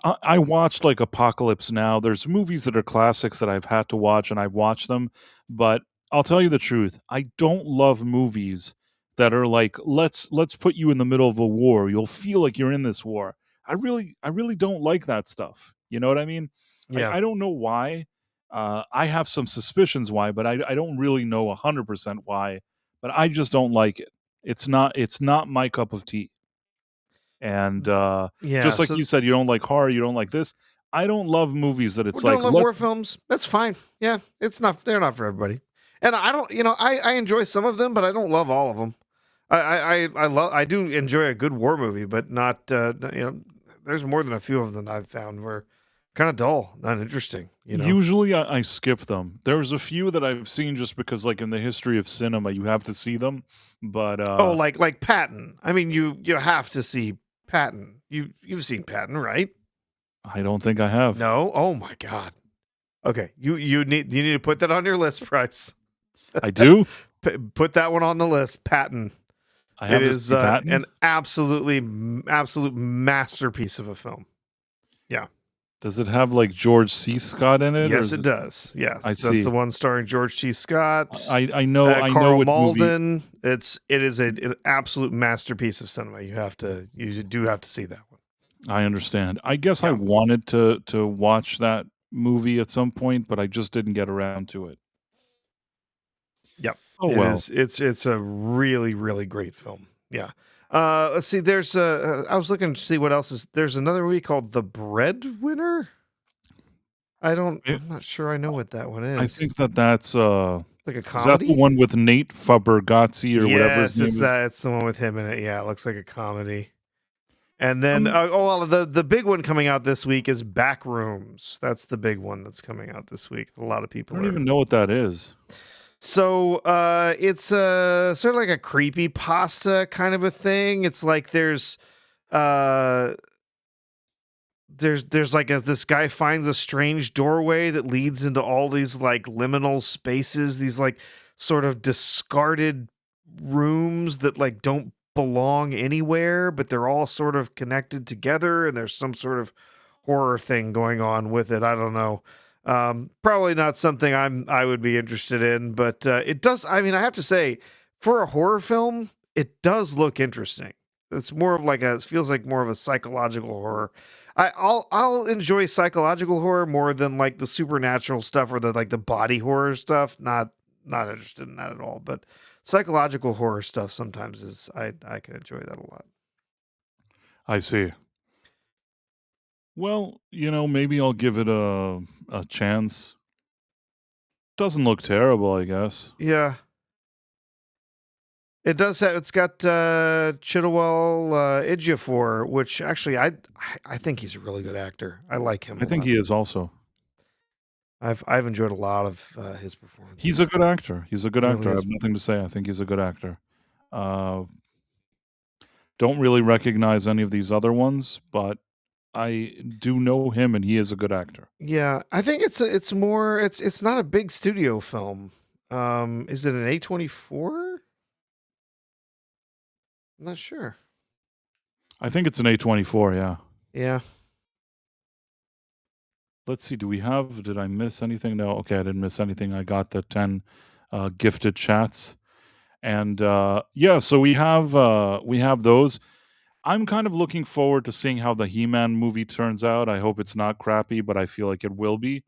I watched like Apocalypse Now. There's movies that are classics that I've had to watch and I've watched them, but I'll tell you the truth. I don't love movies that are like let's put you in the middle of a war. You'll feel like you're in this war. I really don't like that stuff. You know what I mean? Yeah. I don't know why. I have some suspicions why, but I don't really know 100% why. But I just don't like it. It's not my cup of tea. And Yeah. just like So you said, you don't like horror, you don't like this. I don't love movies that it's we like don't love let's war films. That's fine. Yeah, they're not for everybody. And I don't, I enjoy some of them, but I don't love all of them. I do enjoy a good war movie, but not, there's more than a few of them I've found were kind of dull, not interesting. usually I skip them. There's a few that I've seen just because like in the history of cinema you have to see them. But Oh, like Patton. I mean, you have to see Patton. You've seen Patton, right? I don't think I have. No. Oh my God. Okay, you need to put that on your list, Price. I do? Put that one on the list, Patton. I have It to is see Patton? an absolute masterpiece of a film. Yeah. Does it have like George C. Scott in it? Yes, it does. Yes, I that's see. the one starring George C. Scott. I know Carl what movie. Malden. It is an absolute masterpiece of cinema. You do have to see that one. I understand. I guess I Yeah. wanted to watch that movie at some point, but I just didn't get around to it. Yep. Oh well. It's a really, really great film. Yeah. Let's see. There's I was looking to see what else is. There's another movie called The Breadwinner. I'm not sure I know what that one is. I think that's like a is that comedy. the one with Nate Fabergazzi or whatever his name is? It's the one with him in it. Yeah, it looks like a comedy. And then the big one coming out this week is Backrooms. That's the big one that's coming out this week. A lot of I people don't even know what that is. So it's sort of like a creepy pasta kind of a thing. It's like there's like this guy finds a strange doorway that leads into all these like liminal spaces, these like sort of discarded rooms that like don't belong anywhere, but they're all sort of connected together, and there's some sort of horror thing going on with it. I don't know. Probably not something I would be interested in, but it does. I mean, I have to say, for a horror film, it does look interesting. It's more of like it feels like more of a psychological horror. I'll enjoy psychological horror more than like the supernatural stuff or the body horror stuff. Not interested in that at all. But psychological horror stuff sometimes is I can enjoy that a lot. I see. Well, maybe I'll give it a chance. Doesn't look terrible, I guess. Yeah. It does have. It's got Chiwetel Ejiofor, which actually I think he's a really good actor. I like him. I think he is also. I've enjoyed a lot of his performance. He's a good actor. He's a good He really actor. I is. have nothing to say. I think he's a good actor. Don't really recognize any of these other ones, but I do know him, and he is a good actor. Yeah, I think it's not a big studio film. Is it an A24? I'm not sure. I think it's an A24, yeah. Yeah. Let's see. Did I miss anything? No. Okay, I didn't miss anything. I got the 10 gifted chats. And yeah, so we have those. I'm kind of looking forward to seeing how the He-Man movie turns out. I hope it's not crappy, but I feel like it will be.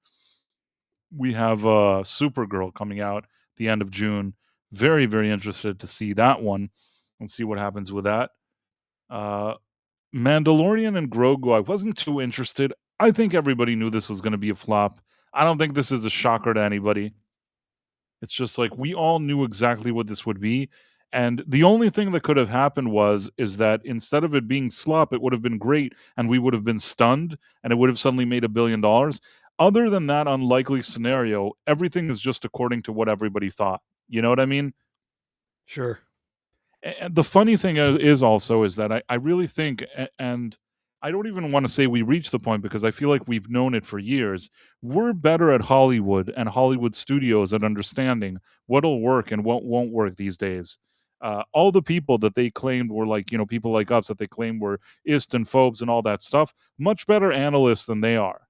We have Supergirl coming out the end of June. Very, very interested to see that one and see what happens with that. Mandalorian and Grogu, I wasn't too interested. I think everybody knew this was going to be a flop. I don't think this is a shocker to anybody. It's just like we all knew exactly what this would be. And the only thing that could have happened is that instead of it being slop, it would have been great, and we would have been stunned, and it would have suddenly made $1 billion. Other than that unlikely scenario, everything is just according to what everybody thought. You know what I mean? Sure. And the funny thing is also is that I really think, and I don't even want to say we reached the point because I feel like we've known it for years. We're better at Hollywood and Hollywood studios at understanding what'll work and what won't work these days. All the people that they claimed were like, people like us that they claimed were ist and phobes and all that stuff, much better analysts than they are.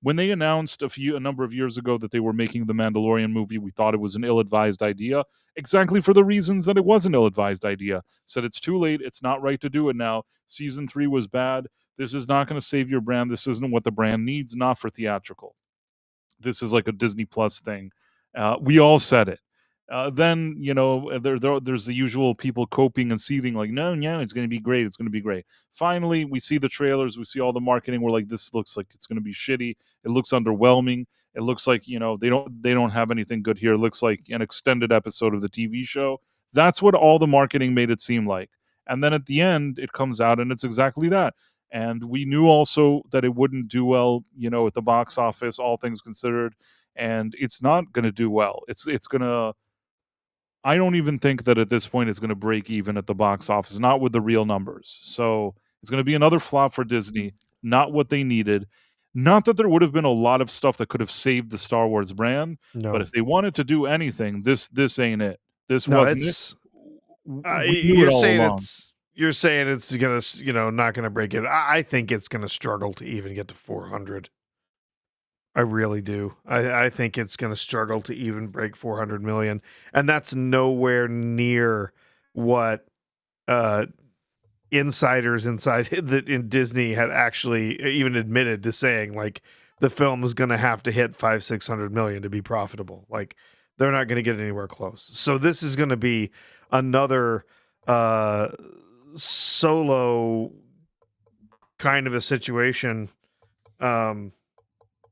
When they announced a number of years ago that they were making the Mandalorian movie, we thought it was an ill-advised idea, exactly for the reasons that it was an ill-advised idea. Said it's too late, it's not right to do it now. Season 3 was bad. This is not going to save your brand. This isn't what the brand needs, not for theatrical. This is like a Disney Plus thing. We all said it. Then there's the usual people coping and seething like, no, it's going to be great. It's going to be great. Finally, we see the trailers. We see all the marketing. We're like, this looks like it's going to be shitty. It looks underwhelming. It looks like they don't have anything good here. It looks like an extended episode of the TV show. That's what all the marketing made it seem like. And then at the end, it comes out and it's exactly that. And we knew also that it wouldn't do well, at the box office, all things considered. And it's not going to do well. It's going to. I don't even think that at this point it's going to break even at the box office, not with the real numbers. So it's going to be another flop for Disney, not what they needed. Not that there would have been a lot of stuff that could have saved the Star Wars brand, No. but if they wanted to do anything, this ain't it. This No, wasn't it's it. We knew it all along. you're saying it's gonna not gonna break it. I think it's gonna struggle to even get to 400. I really do. I think it's gonna struggle to even break 400 million, and that's nowhere near what insiders inside in Disney had actually even admitted to saying. Like, the film is gonna have to hit 500-600 million to be profitable. Like, they're not gonna get anywhere close. So this is gonna be another Solo kind of a situation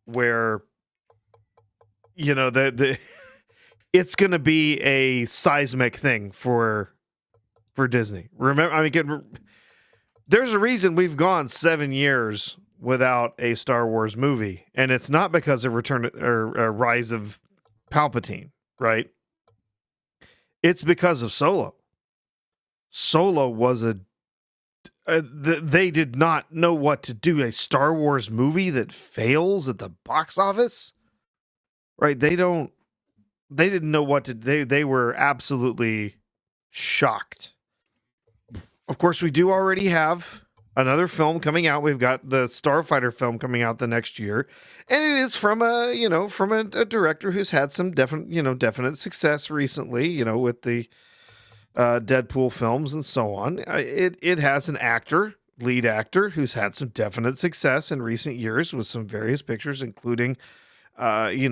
where the it's going to be a seismic thing for Disney. Remember, I mean, again, there's a reason we've gone 7 years without a Star Wars movie, and it's not because of Return or Rise of Palpatine, right? It's because of Solo. Solo was they did not know what to do. A Star Wars movie that fails at the box office, right? They didn't know what to. They were absolutely shocked. Of course, we do already have another film coming out. We've got the Starfighter film coming out the next year, and it is from a director who's had some definite success recently. With the Deadpool films and so on. It has an lead actor, who's had some definite success in recent years with some various pictures, including, the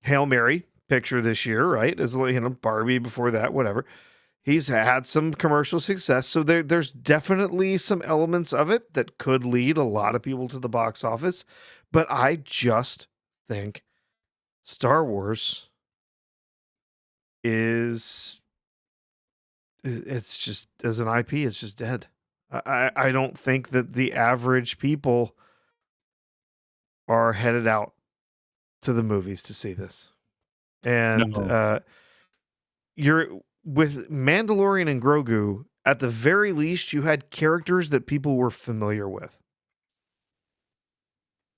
Hail Mary picture this year, right? As Barbie before that, whatever. He's had some commercial success, so there's definitely some elements of it that could lead a lot of people to the box office. But I just think Star Wars it's just, as an IP, it's just dead. I don't think that the average people are headed out to the movies to see this. And No. You're with Mandalorian and Grogu, at the very least, you had characters that people were familiar with.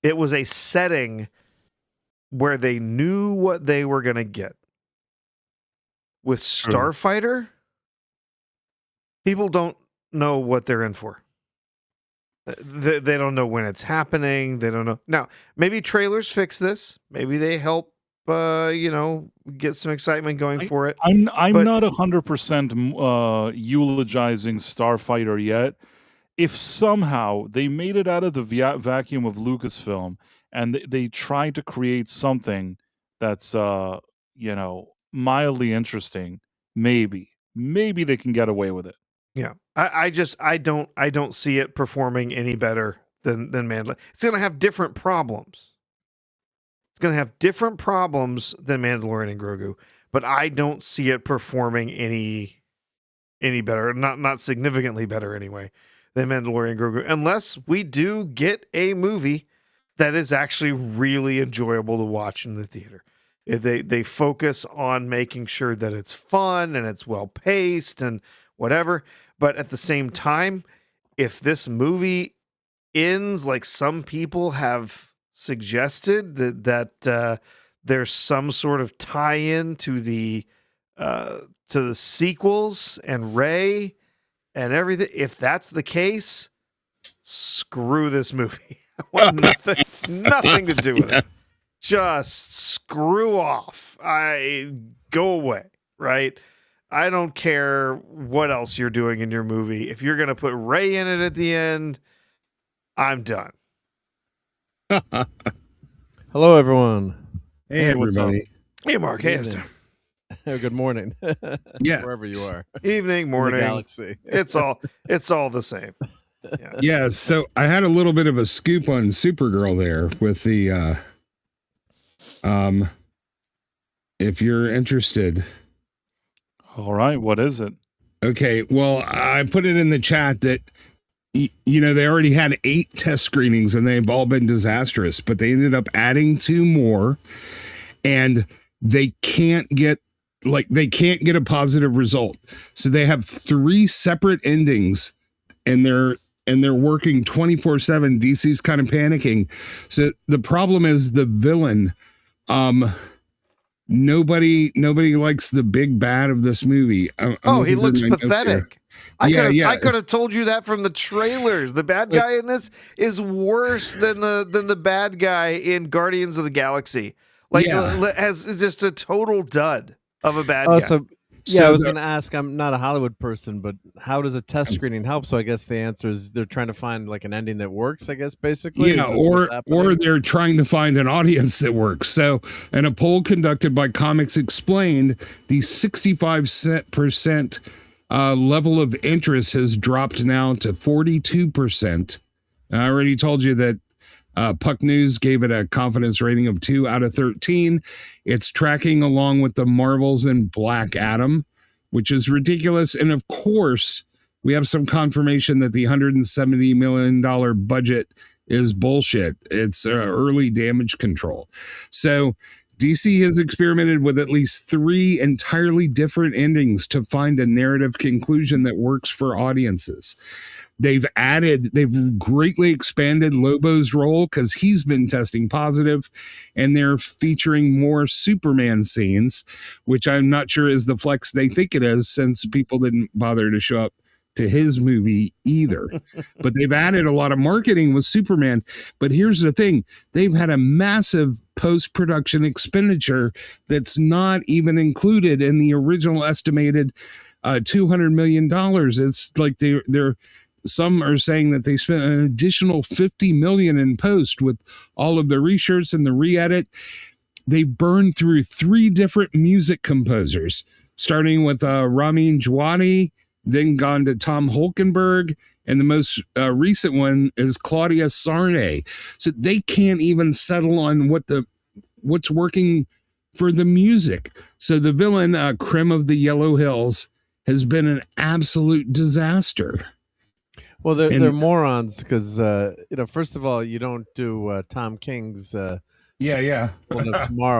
It was a setting where they knew what they were going to get. With Starfighter, people don't know what they're in for. They don't know when it's happening. They don't know. Now, maybe trailers fix this. Maybe they help, get some excitement going for it. I'm not 100% eulogizing Starfighter yet. If somehow they made it out of the vacuum of Lucasfilm and they tried to create something that's, mildly interesting, maybe they can get away with it. Yeah, I don't see it performing any better than Mandalorian. It's going to have different problems. It's going to have different problems than Mandalorian and Grogu, but I don't see it performing any better, not significantly better anyway, than Mandalorian and Grogu, unless we do get a movie that is actually really enjoyable to watch in the theater. They focus on making sure that it's fun and it's well paced and whatever, but at the same time, if this movie ends like some people have suggested that there's some sort of tie-in to the sequels and Rey and everything, if that's the case, screw this movie. I want nothing to do with it. Just screw off. Go away, right? I don't care what else you're doing in your movie. If you're going to put Rey in it at the end, I'm done. Hello, everyone. Hey, everybody. Hey, Mark. Hey, Esther. Good morning. Yeah. Wherever you are. Evening, morning. The galaxy. It's all the same. Yeah. So I had a little bit of a scoop on Supergirl there with the, if you're interested. All right, what is it? Okay. Well, I put it in the chat that, they already had 8 test screenings and they've all been disastrous, but they ended up adding 2 more and they can't get a positive result. So they have 3 separate endings and they're working 24/7. DC's kind of panicking. So the problem is the villain. Nobody likes the big bad of this movie. He looks pathetic. I could have told you that from the trailers. The bad guy in this is worse than the bad guy in Guardians of the Galaxy. Is just a total dud of a bad guy. I was going to ask, I'm not a Hollywood person, but how does a test screening help? So I guess the answer is they're trying to find like an ending that works, I guess, basically. Yeah, or they're trying to find an audience that works. So in a poll conducted by Comics Explained, the 65% level of interest has dropped now to 42%. I already told you that Puck News gave it a confidence rating of 2 out of 13. It's tracking along with the Marvels and Black Adam, which is ridiculous. And of course, we have some confirmation that the $170 million budget is bullshit. It's early damage control. So DC has experimented with at least 3 entirely different endings to find a narrative conclusion that works for audiences. They've greatly expanded Lobo's role because he's been testing positive, and they're featuring more Superman scenes, which I'm not sure is the flex they think it is, since people didn't bother to show up to his movie either. But they've added a lot of marketing with Superman. But here's the thing. They've had a massive post-production expenditure that's not even included in the original estimated $200 million. It's like they're some are saying that they spent an additional $50 million in post with all of the reshoots and the re-edit. They burned through 3 different music composers, starting with Ramin Djawadi, then gone to Tom Hulkenberg, and the most recent one is Claudia Sarne. So they can't even settle on what's working for the music. So the villain, Krim of the Yellow Hills, has been an absolute disaster. Well, they're morons because, first of all, you don't do Tom King's tomorrow.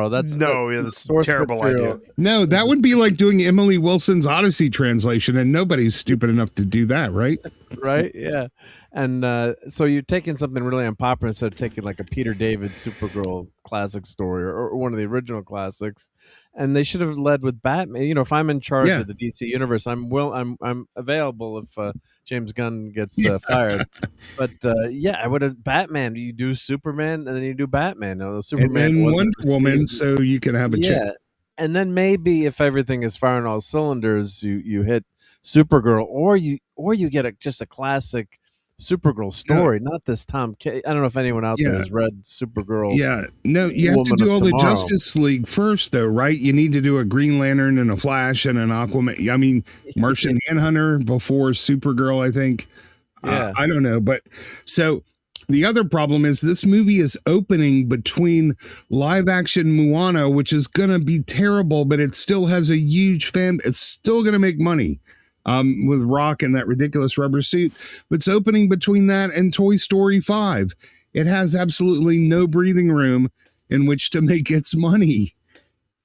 That's a terrible idea. No, that would be like doing Emily Wilson's Odyssey translation, and nobody's stupid enough to do that, right? Right, yeah. And so you're taking something really unpopular instead of taking like a Peter David Supergirl classic story or one of the original classics. And they should have led with Batman. If I'm in charge of the DC universe, I'm available if James Gunn gets fired. But I would have Batman. You do Superman, and then you do Batman. Superman and then Wonder Woman, so you can have a chat. And then maybe if everything is firing all cylinders, you hit Supergirl, or you get just a classic Supergirl story, not this Tom K. I don't know if anyone out there has read Supergirl. Yeah, no, you have to do all the Justice League first, though, right? You need to do a Green Lantern and a Flash and an Aquaman. I mean, Martian Manhunter before Supergirl, I think. I don't know, but so The other problem is this movie is opening between live action Moana, which is going to be terrible, but it still has a huge fan. It's still going to make money with Rock and that ridiculous rubber suit. But it's opening between that and Toy Story 5. It has absolutely no breathing room in which to make its money.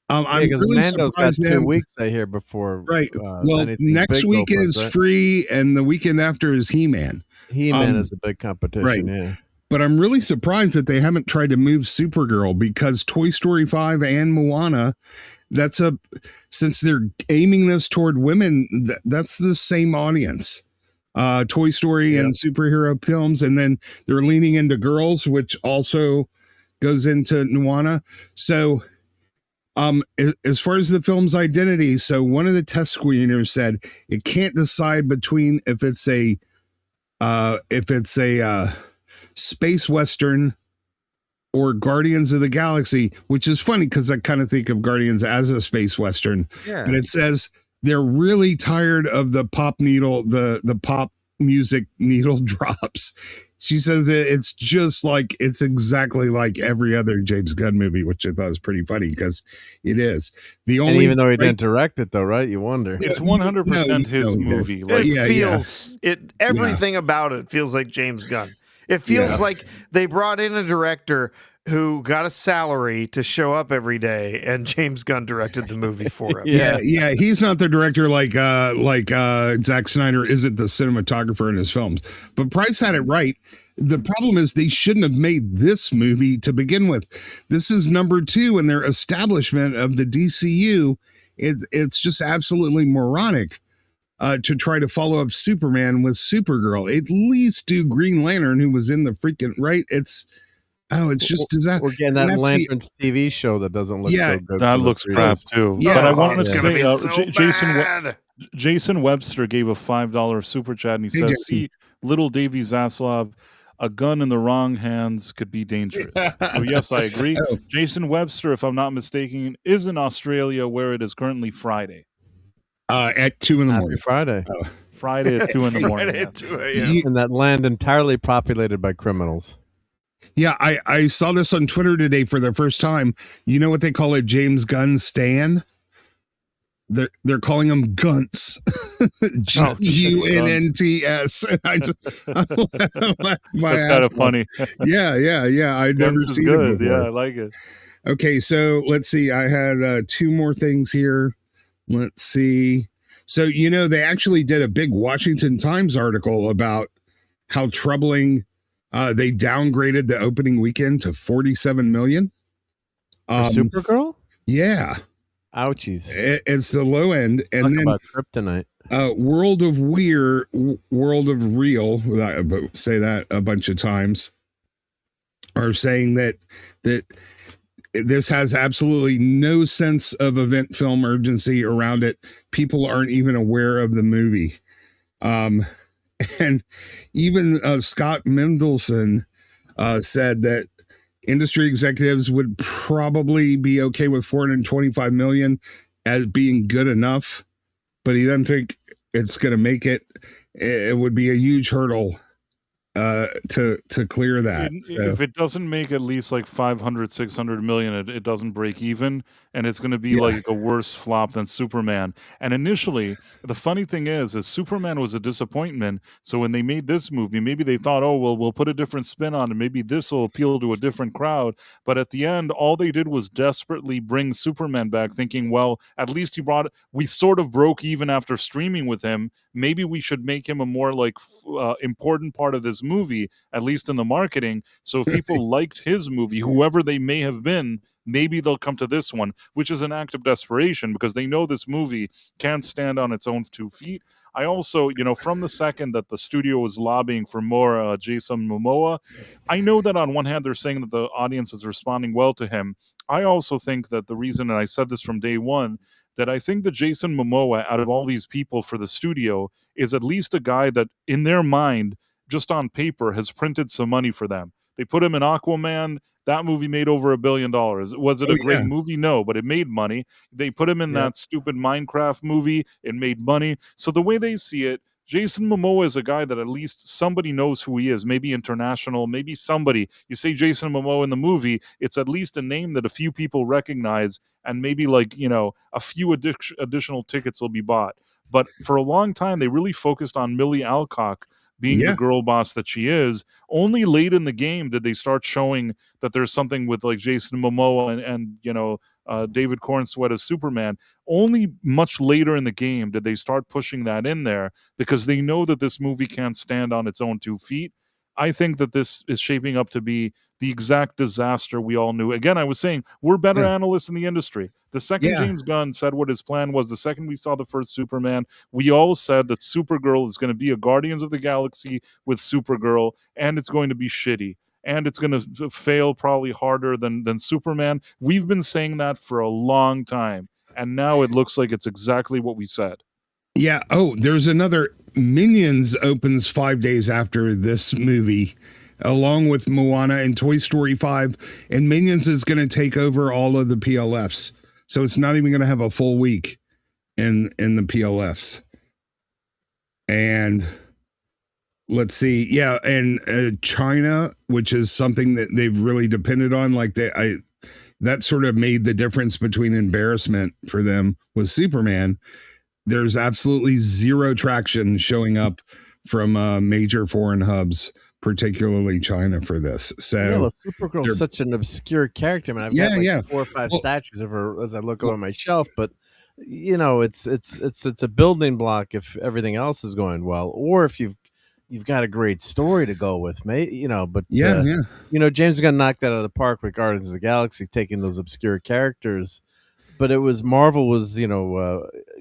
I'm really Mando's got surprised 2 weeks, I hear, before. Right. Well, next week is free, and the weekend after is He-Man. He-Man is a big competition, right. Yeah. But I'm really surprised that they haven't tried to move Supergirl, because Toy Story 5 and Moana, since they're aiming this toward women, that's the same audience. Toy Story and superhero films, and then they're leaning into girls, which also goes into Moana. So as far as the film's identity, so one of the test screeners said it can't decide between if it's a space western or Guardians of the Galaxy, which is funny because I kind of think of Guardians as a space western. Yeah. And it says they're really tired of the pop music needle drops. She says it's just like, it's exactly like every other James Gunn movie, which I thought was pretty funny because it is. And even though he didn't direct it, though, right? You wonder. It's 100% his movie. Like, it feels everything about it feels like James Gunn. It feels like they brought in a director who got a salary to show up every day, and James Gunn directed the movie for him. Yeah. He's not the director like Zack Snyder isn't the cinematographer in his films. But Price had it right. The problem is they shouldn't have made this movie to begin with. This is number 2 in their establishment of the DCU. It's just absolutely moronic to try to follow up Superman with Supergirl. At least do Green Lantern, who was in the freaking right. It's just disaster. We're getting that Lanterns TV show that doesn't look so good. That looks crap too. Yeah, but I wanted to say, so Jason Webster gave a $5 super chat, and he says, "See, little Davy Zaslav, a gun in the wrong hands could be dangerous." So yes, I agree. Jason Webster, if I'm not mistaken, is in Australia, where it is currently Friday. At 2 a.m. Friday. Friday at 2 a.m. Friday at 2 a.m. In that land entirely populated by criminals. Yeah, I saw this on Twitter today for the first time. You know what they call it? James Gunn Stan? They're calling them Gunts. Gunts. That's kind of funny. Yeah. I'd never seen it before. Yeah, I like it. Okay, so let's see. I had 2 more things here. Let's see. So, they actually did a big Washington Times article about how troubling they downgraded the opening weekend to 47 million. Supergirl? Yeah. Ouchies. It's the low end. And Talk then about kryptonite. World of Real, I say that a bunch of times, are saying that this has absolutely no sense of event film urgency around it. People aren't even aware of the movie. And even Scott Mendelson said that industry executives would probably be okay with 425 million as being good enough, but he doesn't think it's going to make it. It would be a huge hurdle to clear that. If it doesn't make at least like 500, 600 million, it doesn't break even, and it's going to be like a worse flop than Superman. And initially, the funny thing is Superman was a disappointment. So when they made this movie, maybe they thought, oh, well, we'll put a different spin on it. Maybe this will appeal to a different crowd. But at the end, all they did was desperately bring Superman back, thinking, well, at least we sort of broke even after streaming with him. Maybe we should make him a more like important part of this movie, at least in the marketing. So if people liked his movie, whoever they may have been, maybe they'll come to this one, which is an act of desperation because they know this movie can't stand on its own 2 feet. I also, from the second that the studio was lobbying for more Jason Momoa, I know that on one hand they're saying that the audience is responding well to him. I also think that the reason, and I said this from day one, that I think that Jason Momoa, out of all these people for the studio, is at least a guy that in their mind, just on paper, has printed some money for them. They put him in Aquaman. That movie made over $1 billion. Was it a great movie? No, but it made money. They put him in that stupid Minecraft movie. It made money. So the way they see it, Jason Momoa is a guy that at least somebody knows who he is, maybe international, maybe somebody. You say Jason Momoa in the movie, it's at least a name that a few people recognize, and maybe like, a few additional tickets will be bought. But for a long time, they really focused on Millie Alcock being the girl boss that she is. Only late in the game did they start showing that there's something with like Jason Momoa and David Cornsweet as Superman. Only much later in the game did they start pushing that in there, because they know that this movie can't stand on its own 2 feet. I think that this is shaping up to be the exact disaster we all knew. Again, I was saying, we're better analysts in the industry. The second James Gunn said what his plan was, the second we saw the first Superman, we all said that Supergirl is going to be a Guardians of the Galaxy with Supergirl, and it's going to be shitty. And it's going to fail probably harder than Superman. We've been saying that for a long time. And now it looks like it's exactly what we said. Yeah. Oh, there's another. Minions opens 5 days after this movie, along with Moana and Toy Story 5. And Minions is going to take over all of the PLFs. So it's not even going to have a full week in the PLFs. And let's see. Yeah. And China, which is something that they've really depended on. Like that sort of made the difference between embarrassment for them with Superman. There's absolutely zero traction showing up from major foreign hubs, particularly China, for this. So Supergirl is such an obscure character. I mean, I've got like 4 or 5 statues of her as I look over my shelf, but it's a building block if everything else is going well, or if you've got a great story to go with, mate. But James Gunn knocked that out of the park with Guardians of the Galaxy, taking those obscure characters. But it was Marvel was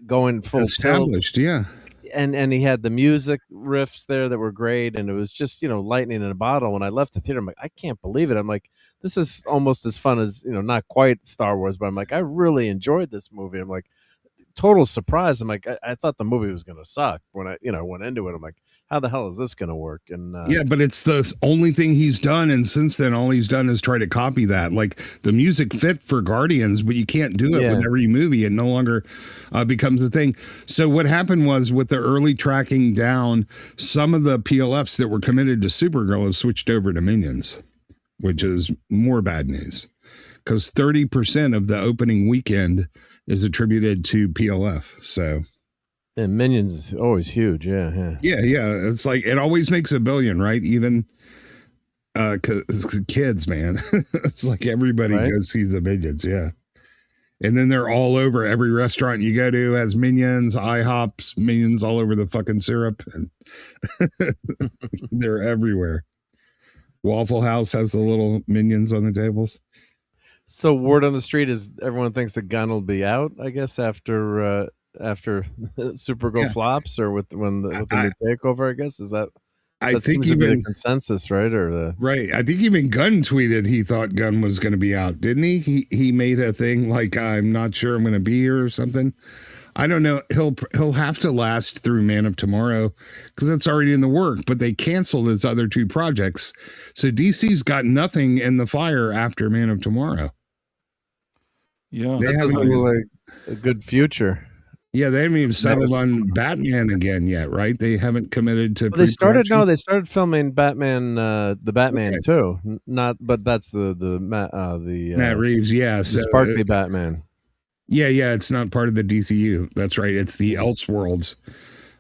going full established, tilt. And he had the music riffs there that were great, and it was just lightning in a bottle. When I left the theater, I'm like, I can't believe it. I'm like, this is almost as fun as not quite Star Wars, but I'm like, I really enjoyed this movie. I'm like, total surprise. I'm like, I thought the movie was gonna suck when I went into it. I'm like, how the hell is this going to work? And but it's the only thing he's done, and since then all he's done is try to copy that. Like, the music fit for Guardians, but you can't do it with every movie. It no longer becomes a thing. So what happened was, with the early tracking down, some of the PLFs that were committed to Supergirl have switched over to Minions, which is more bad news, because 30% of the opening weekend is attributed to PLF. So. And Minions is always huge, yeah. It's like, it always makes $1 billion, right? Even kids, man. It's like everybody goes sees the Minions, and then they're all over. Every restaurant you go to has Minions, IHOPs, Minions all over the fucking syrup, and they're everywhere. Waffle House has the little Minions on the tables. So word on the street is everyone thinks the Gunn will be out, I guess, after Supergirl flops, or with the new takeover, I guess. Is that I think seems even to be the consensus, right? Or right. I think even Gunn tweeted he thought Gunn was going to be out, didn't he? He made a thing like, I'm not sure I'm going to be here or something. I don't know. He'll have to last through Man of Tomorrow, because that's already in the work, but they canceled his other 2 projects. So DC's got nothing in the fire after Man of Tomorrow. Yeah, they have like a good future. Yeah, they haven't even settled on Batman again yet, right? They haven't committed to. They started filming Batman, the Batman too. But that's the Matt Reeves, the sparkly Batman. Yeah, it's not part of the DCU. That's right. It's the Elseworlds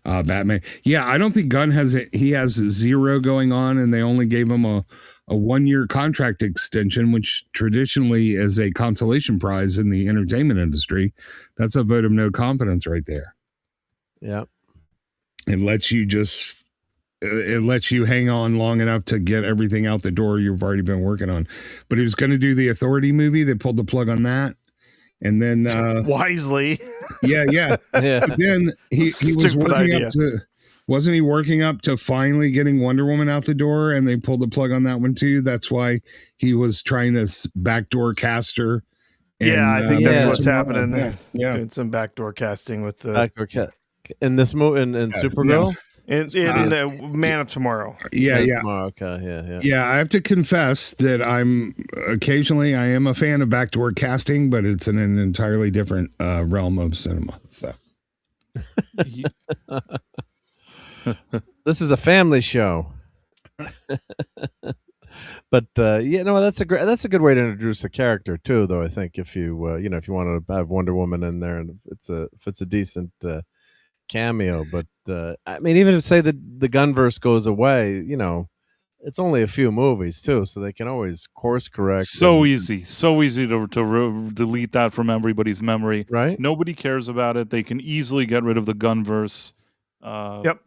Batman. Yeah, I don't think Gunn has it. He has 0 going on, and they only gave him a 1-year contract extension, which traditionally is a consolation prize in the entertainment industry. That's a vote of no confidence right there. Yeah. It lets you hang on long enough to get everything out the door you've already been working on. But he was going to do the Authority movie. They pulled the plug on that. And then wisely. Yeah. But then he was working up to. Wasn't he working up to finally getting Wonder Woman out the door, and they pulled the plug on that one too? That's why he was trying to backdoor cast her. And, I think that's what's happening. Yeah, doing some backdoor casting with the backdoor in this movie in Supergirl. In Man of Tomorrow. Yeah. Tomorrow. Okay, yeah. Yeah, I have to confess that I am a fan of backdoor casting, but it's in an entirely different realm of cinema. So. This is a family show. But that's a good way to introduce a character too. Though I think if you if you want to have Wonder Woman in there, and if it's a decent cameo. But I mean, even if say the Gunverse goes away, it's only a few movies too, so they can always course correct. So easy to delete that from everybody's memory. Right? Nobody cares about it. They can easily get rid of the Gunverse. Yep.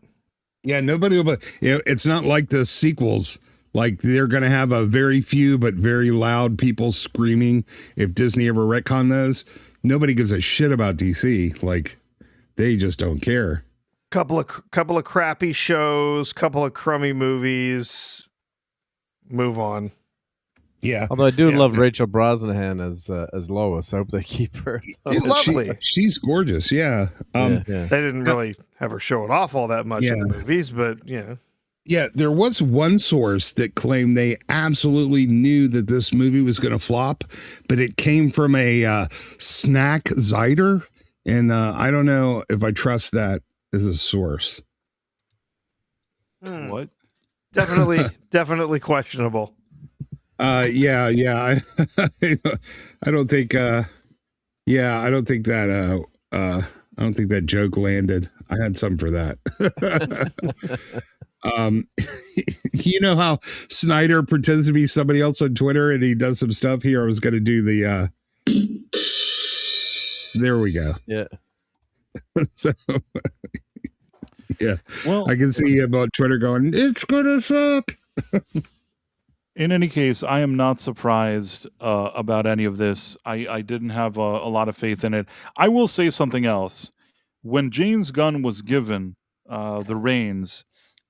Yeah, nobody will. It's not like the sequels. Like they're going to have a very few but very loud people screaming if Disney ever retcon those. Nobody gives a shit about DC. Like they just don't care. Couple of crappy shows, couple of crummy movies. Move on. Yeah. Although I do love Rachel Brosnahan as Lois. I hope they keep her. She's lovely. She's gorgeous. Yeah. They didn't really have her show it off all that much in the movies, but yeah. Yeah, there was one source that claimed they absolutely knew that this movie was going to flop, but it came from a snack Zyder, and I don't know if I trust that as a source. What? Definitely questionable. Yeah. I don't think. I don't think that. I don't think that joke landed. I had some for that. You know how Snyder pretends to be somebody else on Twitter and he does some stuff here. I was going to do the, there we go. Yeah. So, yeah. Well, I can see him on Twitter going, it's going to suck. In any case, I am not surprised about any of this. I didn't have a lot of faith in it. I will say something else. When James Gunn was given the reins,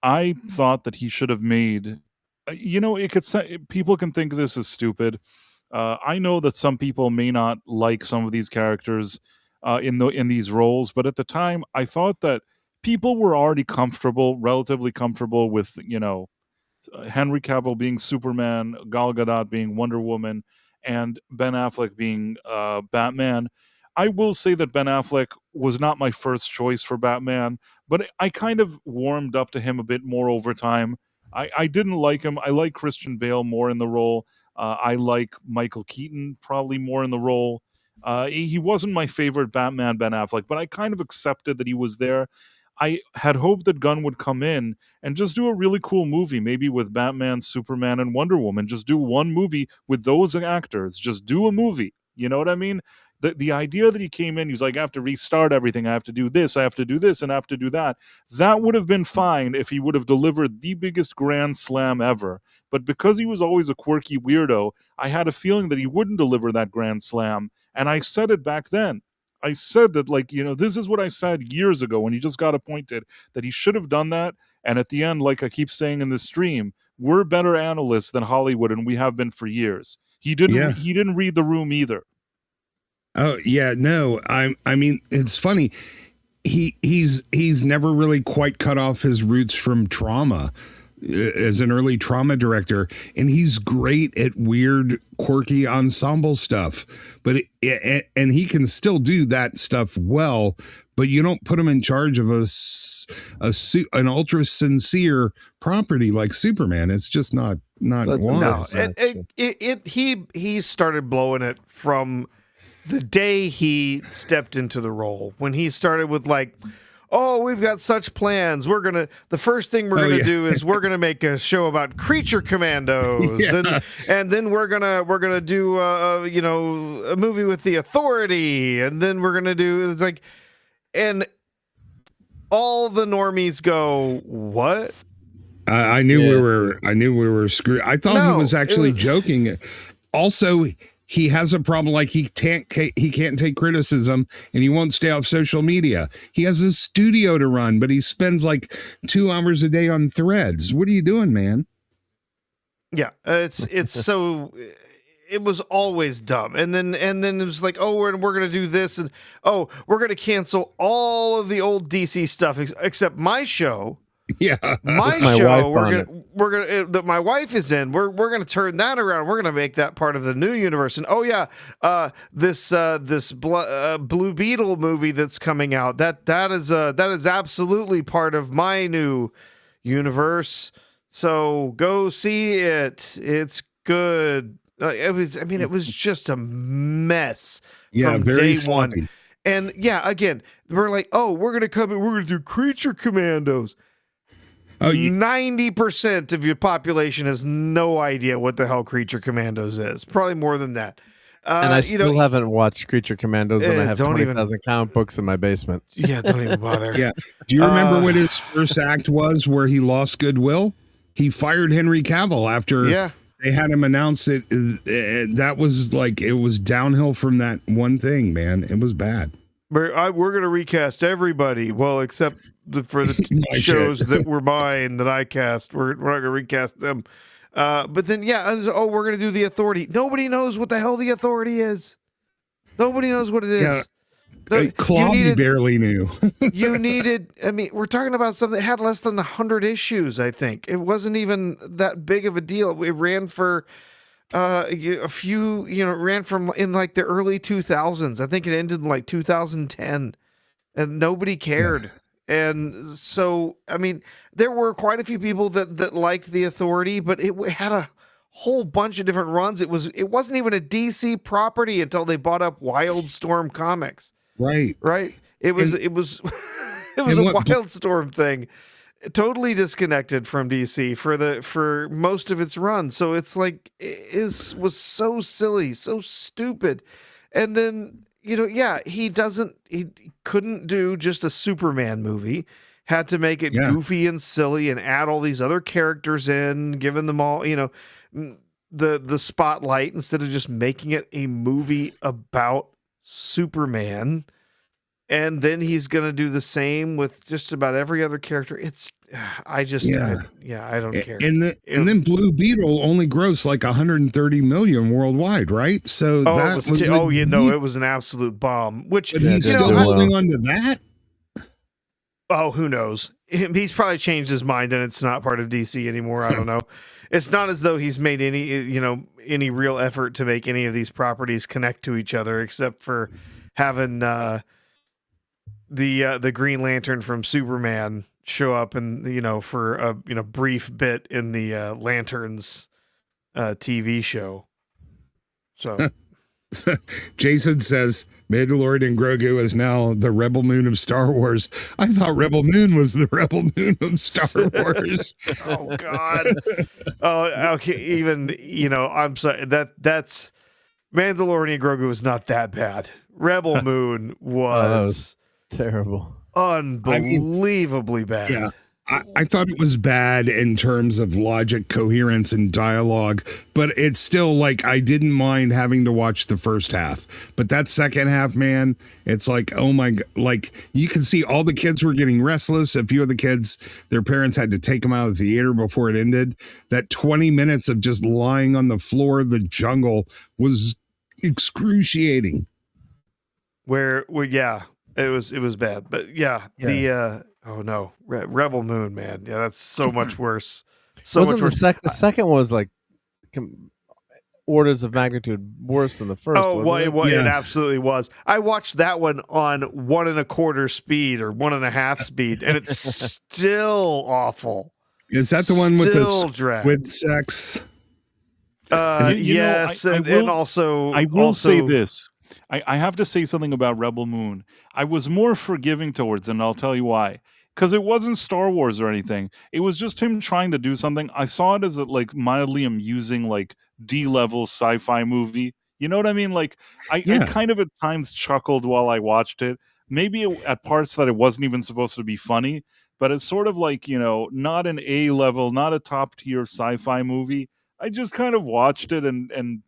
I thought that he should have made, people can think this is stupid. I know that some people may not like some of these characters in these roles, but at the time, I thought that people were already relatively comfortable with, Henry Cavill being Superman, Gal Gadot being Wonder Woman, and Ben Affleck being Batman. I will say that Ben Affleck was not my first choice for Batman, but I kind of warmed up to him a bit more over time. I didn't like him. I like Christian Bale more in the role. I like Michael Keaton probably more in the role. He wasn't my favorite Batman, Ben Affleck, but I kind of accepted that he was there. I had hoped that Gunn would come in and just do a really cool movie, maybe with Batman, Superman, and Wonder Woman. Just do one movie with those actors. Just do a movie. You know what I mean? The idea that he came in, he's like, I have to restart everything. I have to do this. I have to do this, and I have to do that. That would have been fine if he would have delivered the biggest grand slam ever. But because he was always a quirky weirdo, I had a feeling that he wouldn't deliver that grand slam. And I said it back then. I said that, this is what I said years ago when he just got appointed, that he should have done that. And at the end, like I keep saying in this stream, we're better analysts than Hollywood, and we have been for years. He didn't read the room either. Oh yeah, no. I mean, it's funny. He's never really quite cut off his roots from trauma as an early trauma director, and he's great at weird, quirky ensemble stuff. But and he can still do that stuff well. But you don't put him in charge of an ultra sincere property like Superman. It's just not wise. No, he started blowing it from the day he stepped into the role, when he started with we've got such plans. The first thing we're gonna do is we're gonna make a show about creature commandos, and then we're gonna do a movie with the Authority, and then we're gonna do and all the normies go, what? I knew we were screwed. I thought he was actually joking. Also, he has a problem, he can't take criticism, and he won't stay off social media. He has a studio to run, but he spends 2 hours a day on Threads. What are you doing, man? Yeah, it's so. It was always dumb, and then it was we're gonna do this, and we're gonna cancel all of the old DC stuff except my show. Yeah, my show. that my wife is in. We're gonna turn that around. We're gonna make that part of the new universe. And oh yeah, this Blue Beetle movie that's coming out, that is absolutely part of my new universe. So go see it. It's good. It was just a mess from very day one. sloppy. And yeah, again, we're like, oh, we're gonna come in, we're gonna do Creature Commandos. 90% of your population has no idea what the hell Creature Commandos is. Probably more than that. And I still haven't watched Creature Commandos, and I have 20,000 comic books in my basement. Yeah, don't even bother. Yeah. Do you remember what his first act was where he lost goodwill? He fired Henry Cavill after they had him announce it. That was like, it was downhill from that one thing, man. It was bad. We're going to recast everybody. Well, except for the shows that were mine that I cast. We're not going to recast them. But then, we're going to do The Authority. Nobody knows what the hell The Authority is. Nobody knows what it is. Yeah. Claude barely knew. We're talking about something that had less than 100 issues, I think. It wasn't even that big of a deal. It ran for a few, ran from in like the early 2000s. I think it ended in like 2010, and nobody cared. And so, there were quite a few people that liked The Authority, but it had a whole bunch of different runs. It wasn't even a DC property until they bought up Wildstorm Comics. Right. It was a Wildstorm thing, totally disconnected from DC for most of its run. So it's like was so silly, so stupid. And then he couldn't do just a Superman movie. Had to make it goofy and silly and add all these other characters in, giving them all the spotlight instead of just making it a movie about Superman. And then he's going to do the same with just about every other character. I don't care. And then Blue Beetle only grossed like 130 million worldwide, right? So it was an absolute bomb. Which he's still holding on to that. Oh, who knows? He's probably changed his mind and it's not part of DC anymore. I don't know. It's not as though he's made any real effort to make any of these properties connect to each other, except for having the Green Lantern from Superman show up and for a brief bit in the Lanterns TV show. So Jason says Mandalorian and Grogu is now the Rebel Moon of Star Wars. I thought Rebel Moon was the Rebel Moon of Star Wars. Oh God. Oh, okay. Even I'm sorry. That's Mandalorian and Grogu is not that bad. Rebel Moon was terrible, unbelievably bad. Yeah, I thought it was bad in terms of logic, coherence, and dialogue, but it's still like I didn't mind having to watch the first half. But that second half, man, it's like, oh my God, like you can see all the kids were getting restless. A few of the kids, their parents had to take them out of the theater before it ended. That 20 minutes of just lying on the floor of the jungle was excruciating. It was bad. But Rebel Moon, man. Yeah, that's so much worse. The second was like orders of magnitude worse than the first. It absolutely was. I watched that one on 1 1/4 speed or 1.5 speed, and it's still awful. Is that the one with the squid sex? Yes, and also I will say this. I have to say something about Rebel Moon. I was more forgiving towards it, and I'll tell you why. Because it wasn't Star Wars or anything. It was just him trying to do something. I saw it as a mildly amusing, D-level sci-fi movie. You know what I mean? I kind of at times chuckled while I watched it. Maybe at parts that it wasn't even supposed to be funny, but it's sort of not an A-level, not a top-tier sci-fi movie. I just kind of watched it and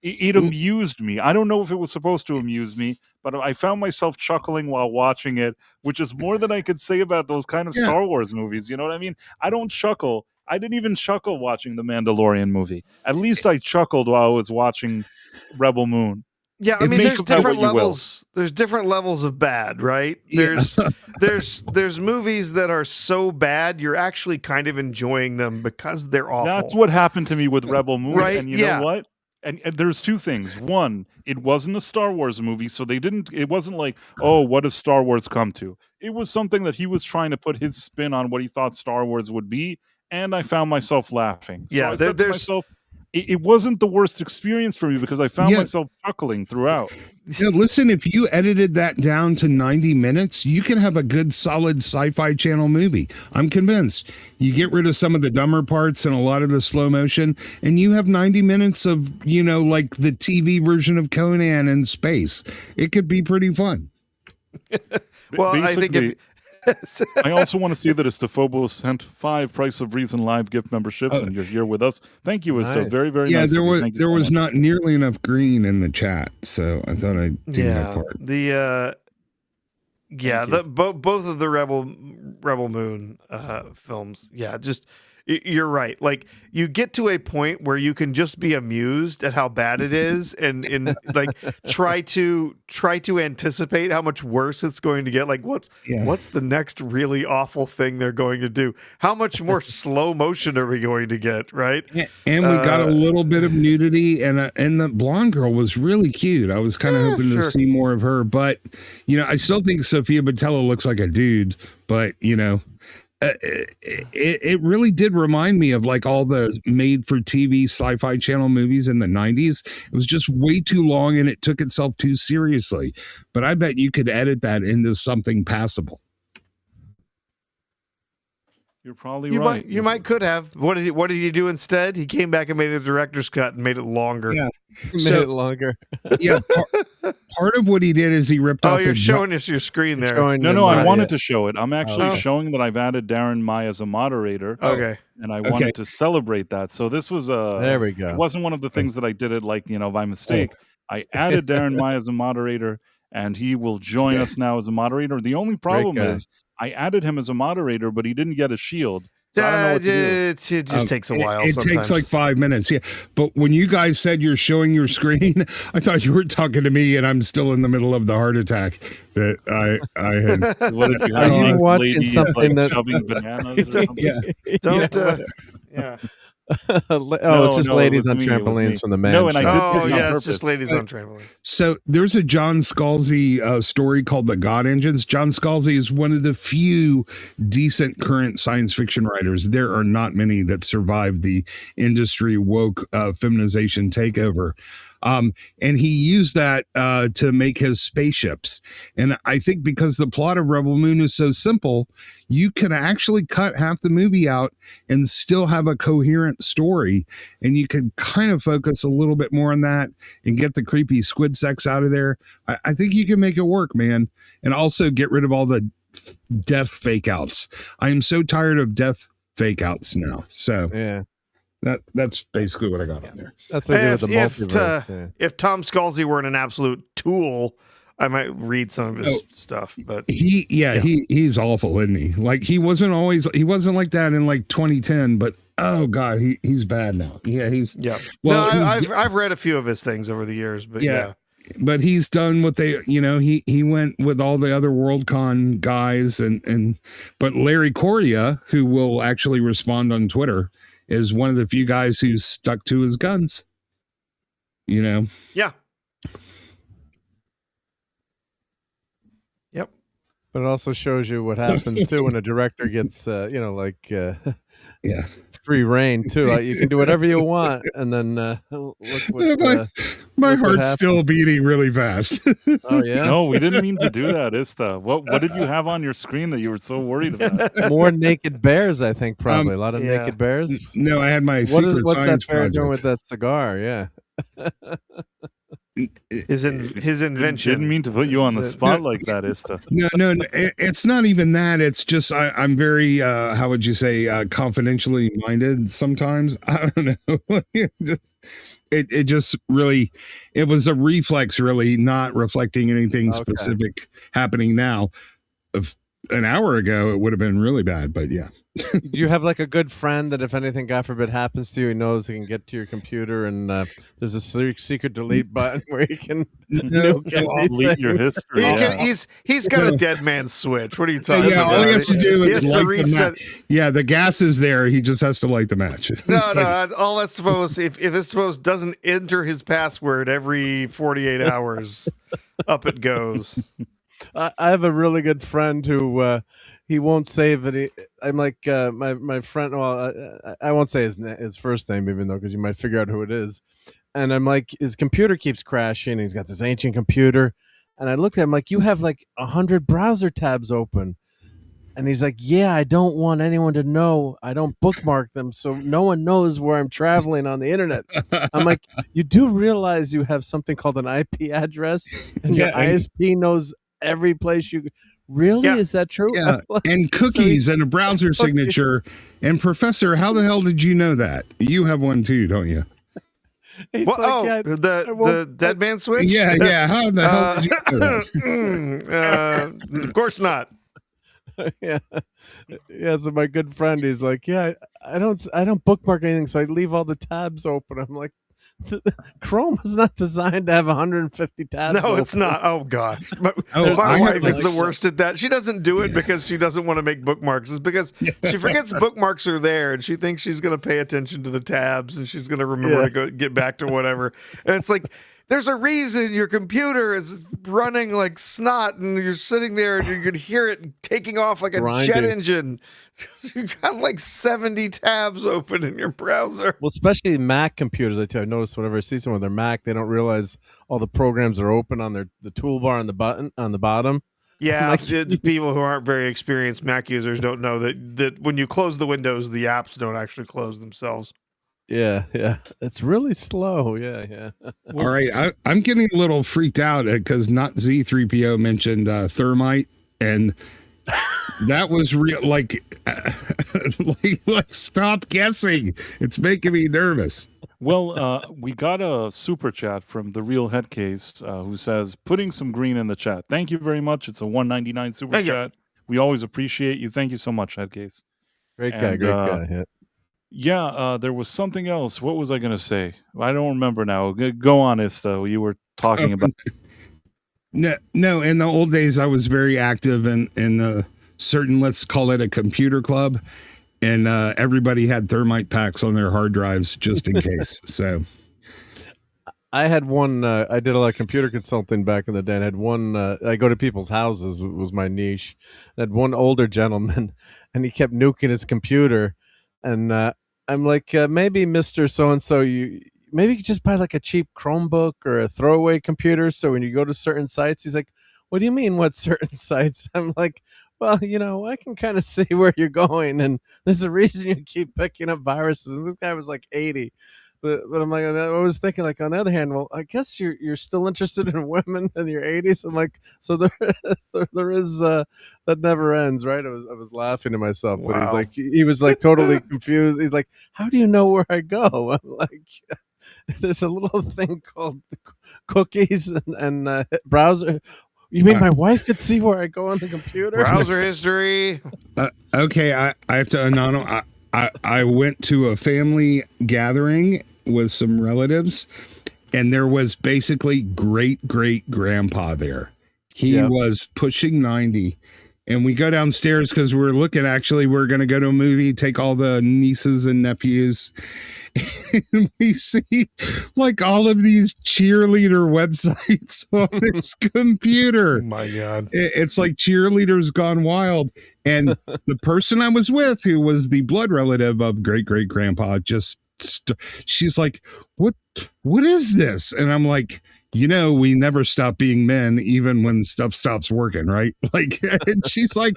it amused me. I don't know if it was supposed to amuse me, but I found myself chuckling while watching it, which is more than I could say about those kind of Star Wars movies. You know what I mean? I don't chuckle. I didn't even chuckle watching the Mandalorian movie. At least I chuckled while I was watching Rebel Moon. Yeah, I It mean, makes there's of that different what you will. levels. There's different levels of bad, right? Yeah. There's movies that are so bad you're actually kind of enjoying them because they're awful. That's what happened to me with Rebel Moon. Right, And you yeah. know what? And there's two things. One, it wasn't a Star Wars movie, so it wasn't like, oh, what does Star Wars come to? It was something that he was trying to put his spin on what he thought Star Wars would be, and I found myself laughing. So Yeah, I said to there's myself, it wasn't the worst experience for me because I found Yeah. myself chuckling throughout. Yeah, listen, if you edited that down to 90 minutes, you can have a good, solid Sci-Fi Channel movie. I'm convinced. You get rid of some of the dumber parts and a lot of the slow motion, and you have 90 minutes of, like the TV version of Conan in space. It could be pretty fun. well, I think if I also want to see that Estefobos sent 5 Price of Reason live gift memberships, and you're here with us. Thank you, Esto. Nice. Very, very Yeah, nice. there of you. was Thank you there so was much. not nearly enough green in the chat, so I thought I'd do my yeah, part. the Thank you. both of the Rebel Moon films. Yeah, just you're right. Like you get to a point where you can just be amused at how bad it is, and like try to anticipate how much worse it's going to get. Like what's the next really awful thing they're going to do? How much more slow motion are we going to get? Right? And we got a little bit of nudity, and the blonde girl was really cute. I was kind of hoping to sure. see more of her, but I still think Sophia Boutella looks like a dude. But it really did remind me of like all the made-for-TV Sci-Fi Channel movies in the 90s. It was just way too long, and it took itself too seriously. But I bet you could edit that into something passable. You're probably You right. could have. What did he do instead? He came back and made a director's cut and made it longer. Yeah. Made So- it longer. Yeah, part of what he did is he ripped Oh, off. you're a showing us your screen there. Showing No, them no, I not wanted yet. to show it. I'm actually Oh. showing that I've added Darren Mai as a moderator, Okay. and I Okay. wanted to celebrate that. So this was There we go. It wasn't one of the things that I did it like, by mistake. I added Darren Mai as a moderator, and he will join us now as a moderator. The only problem guy. is I added him as a moderator, but he didn't get a shield. So I don't know what to do. It just takes a while. It sometimes. takes like 5 minutes. Yeah. But when you guys said you're showing your screen, I thought you were talking to me, and I'm still in the middle of the heart attack that I had. What did you Are have? you These watching ladies, something like, that- shoving bananas or something? Yeah. Don't. Yeah. Yeah. It's just no, it ladies was on me, it was me. trampolines from the man. No, and I show. did this Oh on yeah, it's purpose. just ladies on trampoline. So there's a John Scalzi story called The God Engines. John Scalzi is one of the few decent current science fiction writers. There are not many that survive the industry woke feminization takeover. And he used that to make his spaceships. And I think because the plot of Rebel Moon is so simple, you can actually cut half the movie out and still have a coherent story. And you can kind of focus a little bit more on that and get the creepy squid sex out of there. I think you can make it work, man. And also get rid of all the death fake outs. I am so tired of death fake outs now. So Yeah, that's basically what I got on there. that's what I do with the If, multiverse. yeah. if Tom Scalzi weren't an absolute tool, I might read some of his stuff. But He's awful, isn't he? Like he wasn't like that in like 2010, but oh god, he's bad now. Yeah, he's yeah. well, no, he's- I've read a few of his things over the years, but yeah. but he's done what they, he went with all the other Worldcon guys but Larry Correa, who will actually respond on Twitter, is one of the few guys who's stuck to his guns. Yeah. Yep. But it also shows you what happens too when a director gets, Yeah. free reign too. Like, you can do whatever you want, and then look what. My look what heart's happened. still beating really fast. Oh yeah, No, we didn't mean to do that, Ista. What did you have on your screen that you were so worried about? more naked bears. I think probably a lot of yeah. naked bears. No, I had my What's secret that science bear doing with project. that cigar? Yeah. His invention. Didn't mean to put you on the spot like that, Ista. No, it's not even that. It's just I'm very how would you say confidentially minded sometimes. I don't know. It just really, it was a reflex, really not reflecting anything Okay. specific happening now of an hour ago, it would have been really bad. But yeah. Do you have like a good friend that if anything, God forbid, happens to you, he knows he can get to your computer and there's a secret delete button where he can nuke Delete your everything? history. He's got a dead man switch. What are you talking Yeah, about? all he has to do He is has to light the reset. match. Yeah, the gas is there. He just has to light the match. No, It's like- no. All that's supposed if it's supposed doesn't enter his password every 48 hours, up it goes. I have a really good friend who he won't save it. I'm like my friend. Well, I won't say his first name, even though because you might figure out who it is. And I'm like, his computer keeps crashing. He's got this ancient computer, and I looked at him like, you have like 100 browser tabs open. And he's like, yeah, I don't want anyone to know. I don't bookmark them, so no one knows where I'm traveling on the internet. I'm like, you do realize you have something called an IP address, and your ISP knows every place you. Really, Yeah. is that true? Yeah, and cookies and a browser signature. And Professor, how the hell did you know that? You have one too, don't you? He's Well, like, yeah, the dead man switch. Yeah, yeah. How the hell did you know that? Of course not. yeah, yeah. So my good friend, he's like, yeah, I don't bookmark anything, so I leave all the tabs open. I'm like, Chrome is not designed to have 150 tabs. No, open. it's not. Oh God, my I wife have is like- the worst at that. She doesn't do it because she doesn't want to make bookmarks. It's because she forgets bookmarks are there, and she thinks she's going to pay attention to the tabs, and she's going to remember to go get back to whatever. And it's like, there's a reason your computer is running like snot, and you're sitting there, and you can hear it taking off like a jet Grinding. engine. You've got like 70 tabs open in your browser. Well, especially Mac computers. I notice whenever I see someone with their Mac, they don't realize all the programs are open on the toolbar on the bottom. Yeah, Like- the people who aren't very experienced Mac users don't know that when you close the windows, the apps don't actually close themselves. Yeah, it's really slow. Yeah. All right, I'm getting a little freaked out because not Z3PO mentioned thermite, and that was real. Like, like, stop guessing. It's making me nervous. Well, we got a super chat from the real Headcase who says, putting some green in the chat. Thank you very much. It's a $1.99 super Thank you. chat. We always appreciate you. Thank you so much, Headcase. Great guy. And, Great guy. Yeah. Yeah, there was something else. What was I going to say? I don't remember now. Go on, Ista. You were talking about. No. In the old days, I was very active in a certain, let's call it a computer club, and everybody had thermite packs on their hard drives just in case. So I had one. I did a lot of computer consulting back in the day. And I had one. I go to people's houses was my niche. I had one older gentleman, and he kept nuking his computer. And I'm like, maybe Mr. So and So, maybe you could just buy like a cheap Chromebook or a throwaway computer. So when you go to certain sites, he's like, what do you mean? What certain sites? I'm like, well, I can kind of see where you're going, and there's a reason you keep picking up viruses. And this guy was like 80. But I'm like, I was thinking, like, on the other hand, well, I guess you're still interested in women in your 80s. I'm like, so there is that never ends, right? I was laughing to myself, but he's Wow. like, he was like totally confused. He's like, how do you know where I go? I'm like, there's a little thing called cookies and browser. You mean my wife could see where I go on the computer? Browser history. okay, I have to anonymize. I went to a family gathering with some relatives, and there was basically great grandpa there. He was pushing 90, and we go downstairs because we're going to go to a movie, take all the nieces and nephews. And we see like all of these cheerleader websites on his computer. Oh my God. It's like cheerleaders gone wild. And the person I was with, who was the blood relative of great grandpa, she's like, what is this? And I'm like, we never stop being men, even when stuff stops working, right? Like, and she's like,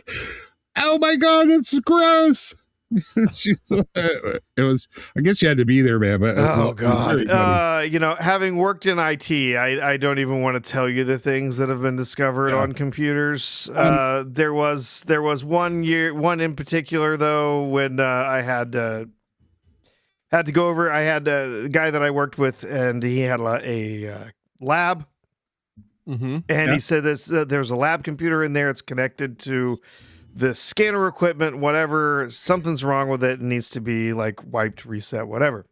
oh my God, it's gross. It was, I guess you had to be there, man. But Oh God. Having worked in IT, I don't even want to tell you the things that have been discovered on computers. There was one in particular though, when I had to go over. I had a guy that I worked with, and he had a lab. Mm-hmm. And he said there's a lab computer in there. It's connected to this scanner equipment, whatever, something's wrong with it and needs to be like wiped, reset, whatever.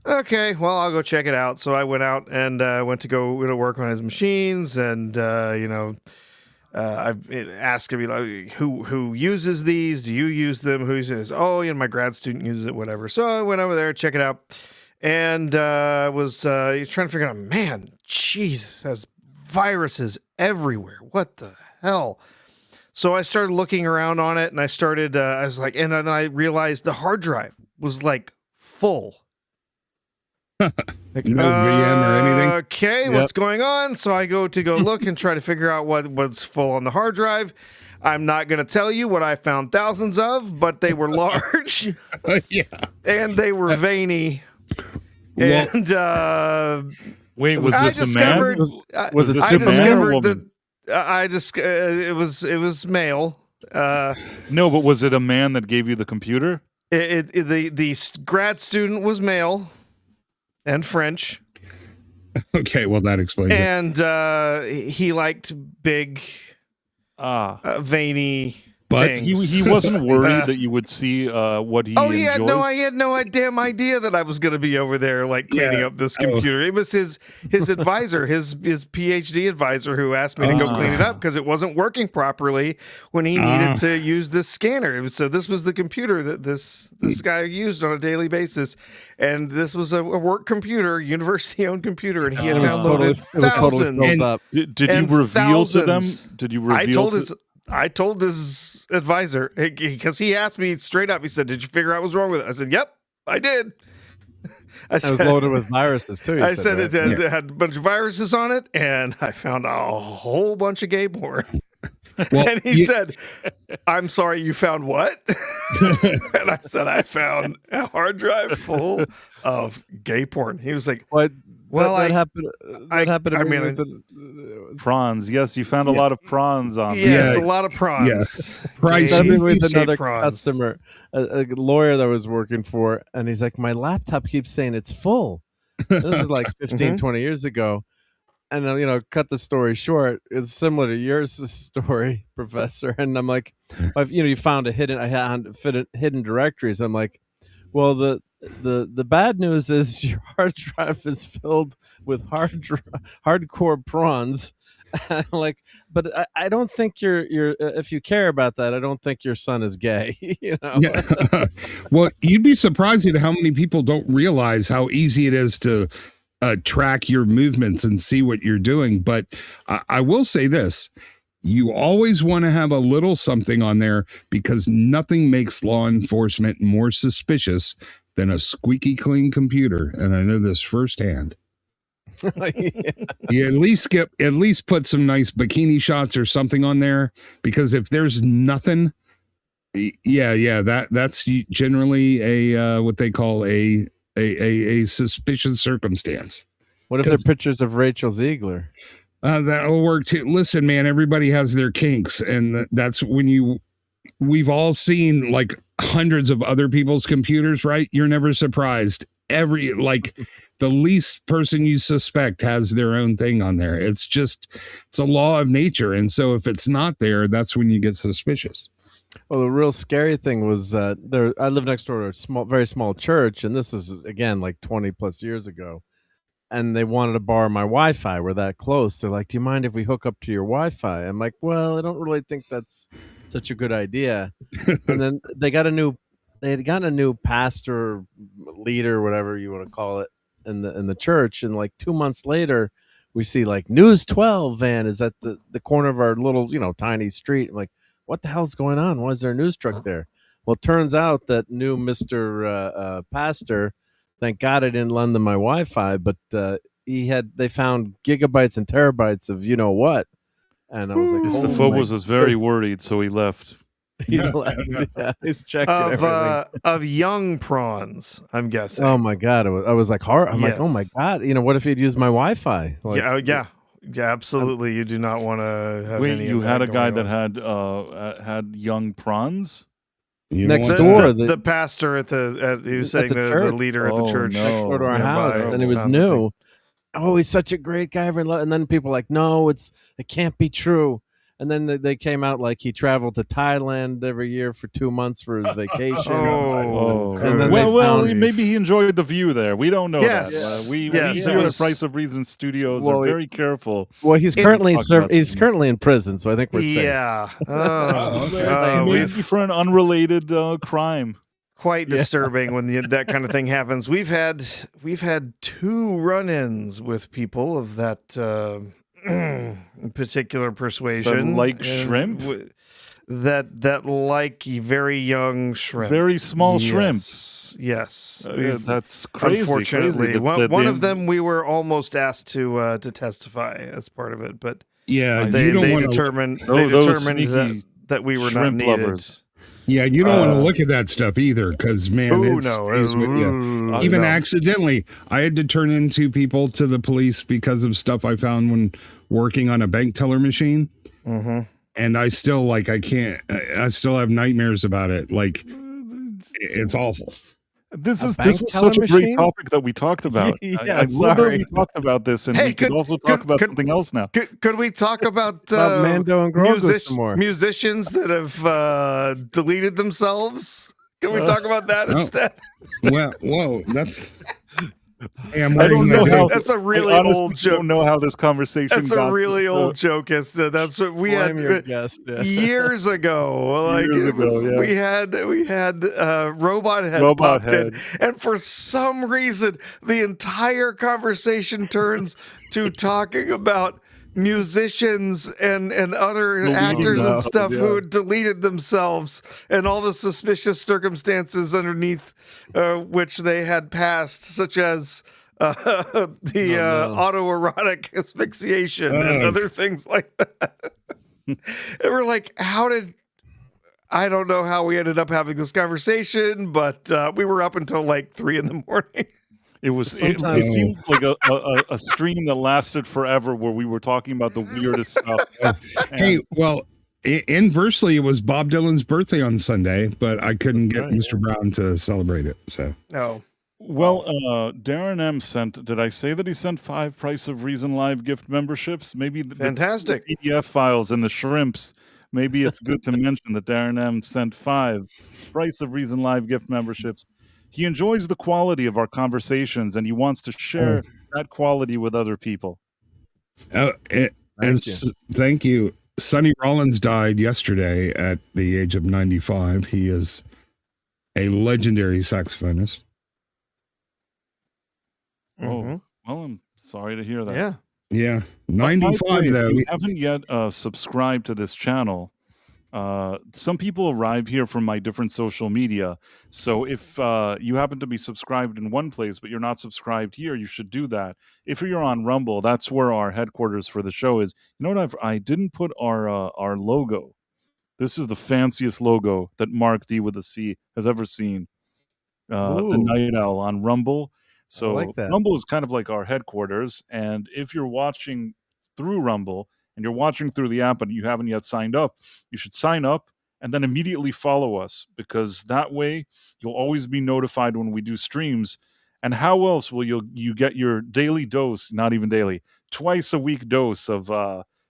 Okay, well, I'll go check it out. So I went out and went to go work on his machines, and I asked him, who uses these? Do you use them? Who uses this? Oh, my grad student uses it, whatever. So I went over there, check it out, and was trying to figure out, man, Jesus, has viruses everywhere. What the hell? So I started looking around on it, and I was like, and then I realized the hard drive was like full. Like, no VM or anything. Okay, yep. What's going on? So I go look and try to figure out what's full on the hard drive. I'm not going to tell you what I found thousands of, but they were large. Yeah. And they were veiny. Well, and wait, was this a man? Was it Superman or woman? It was male. No, but was it a man that gave you the computer? The grad student was male. And French. Okay, well, that explains it. And he liked big, veiny but things. He wasn't worried that you would see what he enjoys? He had no damn idea that I was going to be over there cleaning up this computer. It was his advisor, his PhD advisor, who asked me to go clean it up because it wasn't working properly when he needed to use this scanner. So this was the computer that this guy used on a daily basis, and this was a work computer, university-owned computer, and he had downloaded thousands. It was totally filled up. Did you reveal to them? Did you reveal? I told his advisor, because he asked me straight up. He said, "Did you figure out what's wrong with it?" I said, "Yep, I did." It was loaded with viruses too. I said it had a bunch of viruses on it, and I found a whole bunch of gay porn. Well, and he said, "I'm sorry, you found what?" And I said, "I found a hard drive full of gay porn." He was like, "What?" Well, that happened. That happened. I mean, prawns. Yes, you found a lot of prawns on. Yes, a lot of prawns. Yes, with another customer, a lawyer that I was working for, and he's like, "My laptop keeps saying it's full." This is like 15, 20 years ago, and cut the story short. It's similar to your story, Professor. And I'm like, you found a hidden directories. I'm like, well, the bad news is your hard drive is filled with hardcore prawns. But I don't think you're if you care about that, I don't think your son is gay. Yeah. Well, you'd be surprised at how many people don't realize how easy it is to track your movements and see what you're doing. But I will say this. You always want to have a little something on there, because nothing makes law enforcement more suspicious than a squeaky clean computer. And I know this firsthand. You at least put some nice bikini shots or something on there, because if there's nothing, that's generally a what they call a suspicious circumstance. What if they're pictures of Rachel Ziegler? That'll work too. Listen, man, everybody has their kinks, and that's when we've all seen like hundreds of other people's computers, right? You're never surprised. The least person you suspect has their own thing on there. It's a law of nature. And so if it's not there, that's when you get suspicious. Well, the real scary thing was I lived next door to a very small church, and this is, again, like 20 plus years ago. And they wanted to borrow my Wi-Fi. We're that close. They're like, "Do you mind if we hook up to your Wi-Fi?" I'm like, "Well, I don't really think that's such a good idea." And then they had gotten a new pastor, leader, whatever you want to call it, in the church. And like 2 months later, we see like News 12 van is at the corner of our little, tiny street. I'm like, what the hell's going on? Why is there a news truck there? Well, it turns out that new Mr. Pastor, thank God I didn't lend them my Wi-Fi, but they found gigabytes and terabytes of what. And I was like, Mr. Phobos is very worried, so he left. He left. Yeah, he's checking everything. Of young prawns, I'm guessing. Oh my God. I was like, hard. I'm like, oh my God. What if he'd used my Wi-Fi? Like, yeah, absolutely. You do not want to have any. Wait, you had a guy that had young prawns? Next door, the pastor he was saying the leader at the church next door to our house, and it was new. Oh, he's such a great guy. And then people were like, no, it can't be true. And then they came out like he traveled to Thailand every year for 2 months for his vacation. Oh, And then well, they found- maybe he enjoyed the view there. We don't know Yes. that. We Yes, here it at was- Price of Reason Studios Well, are very careful. Well, he's It's- currently Talk about he's something. currently in prison, so I think we're safe. Yeah. Maybe We've for an unrelated crime. quite disturbing when that kind of thing happens. We've had 2 run-ins with people of that particular persuasion That like and shrimp? that like very young shrimp, Very small shrimp. Yes, we've- That's crazy. unfortunately, crazy. one of them we were almost asked to testify as part of it, but Yeah, they you don't want to. determined Oh, they those determined sneaky that we were not shrimp needed. lovers. Yeah, you don't want to look at that stuff either, because man, Oh it no! stays with you. Ooh, Even no. accidentally, I had to turn in 2 people to the police because of stuff I found when working on a bank teller machine. Mhm. And I still I still have nightmares about it. Like, it's awful. This was bank such teller a great machine? topic that we talked about. Yeah, I love that sorry. we talked about this, and Hey, we could also talk about something else now. Could we talk about Mando and Grogu some more. musicians that have deleted themselves? Can we talk about that Oh. instead? Well, whoa, that's. Hey, I'm I wearing don't my know how. That's a really I honestly old joke. don't know how this conversation. That's a got really to- old joke. That's what we Blame your had guest. Yeah. years ago. Like Years it was, ago, yeah. we had Robot Head Robot popped Head. in, and for some reason, the entire conversation turns to talking about musicians and other Deleting actors and themselves, stuff yeah. who had deleted themselves and all the suspicious circumstances underneath which they had passed, such as the no. autoerotic asphyxiation and other things like that. And we're like, I don't know how we ended up having this conversation, but we were up until like 3 a.m. It was. It Sometimes- seemed like a stream that lasted forever, where we were talking about the weirdest stuff. Hey, well, inversely, it was Bob Dylan's birthday on Sunday, but I couldn't get Right. Mr. Brown to celebrate it. So No. Well, Darren M sent. Did I say that he sent 5 Price of Reason live gift memberships? Maybe the Fantastic. PDF files and the shrimps. Maybe it's good to mention that Darren M sent 5 Price of Reason live gift memberships. He enjoys the quality of our conversations, and he wants to share that quality with other people. Thank you. Sonny Rollins died yesterday at the age of 95. He is a legendary saxophonist. Mhm. Oh, well, I'm sorry to hear that. Yeah. Yeah, But by the 95 way, if though. you haven't yet subscribed to this channel, some people arrive here from my different social media. So if you happen to be subscribed in one place, but you're not subscribed here, you should do that. If you're on Rumble, that's where our headquarters for the show is. You know what? I didn't put our logo. This is the fanciest logo that Mark D with a C has ever seen. The Ooh. Night Owl on Rumble. So like that. Rumble is kind of like our headquarters. And if you're watching through Rumble and you're watching through the app and you haven't yet signed up, you should sign up and then immediately follow us, because that way you'll always be notified when we do streams. And how else will you get your daily dose, not even daily, twice a week dose of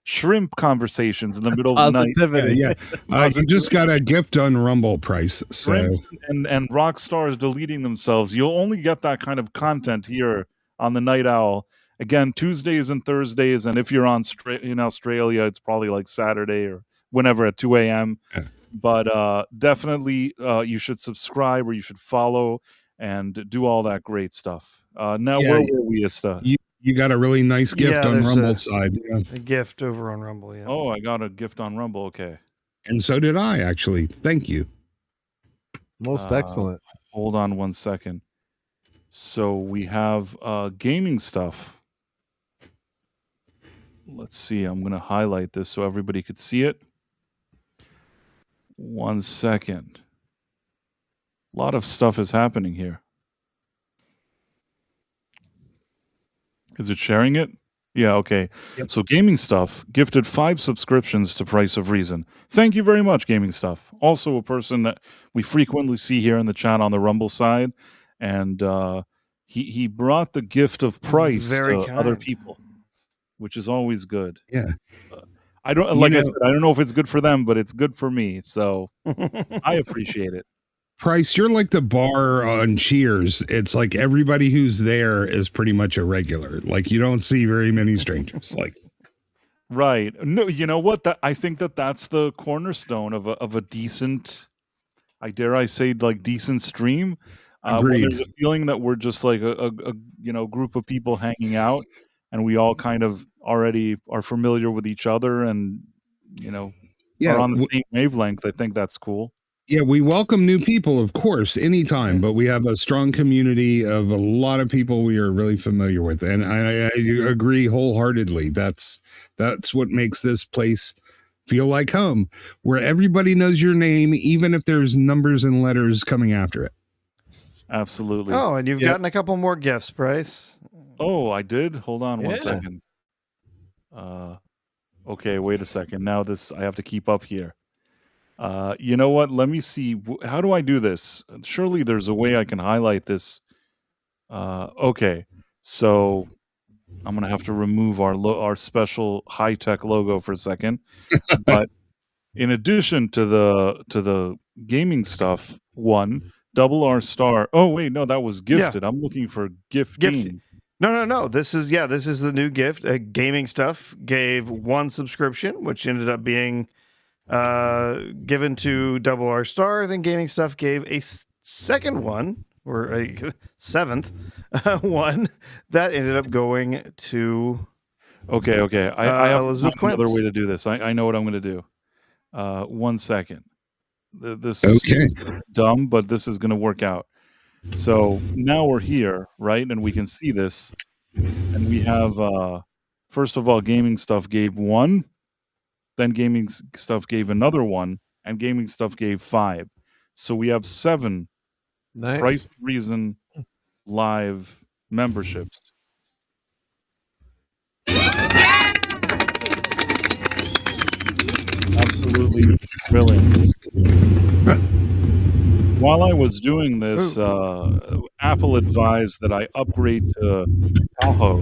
shrimp conversations in the middle of the night? Positivity. Yeah, you just got a gift on Rumble price. So Shrimps and rock stars deleting themselves. You'll only get that kind of content here on the Night Owl. Again, Tuesdays and Thursdays, and if you're in Australia, it's probably like Saturday or whenever at 2 a.m. Yeah. But definitely you should subscribe or you should follow and do all that great stuff. Now, Yeah, where were we, Ista? you got a really nice gift Yeah, on there's Rumble a- side. Yeah. A gift over on Rumble. Yeah. Oh, I got a gift on Rumble. Okay. And so did I, actually. Thank you. Most Uh, excellent. Hold on one second. So we have gaming stuff. Let's see. I'm going to highlight this so everybody could see it. 1 second. A lot of stuff is happening here. Is it sharing it? Yeah, okay. Yep. So Gaming Stuff gifted 5 subscriptions to Price of Reason. Thank you very much, Gaming Stuff. Also a person that we frequently see here in the chat on the Rumble side. And he brought the gift of price Very to other kind. people, which is always good. Yeah. I don't, You like I know, said, I don't know if it's good for them, but it's good for me. So I appreciate it. Price, you're like the bar on Cheers. It's like everybody who's there is pretty much a regular. Like you don't see very many strangers. Like Right. No, you know what? That I think that's the cornerstone of a decent, I dare I say, like decent stream. When agreed. there's a feeling that we're just like a group of people hanging out, and we all kind of already are familiar with each other, and you know Yeah, are on the same wavelength. I think that's cool. yeah, we welcome new people, of course, anytime, but we have a strong community of a lot of people we are really familiar with. And I agree wholeheartedly. That's what makes this place feel like home, where everybody knows your name, even if there's numbers and letters coming after it. Absolutely. Oh, and you've Yep. gotten a couple more gifts, Bryce. Oh, I did. Hold on one Yeah. second. Okay, wait a second. Now this I have to keep up here. You know what? Let me see. How do I do this? Surely there's a way I can highlight this. Okay, so I'm gonna have to remove our special high tech logo for a second. But in addition to the gaming stuff, one double R star. Oh wait, no, that was Yeah. gifted. I'm looking for gifting. No. This is the new gift. Gaming Stuff gave one subscription, which ended up being given to Double R Star. Then Gaming Stuff gave a second one, or a seventh one, that ended up going to Okay. I have Elizabeth another Quince. way to do this. I know what I'm going to do. 1 second. This Okay. is dumb, but this is going to work out. So now we're here, right? And we can see this. And we have, first of all, Gaming Stuff gave 1. Then Gaming Stuff gave another 1. And Gaming Stuff gave 5. So we have 7 Nice. Price Reason live memberships. Absolutely thrilling. While I was doing this, Apple advised that I upgrade to Tahoe.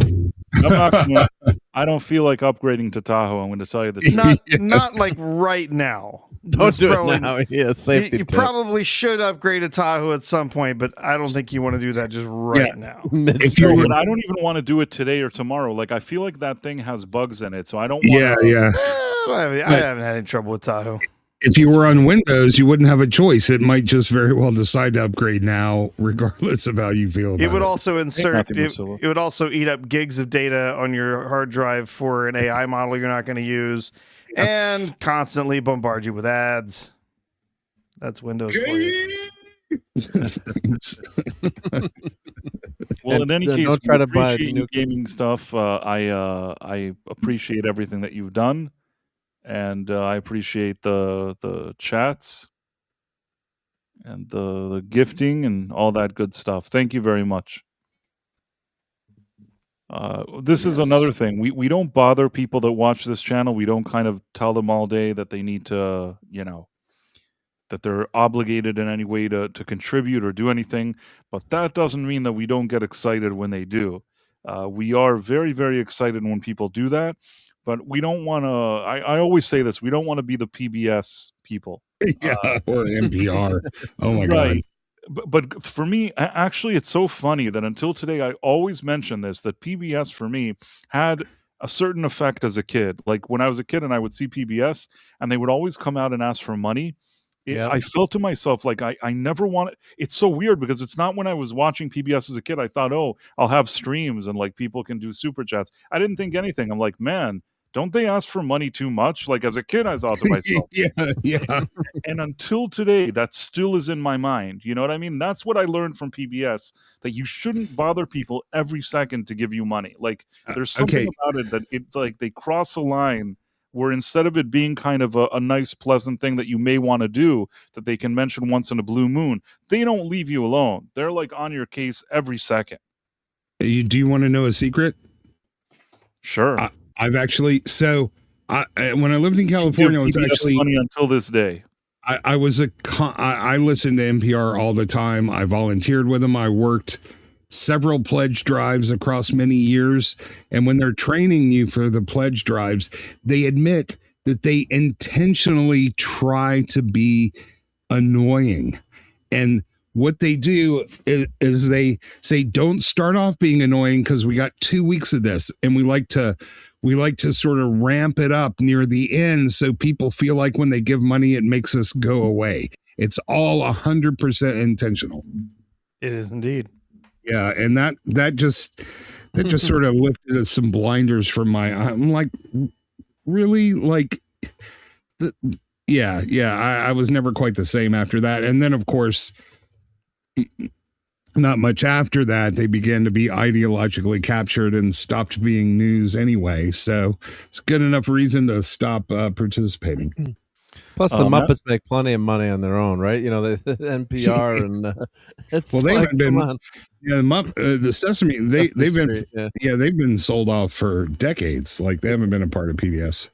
I don't feel like upgrading to Tahoe. I'm going to tell you the truth. Not like right now. Don't This do probably- it now. Yeah, safety You tip. probably should upgrade to Tahoe at some point, but I don't think you want to do that just right now. If Midstream. you're, But I don't even want to do it today or tomorrow. Like I feel like that thing has bugs in it, so I don't want yeah, to. yeah. I haven't had any trouble with Tahoe. If you were on Windows, you wouldn't have a choice. It might just very well decide to upgrade now, regardless of how you feel about It would also insert. nothing, It, Priscilla. it would also eat up gigs of data on your hard drive for an AI model you're not going to use, and constantly bombard you with ads. That's Windows for you. Well, in any And case, don't we try to buy appreciate new- you gaming stuff. I appreciate everything that you've done, and I appreciate the chats and the gifting and all that good stuff. Thank you very much. This is another thing. We don't bother people that watch this channel. We don't kind of tell them all day that they need to, that they're obligated in any way to contribute or do anything. But that doesn't mean that we don't get excited when they do. We are very, very excited when people do that. But we don't want to, I always say this, we don't want to be the PBS people. yeah, or NPR. Oh my God. But for me, actually, it's so funny that until today, I always mention this, that PBS for me had a certain effect as a kid. Like when I was a kid and I would see PBS and they would always come out and ask for money. Yep. I felt to myself like I never wanted. It's so weird because it's not when I was watching PBS as a kid. I thought, oh, I'll have streams and like people can do super chats. I didn't think anything. I'm like, man, don't they ask for money too much? Like as a kid, I thought to myself. yeah. And until today, that still is in my mind. You know what I mean? That's what I learned from PBS, that you shouldn't bother people every second to give you money. Like there's something about it that it's like they cross a line where instead of it being kind of a nice, pleasant thing that you may want to do, that they can mention once in a blue moon, they don't leave you alone. They're like on your case every second. Do you want to know a secret? Sure. I've actually, when I lived in California, I was PBS actually money until this day. I listened to NPR all the time. I volunteered with them. I worked several pledge drives across many years. And when they're training you for the pledge drives, they admit that they intentionally try to be annoying. And what they do is they say, don't start off being annoying because we got 2 weeks of this, and we like to sort of ramp it up near the end so people feel like when they give money it makes us go away. It's all 100% intentional. It is indeed. Yeah, and that just sort of lifted some blinders from my. I'm like, really, like, I was never quite the same after that. And then, of course, not much after that, they began to be ideologically captured and stopped being news anyway. So it's good enough reason to stop participating. Plus, the Muppets make plenty of money on their own, right? You know, the NPR and it's well, they like, haven't been. come on. Yeah, the Sesame, they've been they've been sold off for decades. Like they haven't been a part of PBS.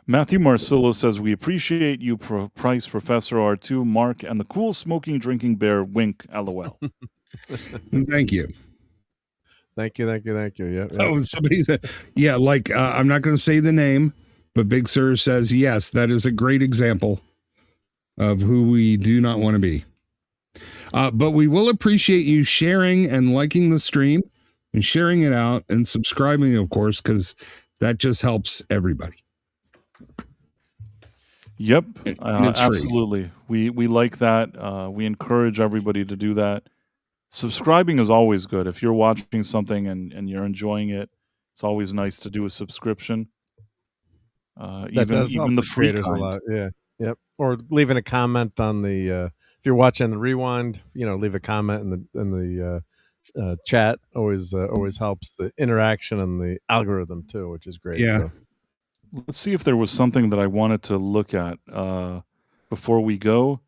Matthew Marcillo says, we appreciate you, Price, Professor R2, Mark, and the cool smoking drinking bear. Wink, LOL. Thank you. Thank you. Yeah. Oh, somebody said, yeah, like I'm not going to say the name, but Big Sur says, yes, that is a great example of who we do not want to be. But we will appreciate you sharing and liking the stream and sharing it out and subscribing, of course, because that just helps everybody. Yep, it's absolutely. We like that. We encourage everybody to do that. Subscribing is always good. If you're watching something and you're enjoying it, it's always nice to do a subscription. Even the free kind. A lot. Yeah. Yep. Or leaving a comment on the if you're watching the rewind, leave a comment in the chat. Always helps the interaction and the algorithm too, which is great. Yeah. So. Let's see if there was something that I wanted to look at before we go.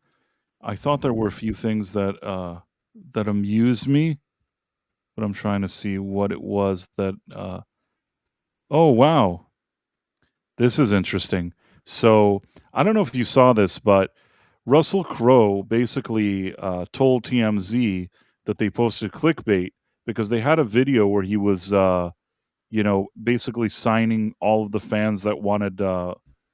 I thought there were a few things that amused me, but I'm trying to see what it was that. Oh wow, this is interesting. So I don't know if you saw this, but Russell Crowe basically told TMZ that they posted clickbait because they had a video where he was. Basically signing all of the fans that wanted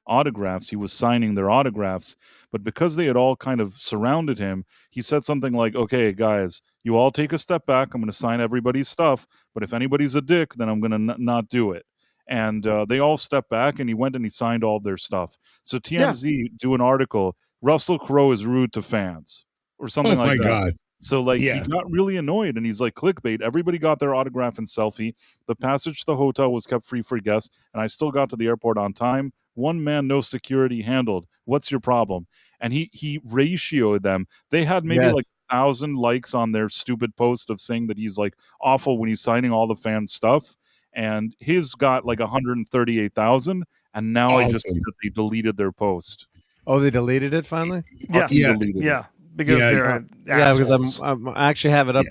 autographs. He was signing their autographs, but because they had all kind of surrounded him, he said something like, okay, guys, you all take a step back. I'm going to sign everybody's stuff, but if anybody's a dick, then I'm going to not do it. And they all stepped back, and he went and he signed all their stuff. So TMZ do an article, Russell Crowe is rude to fans, or something like that. Oh, my God. So, he got really annoyed, and he's like, clickbait. Everybody got their autograph and selfie. The passage to the hotel was kept free for guests, and I still got to the airport on time. One man, no security handled. What's your problem? And he ratioed them. They had maybe 1,000 likes on their stupid post of saying that he's awful when he's signing all the fans' stuff. And his got 138,000. And now I just see that they deleted their post. Oh, they deleted it finally? Yeah. Because they're because I actually have it up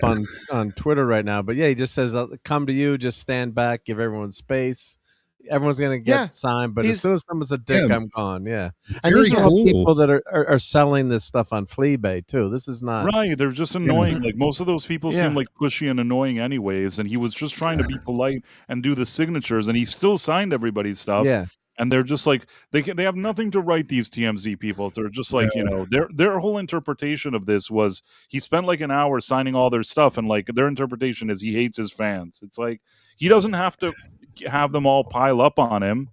on Twitter right now. But he just says, "Come to you, just stand back, give everyone space. Everyone's gonna get signed, but as soon as someone's a dick, I'm gone." Yeah, and these are all people that are selling this stuff on Fleabay too. This is not right. They're just annoying. Most of those people seem pushy and annoying, anyways. And he was just trying to be polite and do the signatures, and he still signed everybody's stuff. Yeah. And they're just they have nothing to write, these TMZ people. They're just their whole interpretation of this was he spent an hour signing all their stuff, and their interpretation is he hates his fans. It's he doesn't have to have them all pile up on him.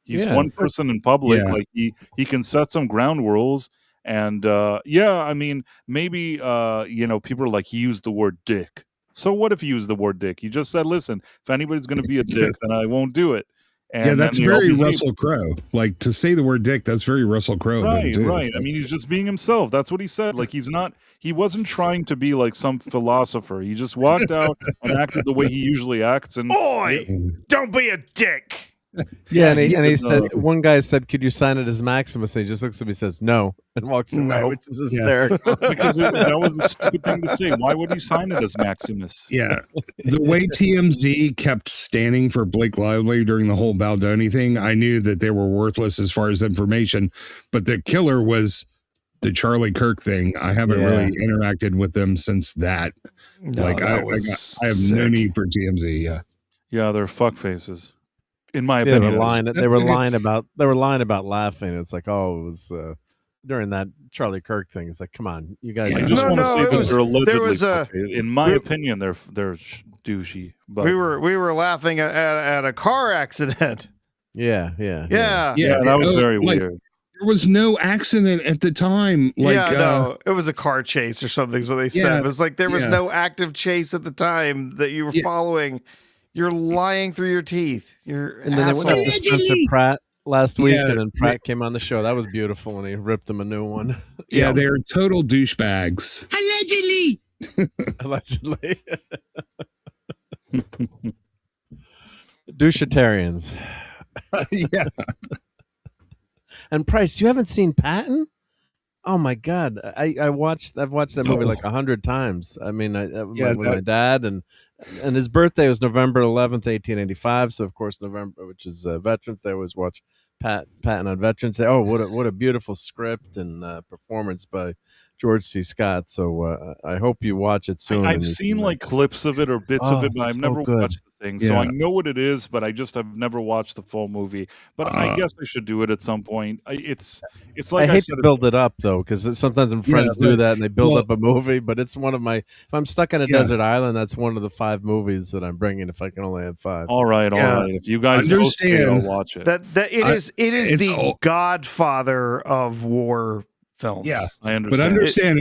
He's one person in public. He can set some ground rules. And I mean, maybe people are he used the word dick. So what if he used the word dick? He just said, listen, if anybody's going to be a dick, then I won't do it. And that's very Russell Crowe. To say the word dick, that's very Russell Crowe. Right. I mean, he's just being himself. That's what he said. He wasn't trying to be some philosopher. He just walked out and acted the way he usually acts. And don't be a dick. Yeah, and he said, one guy said, "Could you sign it as Maximus?" And he just looks at me, says, "No," and walks away, which is hysterical. Because that was a stupid thing to say. Why would he sign it as Maximus? Yeah, the way TMZ kept standing for Blake Lively during the whole Baldoni thing, I knew that they were worthless as far as information. But the killer was the Charlie Kirk thing. I haven't really interacted with them since that. No, I have no need for TMZ. Yeah, they're fuck faces. In my They were opinion, lying. That's They were a good- lying about. They were lying about laughing. It's like, oh, it was during that Charlie Kirk thing. It's like, come on, you guys. I are just No, want to no, say it that was- they're allegedly. there was a- okay. In my we- opinion, they're douchey. But we were laughing at a car accident. Yeah. Yeah. yeah, that was very like, weird. There was no accident at the time. Like, no, it was a car chase or something. Is what they said. Yeah, It was like there was yeah. no active chase at the time that you were Yeah. following. You're lying through your teeth. You're And then they went asshole. after Spencer Pratt last week, Yeah, and then Pratt came on the show. That was beautiful, and he ripped him a new one. yeah, they're total douchebags. Allegedly. Douchetarians. Yeah. And Price, you haven't seen Patton? Oh my God, I've watched that movie like 100 times. I mean, with my dad, and his birthday was November 11th, 1885. So of course November, which is Veterans Day, I always watch Patton on Veterans Day. Oh, what a beautiful script and performance by George C. Scott. So I hope you watch it soon. I've seen like clips of it or bits of it, but I've so never good. watched the thing. So Yeah. I know what it is, but I've never watched the full movie. But I guess I should do it at some point. It's like I hate said, to build it up though, because sometimes when friends do that and they build up a movie, but it's one of my. If I'm stuck on a desert island, that's one of the 5 movies that I'm bringing. If I can only have 5. all right. If you guys both say it, I'll watch it. That it is it's the all- godfather of war films. Yeah. I understand. But understand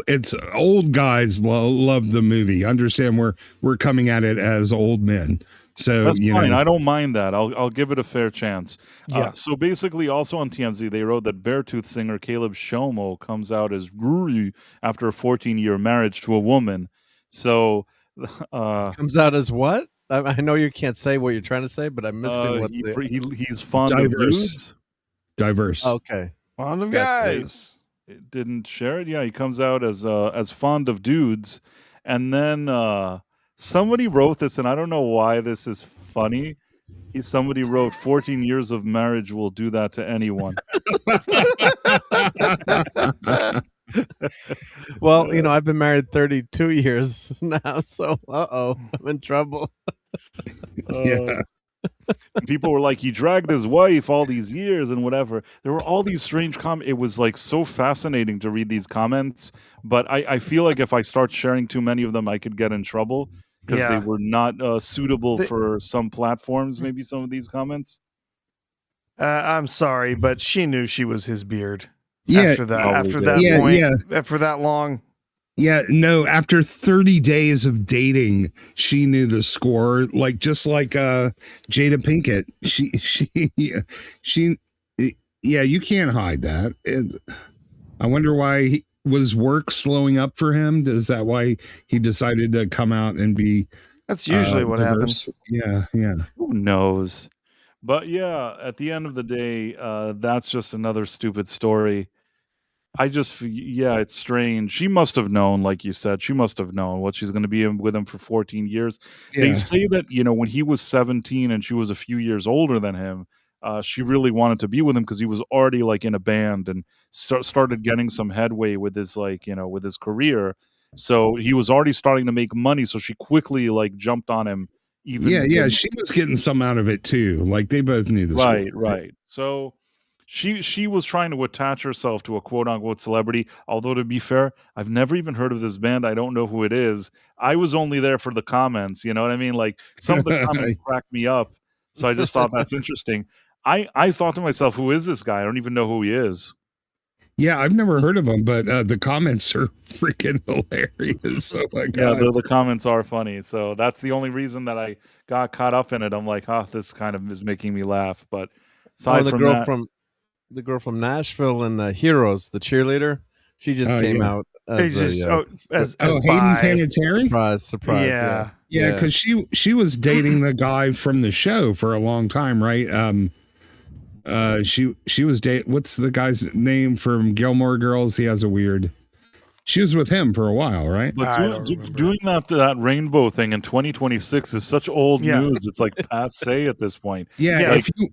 it's old guys love the movie. Understand we're coming at it as old men. So That's you fine. know, I don't mind that. I'll give it a fair chance. Yeah. So basically, also on TMZ, they wrote that Beartooth singer Caleb Shomo comes out as Ruri after a 14-year marriage to a woman. So, Comes out as what? I know you can't say what you're trying to say, but I'm missing what he's fond of Diverse. dudes. diverse. Okay. One of Gotcha. guys. It didn't share it. Yeah, he comes out as fond of dudes, and then somebody wrote this, and I don't know why this is funny. Somebody wrote 14 years of marriage will do that to anyone. Well, I've been married 32 years now, so I'm in trouble. Yeah. People were like, he dragged his wife all these years and whatever. There were all these strange comments. It was like so fascinating to read these comments, but I feel like if I start sharing too many of them, I could get in trouble because Yeah. they were not suitable for some platforms, maybe some of these comments. I'm sorry, but she knew she was his beard. Yeah. After that, Probably after did. that Yeah, point, yeah. after that long. Yeah, no, after 30 days of dating, she knew the score, just like Jada Pinkett. Yeah, you can't hide that. I wonder why was work slowing up for him? Is that why he decided to come out and be That's usually what diverse? happens. Yeah. Who knows? But yeah, at the end of the day, that's just another stupid story. It's strange. She must have known, like you said, she must have known what she's going to be with him for 14 years. They Yeah. say that, when he was 17 and she was a few years older than him, she really wanted to be with him because he was already like in a band and started getting some headway with his with his career. So he was already starting to make money. So she quickly jumped on him. Yeah, she was getting some out of it too. Like they both knew the score. Right. So she was trying to attach herself to a quote unquote celebrity. Although to be fair, I've never even heard of this band. I don't know who it is. I was only there for the comments. You know what I mean? Like some of the comments cracked me up. So I just thought that's interesting. I thought to myself, who is this guy? I don't even know who he is. Yeah, I've never heard of him, but the comments are freaking hilarious. Oh my Yeah, god! the comments are funny. So that's the only reason that I got caught up in it. I'm like, this kind of is making me laugh. But aside the from girl that, the girl from Nashville and Heroes, the cheerleader, she just came yeah. out as as Hayden bi. Panettiere. surprise. Yeah. Yeah, because she was dating the guy from the show for a long time, right? She was dating. What's the guy's name from Gilmore Girls? He has a weird. She was with him for a while, right? but I don't remember. doing that rainbow thing in 2026 is such old Yeah. news. It's like passe at this point. Yeah, Yeah. if you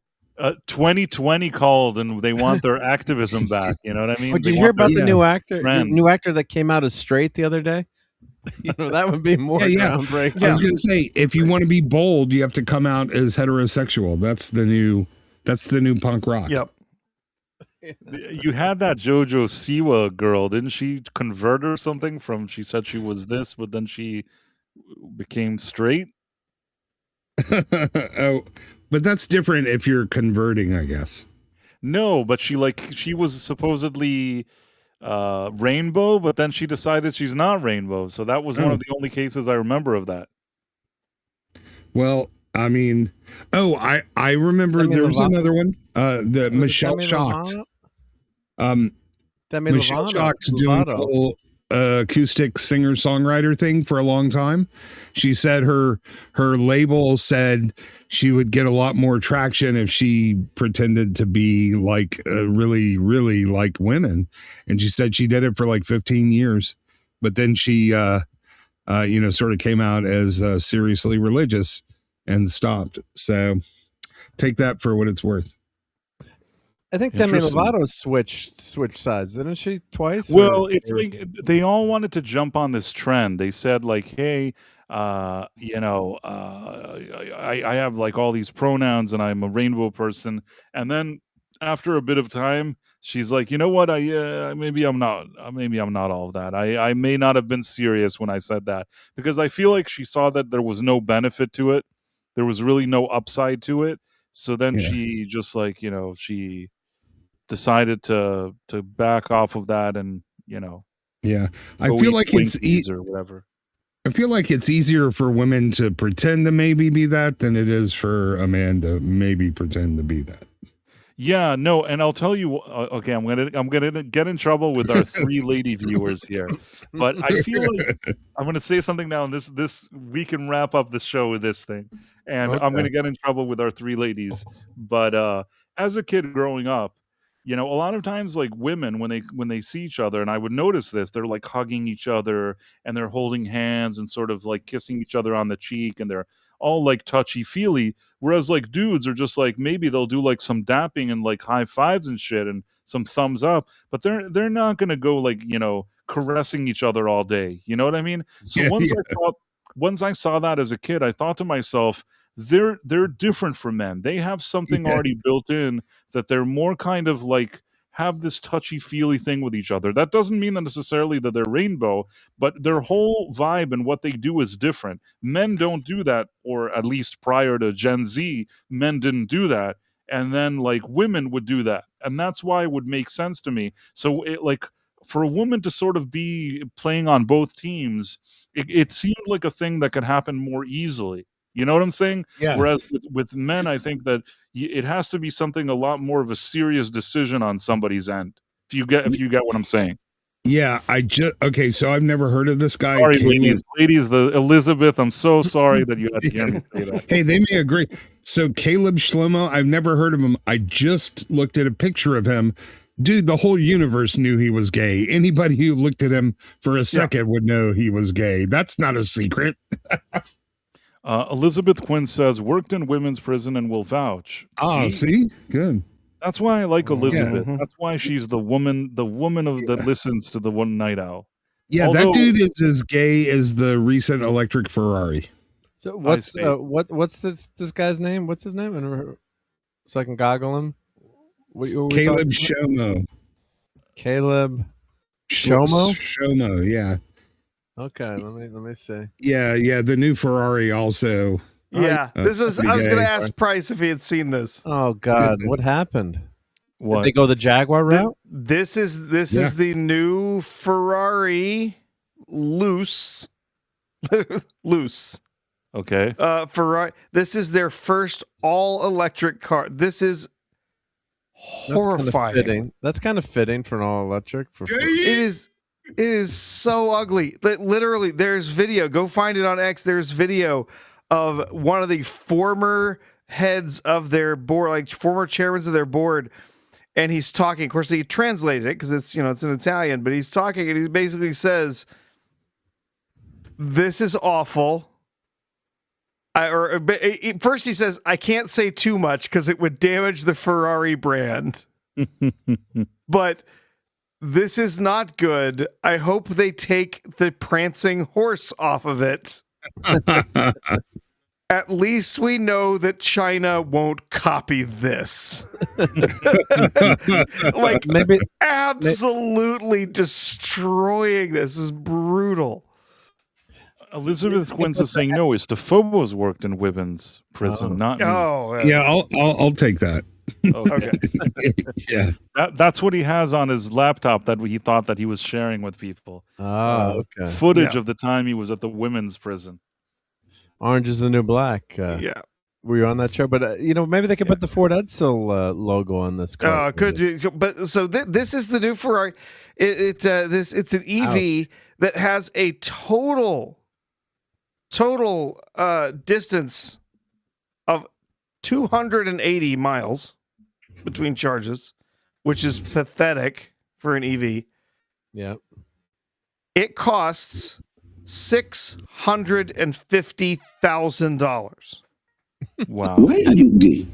2020 called and they want their activism back. You know what I mean? Did They you hear want their- about the Yeah. new actor? The Trend. new actor that came out as straight the other day. That would be more groundbreaking. I was going to say, if you want to be bold, you have to come out as heterosexual. That's the new punk rock. Yep. You had that JoJo Siwa girl, didn't she convert or something from, she said she was this, but then she became straight? Oh, but that's different if you're converting, I guess. No, but she was supposedly rainbow, but then she decided she's not rainbow. So that was one of the only cases I remember of that. Well, I mean, I remember there was another one. The Michelle Shocked. Michelle Shocked doing the whole acoustic singer-songwriter thing for a long time. She said her label said she would get a lot more traction if she pretended to be like really, really like women. And she said she did it for like 15 years, but then she, sort of came out as seriously religious and stopped. So take that for what it's worth. I think Demi Lovato switched sides, didn't she? Twice? Well, it's like they all wanted to jump on this trend. They said like, hey, I have like all these pronouns and I'm a rainbow person. And then after a bit of time, she's like, you know what? Maybe I'm not all of that. I may not have been serious when I said that, because I feel like she saw that there was no benefit to it. There was really no upside to it. So then she just like, she decided to back off of that, and I feel like it's or whatever. I feel like it's easier for women to pretend to maybe be that than it is for a man to maybe pretend to be that. Yeah, no, and I'll tell you. Okay, I'm gonna get in trouble with our 3 lady viewers here, but I feel like I'm gonna say something now, and this we can wrap up the show with this thing, and I'm gonna get in trouble with our 3 ladies. But as a kid growing up, a lot of times, like, women, when they see each other, and I would notice this, they're like hugging each other and they're holding hands and sort of like kissing each other on the cheek, and they're all like touchy feely. Whereas like dudes are just like, maybe they'll do like some dapping and like high fives and shit and some thumbs up, but they're not gonna go like, caressing each other all day. You know what I mean? So once I saw that as a kid, I thought to myself, they're different from men. They have something already built in, that they're more kind of like have this touchy-feely thing with each other. That doesn't mean that necessarily that they're rainbow, but their whole vibe and what they do is different. Men don't do that, or at least prior to Gen Z, men didn't do that. And then like women would do that. And that's why it would make sense to me. So it, like, for a woman to sort of be playing on both teams, it seemed like a thing that could happen more easily. You know what I'm saying? Yeah. Whereas with men, I think that it has to be something a lot more of a serious decision on somebody's end. If you get what I'm saying. Yeah, okay. So I've never heard of this guy. Sorry, ladies, the Elizabeth. I'm so sorry that you had to hear me say that. Hey, they may agree. So Caleb Shlomo, I've never heard of him. I just looked at a picture of him. Dude, the whole universe knew he was gay. Anybody who looked at him for a second would know he was gay. That's not a secret. Elizabeth Quinn says, worked in women's prison and will vouch. Oh, see? Good. That's why I like Elizabeth. Yeah. That's why she's the woman that listens to the One Night Owl. Yeah, that dude is as gay as the recent electric Ferrari. So what's this guy's name? What's his name? So I can goggle him. Caleb Shomo. Caleb Shomo? Shomo, yeah. Okay, let me see. Yeah, the new Ferrari also. Yeah, this was. I was going to ask Price if he had seen this. Oh God, what happened? What? Did they go the Jaguar route? This is the new Ferrari loose. Okay. Ferrari. This is their first all electric car. This is horrifying. That's kind of fitting for an all electric. It is so ugly. Literally, there's video. Go find it on X. There's video of one of the former heads of their board, like former chairmen of their board, and he's talking. Of course, he translated it because it's in Italian, but he's talking and he basically says, "This is awful." First he says, "I can't say too much because it would damage the Ferrari brand," but This is not good. I hope they take the prancing horse off of it. At least we know that China won't copy this. Like, Maybe absolutely destroying this is brutal. Elizabeth Quince is saying no. It's the Phobos worked in women's prison, not me. Oh, Yeah, I'll take that. Okay. Yeah. That's what he has on his laptop that he thought that he was sharing with people. Oh, okay. Footage Yeah. of the time he was at the women's prison. Orange is the New Black. Yeah. Were you on that show? But maybe they could put the Ford Edsel logo on this car. Could you? But so this is the new Ferrari. It's an EV that has a total distance of 280 miles between charges, which is pathetic for an EV. Yeah. It costs $650,000. Wow. Why are you gay?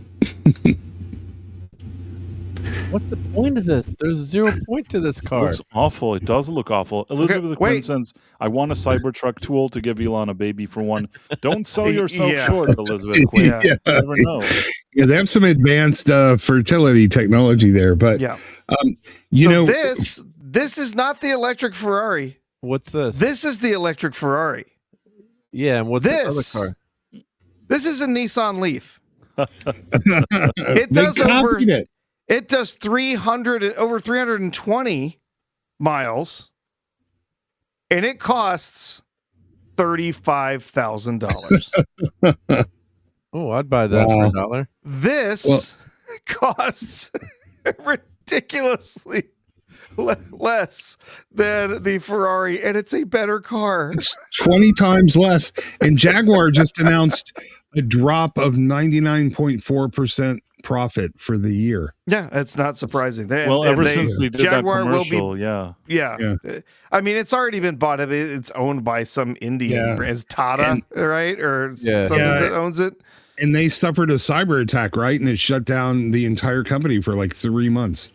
What's the point of this? There's 0 point to this It car. looks awful. It does look awful. Elizabeth Quinn wait. says, I want a Cybertruck tool to give Elon a baby for one. Don't sell yourself Yeah. short, Elizabeth Quinn. Yeah. You never know. Yeah, they have some advanced fertility technology there, but Yeah. you know, this is not the electric Ferrari. What's this? This is the electric Ferrari. Yeah, and what's This this other car? This is a Nissan Leaf. they does copied it. It does over 320 miles, and it costs $35,000. Oh, I'd buy that for $1. This costs ridiculously less than the Ferrari, and it's a better car. It's 20 times less. And Jaguar just announced a drop of 99.4% profit for the year. Yeah, it's not surprising. Ever since they did Jaguar that will commercial, be, yeah. Yeah. I mean, it's already been bought. It's owned by some Indian brand. It's Tata, right? Or something that owns it. And they suffered a cyber attack, right? And it shut down the entire company for like 3 months.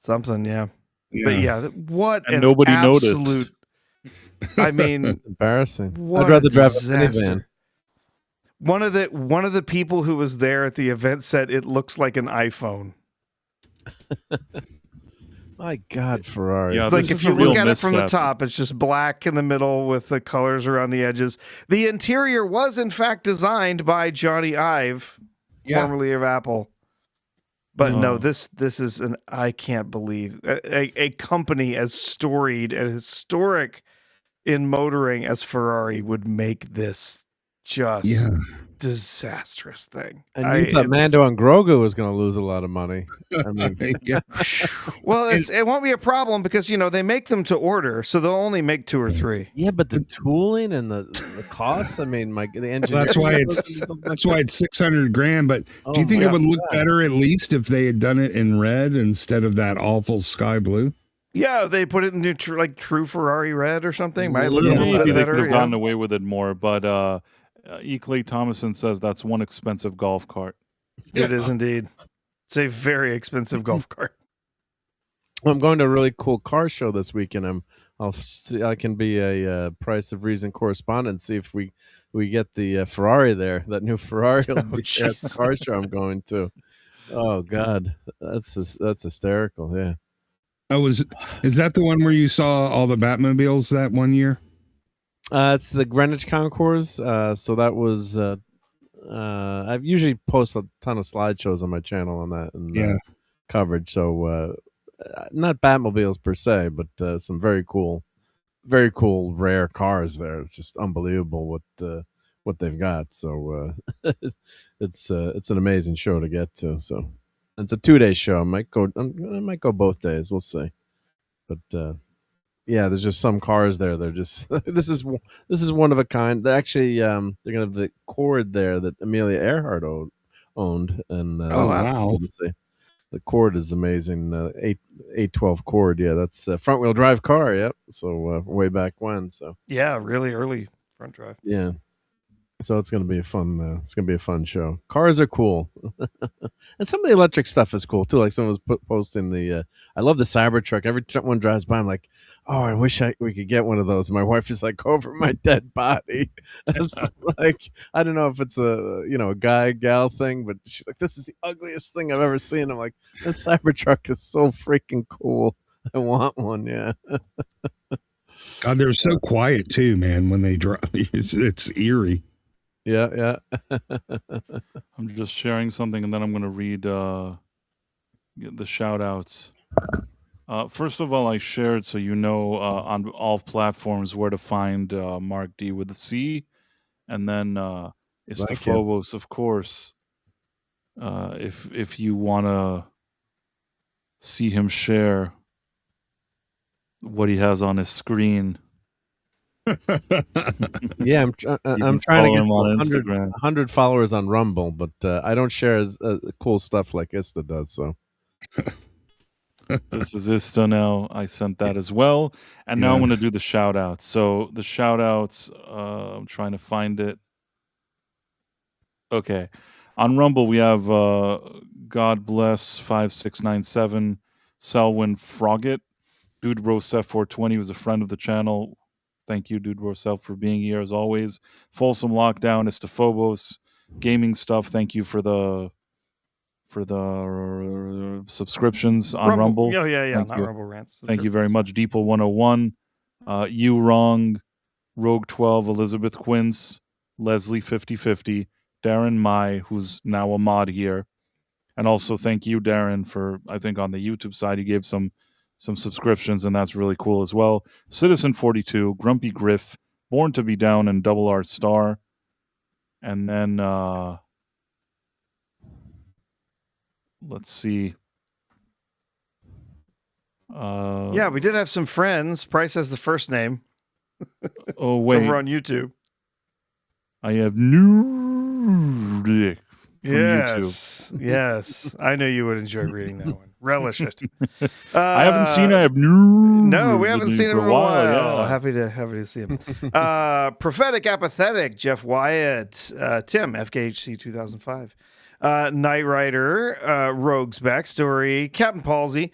Something, yeah. But yeah, what And an nobody absolute, noticed. I mean, Embarrassing. what I'd rather a drive a disaster. minivan. One of the people who was there at the event said it looks like an iPhone. My God, Ferrari. Yeah, It's like this if is you a real look at it from the misstep. top, it's just black in the middle with the colors around the edges. The interior was in fact designed by Johnny Ive, formerly of Apple. But no, this is an I can't believe a company as storied and historic in motoring as Ferrari would make this just disastrous thing. And you thought Mando and Grogu was going to lose a lot of money. I mean, Well, it won't be a problem because they make them to order, so they'll only make 2 or 3. yeah, but the tooling and the costs. I mean, the engine. That's why it's $600,000. But do you think it would look better at least if they had done it in red instead of that awful sky blue? Yeah, they put it in true Ferrari red or something. Might look a Maybe little bit they better. could have gotten away with it more, but E. Clay Thomason says that's one expensive golf cart. It is indeed. It's a very expensive golf cart. I'm going to a really cool car show this weekend. I can be a Price of Reason correspondent and see if we get the Ferrari there. That new Ferrari will be there at the car show I'm going to. Oh God, that's hysterical. Yeah. Oh, is that the one where you saw all the Batmobiles that one year? It's the Greenwich Concourse. So that was. I usually post a ton of slideshows on my channel on that and coverage. So not Batmobiles per se, but some very cool, rare cars there. It's just unbelievable what they've got. So it's an amazing show to get to. So it's a 2-day show. I might go both days. We'll see. But yeah, there's just some cars there. They're just this is one of a kind. They're actually they're gonna have the Cord there that Amelia Earhart owned, and wow. to see. The Cord is amazing. 812 Cord, yeah, that's a front wheel drive car. Yep. So way back when. So Yeah, really early front drive. yeah. So it's gonna be a fun. It's gonna be a fun show. Cars are cool, and some of the electric stuff is cool too. Like someone was posting the. I love the Cybertruck. Every time one drives by, I'm like, oh, I wish we could get one of those. And my wife is like, over my dead body. It's like, I don't know if it's a a guy gal thing, but she's like, this is the ugliest thing I've ever seen. I'm like, this Cybertruck is so freaking cool. I want one. Yeah. God, they're so quiet too, man. When they drive, it's eerie. Yeah. I'm just sharing something, and then I'm going to read the shout outs. First of all, I shared so you know on all platforms where to find Mark D with a C, and then Istophobos, of course. If you want to see him share what he has on his screen. Yeah, I'm trying to get on 100 followers on Rumble, but I don't share as cool stuff like Ista does. So this is Ista now. I sent that as well, and now I'm going to do the shout outs. So the shout outs, I'm trying to find it. Okay, on Rumble we have God Bless 5697, Selwyn Frogget, Dude Rosef 420 was a friend of the channel. Thank you, Dude Rosef, for being here as always. Folsom Lockdown, Istophobos, Gaming Stuff. Thank you for the subscriptions on Rumble. Yeah. Thank Not you. Rumble Rants. Thank you very much. Deeple 101, You Wrong, Rogue 12, Elizabeth Quince, Leslie 5050, Darren Mai, who's now a mod here. And also thank you, Darren, for, I think on the YouTube side, he gave some subscriptions, and that's really cool as well. Citizen 42, Grumpy Griff, Born to Be Down, and Double R Star. And then let's see. Yeah, we did have some friends. Price has the first name. Oh wait, over on YouTube. I have new Dick from YouTube. Yes. I know you would enjoy reading that one. Relish it. I haven't seen I have new. No, we haven't seen him in a while. Yeah. Happy to see him. Prophetic Apathetic, Jeff Wyatt, Tim, FKHC 2005. Knight Rider, Rogue's Backstory, Captain Palsy,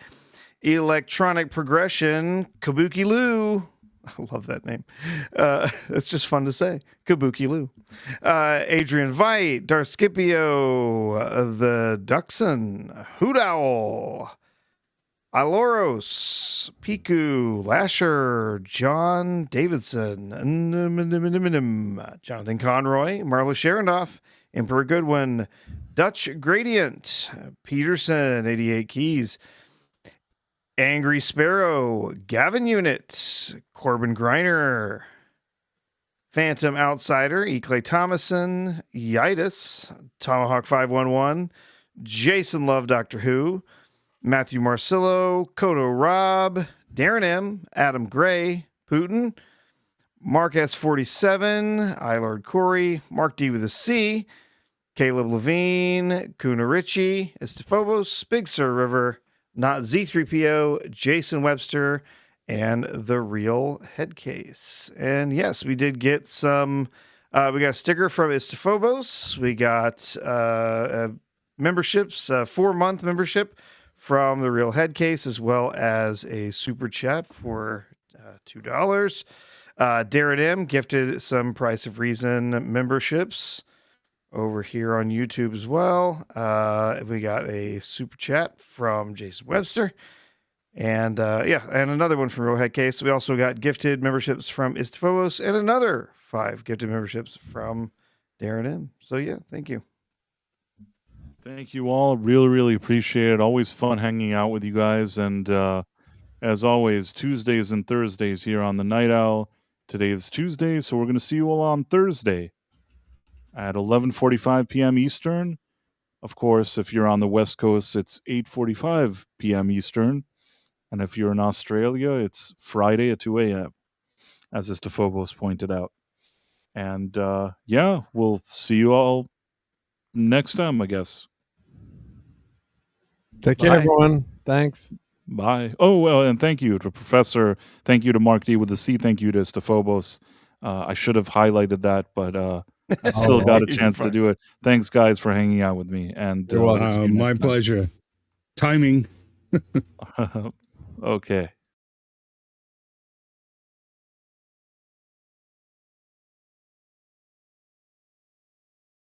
Electronic Progression, Kabuki Lou. I love that name. It's just fun to say. Kabuki Lou. Adrian Veit, Darth Scipio, The Duxon, Hoot Owl, Iloros, Piku, Lasher, John Davidson, Jonathan Conroy, Marlo Sharondoff, Emperor Goodwin, Dutch Gradient, Peterson, 88 Keys, Angry Sparrow, Gavin Unit, Corbin Griner, Phantom Outsider, Eclay Thomason, Yitis, Tomahawk 511, Jason Love Doctor Who, Matthew Marcillo, Kodo Rob, Darren M, Adam Gray, Putin, Mark S47, iLord Corey, Mark D with a C, Caleb Levine, Kuna Ritchie, Istophobos, Big Sur River, Not Z3PO, Jason Webster, and The Real Headcase. And yes, we did get some, we got a sticker from Istophobos. We got memberships, 4-month membership from The Real Headcase, as well as a super chat for $2. Darren M gifted some Price of Reason memberships over here on YouTube as well. We got a super chat from Jason Webster. And and another one from Real Headcase. We also got gifted memberships from Istophobos and another 5 gifted memberships from Darren M. So yeah, thank you. Thank you all. Really, really appreciate it. Always fun hanging out with you guys. And as always, Tuesdays and Thursdays here on the Night Owl. Today is Tuesday, so we're going to see you all on Thursday at 11:45 p.m. Eastern. Of course, if you're on the West Coast, it's 8:45 p.m. Eastern. And if you're in Australia, it's Friday at 2 a.m., as Istophobos pointed out. And we'll see you all next time, I guess. Take care, everyone. Thanks. Bye. Oh, well, and thank you to Professor. Thank you to Mark D with the C. Thank you to Istophobos. I should have highlighted that, but I still got a You're chance to fine. do it. Thanks, guys, for hanging out with me. And You're welcome. we'll see you My next time. pleasure. Timing. Okay.